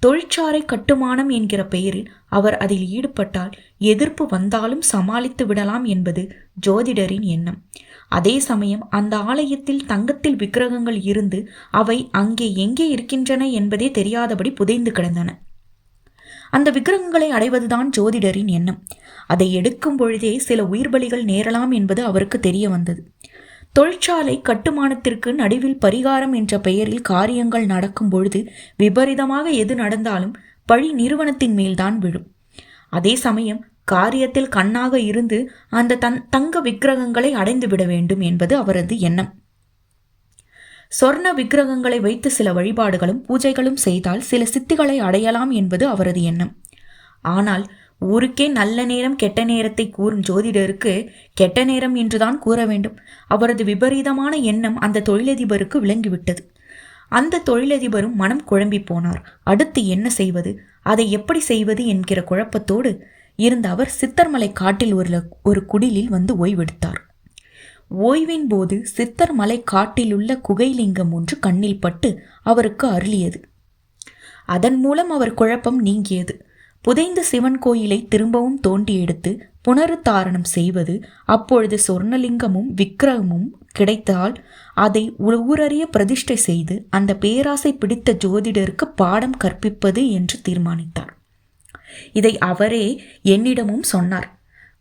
தொழிற்சாலை கட்டுமானம் என்கிற பெயரில் அவர் அதில் ஈடுபட்டால் எதிர்ப்பு வந்தாலும் சமாளித்து விடலாம் என்பது ஜோதிடரின் எண்ணம். அதே சமயம் அந்த ஆலயத்தில் தங்கத்தில் விக்கிரகங்கள் இருந்து அவை அங்கே எங்கே இருக்கின்றன என்பதே தெரியாதபடி புதைந்து கிடந்தன. அந்த விக்கிரகங்களை அடைவதுதான் ஜோதிடரின் எண்ணம். அதை எடுக்கும் பொழுதே சில உயிர்பலிகள் நேரலாம் என்பது அவருக்கு தெரிய வந்தது. தொழிற்சாலை கட்டுமானத்திற்கு நடுவில் பரிகாரம் என்ற பெயரில் காரியங்கள் நடக்கும் பொழுது விபரீதமாக எது நடந்தாலும் பழி நிறுவனத்தின் மேல்தான் விழும். அதே சமயம் காரியத்தில் கண்ணாக இருந்து அந்த தங்க விக்கிரகங்களை அடைந்து விட வேண்டும் என்பது அவரது எண்ணம். சொர்ண விக்கிரகங்களை வைத்து சில வழிபாடுகளும் பூஜைகளும் செய்தால் சில சித்திகளை அடையலாம் என்பது அவரது எண்ணம். ஆனால் ஊருக்கே நல்ல நேரம் கெட்ட நேரத்தை கூறும் ஜோதிடருக்கு கெட்ட நேரம் என்றுதான் கூற வேண்டும். அவரது விபரீதமான எண்ணம் அந்த தொழிலதிபருக்கு விளங்கிவிட்டது. அந்த தொழிலதிபரும் மனம் குழம்பி போனார். அடுத்து என்ன செய்வது, அதை எப்படி செய்வது என்கிற குழப்பத்தோடு இருந்த அவர் சித்தர்மலை காட்டில் ஒரு குடிலில் வந்து ஓய்வெடுத்தார். ஓய்வின் போது சித்தர் மலை காட்டிலுள்ள குகைலிங்கம் ஒன்று கண்ணில் பட்டு அவருக்கு அருளியது. அதன் மூலம் அவர் குழப்பம் நீங்கியது. புதைந்த சிவன் கோயிலை திரும்பவும் தோண்டி எடுத்து புனருத்தாரணம் செய்வது, அப்பொழுது சொர்ணலிங்கமும் விக்கிரகமும் கிடைத்தால் அதை ஊரறிய பிரதிஷ்டை செய்து அந்த பேராசை பிடித்த ஜோதிடருக்கு பாடம் கற்பிப்பது என்று தீர்மானித்தார். இதை அவரே என்னிடமும் சொன்னார்.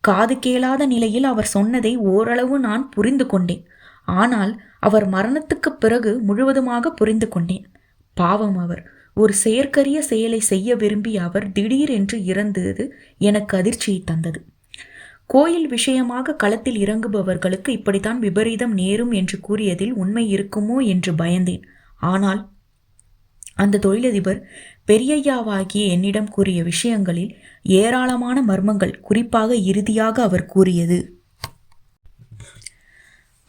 காது கேளாத நிலையில் அவர் சொன்னதை ஓரளவு நான் புரிந்து கொண்டேன். ஆனால் அவர் மரணத்துக்கு பிறகு முழுவதுமாக புரிந்து கொண்டேன். பாவம், அவர் ஒரு செயற்கரிய செயலை செய்ய விரும்பி அவர் திடீரென்று இறந்தது எனக்கு அதிர்ச்சியை தந்தது. கோயில் விஷயமாக களத்தில் இறங்குபவர்களுக்கு இப்படித்தான் விபரீதம் நேரும் என்று கூறியதில் உண்மை இருக்குமோ என்று பயந்தேன். ஆனால் அந்த தொழிலதிபர் பெரியய்யாவாகிய என்னிடம் கூறிய விஷயங்களில் ஏராளமான மர்மங்கள், குறிப்பாக இறுதியாக அவர் கூறியது.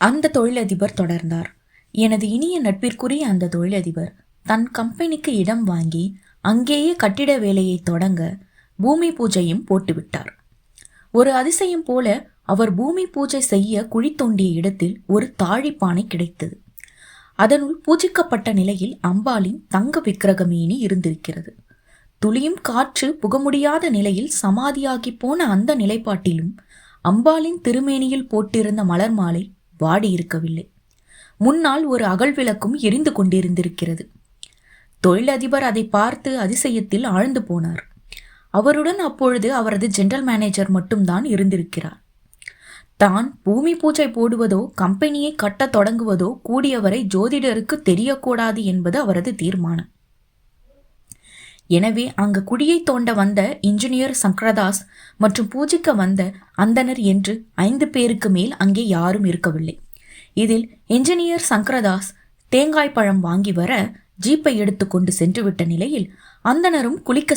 அந்த தொழிலதிபர் தொடர்ந்தார். எனது இனிய நட்பிற்குரிய அந்த தொழிலதிபர் தன் கம்பெனிக்கு இடம் வாங்கி அங்கேயே கட்டிட வேலையை தொடங்க பூமி பூஜையும் போட்டுவிட்டார். ஒரு அதிசயம் போல அவர் பூமி பூஜை செய்ய குழி தோண்டிய இடத்தில் ஒரு தாழிப்பானை கிடைத்தது. அதனுள் பூஜிக்கப்பட்ட நிலையில் அம்பாளின் தங்க விக்கிரகமேனி இருந்திருக்கிறது. துளியும் காற்று புக முடியாத நிலையில் சமாதியாகி போன அந்த நிலைப்பாட்டிலும் அம்பாளின் திருமேனியில் போட்டிருந்த மலர் மாலை வாடியிருக்கவில்லை. முன்னால் ஒரு அகல் விளக்கும் எரிந்து கொண்டிருந்திருக்கிறது. தொழிலதிபர் அதை பார்த்து அதிசயத்தில் ஆழ்ந்து போனார். அவருடன் அப்பொழுது அவரது ஜெனரல் மேனேஜர் மட்டும்தான் இருந்திருக்கிறார். தான் பூமி பூஜை போடுவதோ கம்பெனியை கட்ட தொடங்குவதோ கூடியவரை ஜோதிடருக்கு தெரியக்கூடாது என்பது அவரது தீர்மானம். எனவே அங்கு குடியை தோண்ட வந்த இன்ஜினியர் சங்கரதாஸ் மற்றும் பூஜிக்க வந்த அந்தனர் என்று 5 பேருக்கு மேல் அங்கே யாரும் இருக்கவில்லை. இதில் இன்ஜினியர் சங்கரதாஸ் தேங்காய் பழம் வாங்கி வர ஜீப்பை எடுத்து கொண்டு சென்று விட்ட நிலையில் அந்தனரும் குளிக்க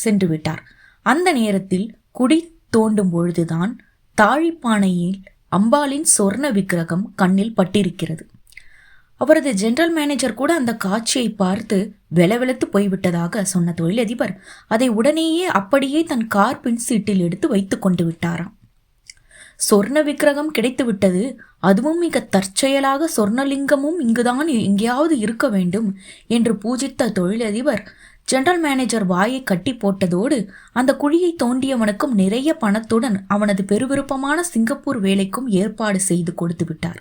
சென்று விட்டார். அந்த நேரத்தில் குடி தோண்டும் பொழுதுதான் தாழிப்பானையில் அம்பாளின் சொர்ண விக்கிரகம் கண்ணில் பட்டிருக்கிறது. அவரது ஜெனரல் மேனேஜர் கூட அந்த காட்சியை பார்த்து வெலவெலத்து போய்விட்டதாக சொன்ன தொழிலதிபர் அதை உடனேயே அப்படியே தன் கார் பின் சீட்டில் எடுத்து வைத்து கொண்டு விட்டாராம். சொர்ண விக்கிரகம் கிடைத்து விட்டது, அதுவும் மிக தற்செயலாக சொர்ணலிங்கமும் இங்குதான் எங்கேயாவது இருக்க வேண்டும் என்று பூஜித்த தொழிலதிபர் ஜெனரல் மேனேஜர் வாயை கட்டி போட்டதோடு அந்த குழியை தோண்டியவனுக்கும் நிறைய பணத்துடன் அவனது பெருவிருப்பமான சிங்கப்பூர் வேலைக்கும் ஏற்பாடு செய்து கொடுத்து விட்டார்.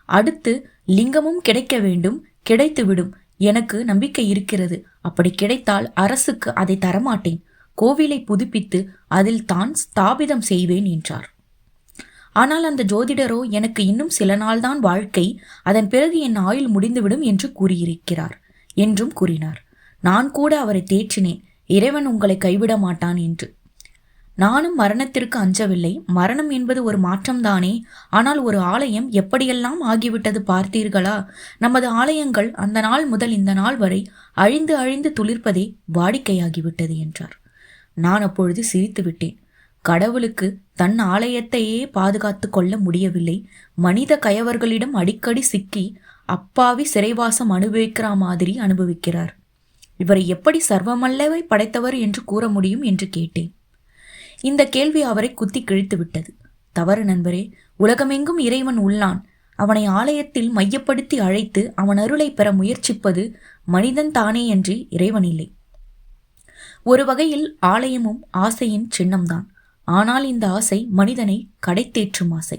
அடுத்து லிங்கமும் கிடைக்க வேண்டும், கிடைத்துவிடும், எனக்கு நம்பிக்கை இருக்கிறது. அப்படி கிடைத்தால் அரசுக்கு அதை தரமாட்டேன், கோவிலை புதுப்பித்து அதில் தான் ஸ்தாபிதம் செய்வேன் என்றார். ஆனால் அந்த ஜோதிடரோ எனக்கு இன்னும் சில நாள்தான் வாழ்க்கை, அதன் பிறகு என் ஆயுள் முடிந்துவிடும் என்று கூறியிருக்கிறார் என்றும் கூறினார். நான் கூட அவரை தேற்றினேன், இறைவன் உங்களை கைவிட மாட்டான் என்று. நானும் மரணத்திற்கு அஞ்சவில்லை. மரணம் என்பது ஒரு மாற்றம்தானே. ஆனால் ஒரு ஆலயம் எப்படியெல்லாம் ஆகிவிட்டது பார்த்தீர்களா? நமது ஆலயங்கள் அந்த நாள் முதல் இந்த நாள் வரை அழிந்து அழிந்து துளிர்ப்பதே வாடிக்கையாகிவிட்டது என்றார். நான் அப்பொழுது சிரித்து விட்டேன். கடவுளுக்கு தன் ஆலயத்தையே பாதுகாத்து கொள்ள முடியவில்லை, மனித கயவர்களிடம் அடிக்கடி சிக்கி அப்பாவி சிறைவாசம் அனுபவிக்கிற மாதிரி அனுபவிக்கிறார். இவரை எப்படி சர்வமல்லவை படைத்தவர் என்று கூற முடியும் என்று கேட்டேன். இந்த கேள்வி அவரை குத்தி கிழித்து விட்டது. தவறு நண்பரே, உலகமெங்கும் இறைவன் உள்ளான். அவனை ஆலயத்தில் மையப்படுத்தி அழைத்து அவன் அருளை பெற முயற்சிப்பது மனிதன் தானேயன்றி இறைவன் இல்லை. ஒரு வகையில் ஆலயமும் ஆசையின் சின்னம்தான். ஆனால் இந்த ஆசை மனிதனை கடைத்தேற்றும் ஆசை.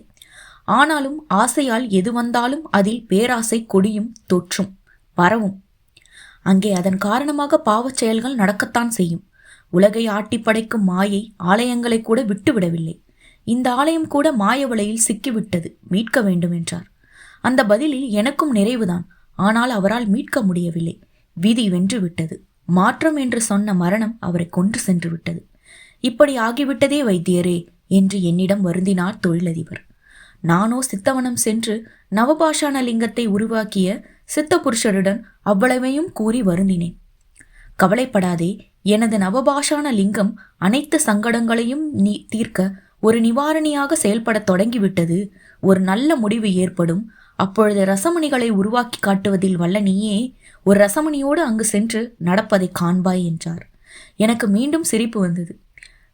ஆனாலும் ஆசையால் எது வந்தாலும் அதில் பேராசை கொடியும் தொற்றும் பரவும். அங்கே அதன் காரணமாக பாவச் செயல்கள் நடக்கத்தான் செய்யும். உலகை ஆட்டி படைக்கும் மாயை ஆலயங்களை கூட விட்டுவிடவில்லை. இந்த ஆலயம் கூட மாய வலையில் சிக்கிவிட்டது, மீட்க வேண்டும் என்றார். அந்த பதிலில் எனக்கும் நிறைவுதான். ஆனால் அவரால் மீட்க முடியவில்லை. விதி வென்று விட்டது. மாற்றம் என்று சொன்ன மரணம் அவரை கொன்று சென்று விட்டது. இப்படி ஆகிவிட்டதே வைத்தியரே என்று என்னிடம் வருந்தினார் தொழிலதிபர். நானோ சித்தவனம் சென்று நவபாஷான லிங்கத்தை உருவாக்கிய சித்த புருஷருடன் அவ்வளவையும் கூறி வருந்தினேன். கவலைப்படாதே, எனது நவபாஷான லிங்கம் அனைத்து சங்கடங்களையும் தீர்க்க ஒரு நிவாரணியாக செயல்படத் தொடங்கிவிட்டது. ஒரு நல்ல முடிவு ஏற்படும். அப்பொழுது ரசமணிகளை உருவாக்கி காட்டுவதில் வல்ல நீயே ஒரு ரசமணியோடு அங்கு சென்று நடப்பதை காண்பாய் என்றார். எனக்கு மீண்டும் சிரிப்பு வந்தது.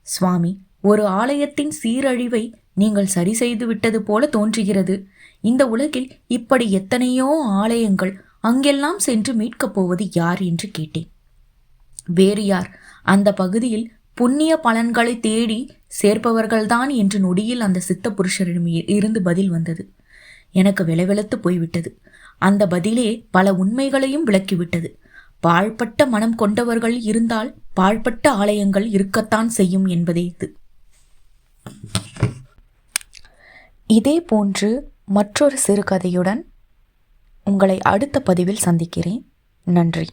சுவாமி, ஒரு ஆலயத்தின் சீரழிவை நீங்கள் சரி செய்து விட்டது போல தோன்றுகிறது. இந்த உலகில் இப்படி எத்தனையோ ஆலயங்கள், அங்கெல்லாம் சென்று மீட்கப் போவது யார் என்று கேட்டேன். வேறு யார்? அந்த பகுதியில் புண்ணிய பலன்களை தேடி சேர்ப்பவர்கள்தான் என்று நொடியில் அந்த சித்த புருஷரிடம் இருந்து பதில் வந்தது. எனக்கு வெளவெளத்து போய்விட்டது. அந்த பதிலே பல உண்மைகளையும் விளக்கிவிட்டது. பாழ்பட்ட மனம் கொண்டவர்கள் இருந்தால் பாழ்பட்ட ஆலயங்கள் இருக்கத்தான் செய்யும் என்பதே இது. இதே போன்று மற்றொரு சிறுகதையுடன் உங்களை அடுத்த பதிவில் சந்திக்கிறேன். நன்றி.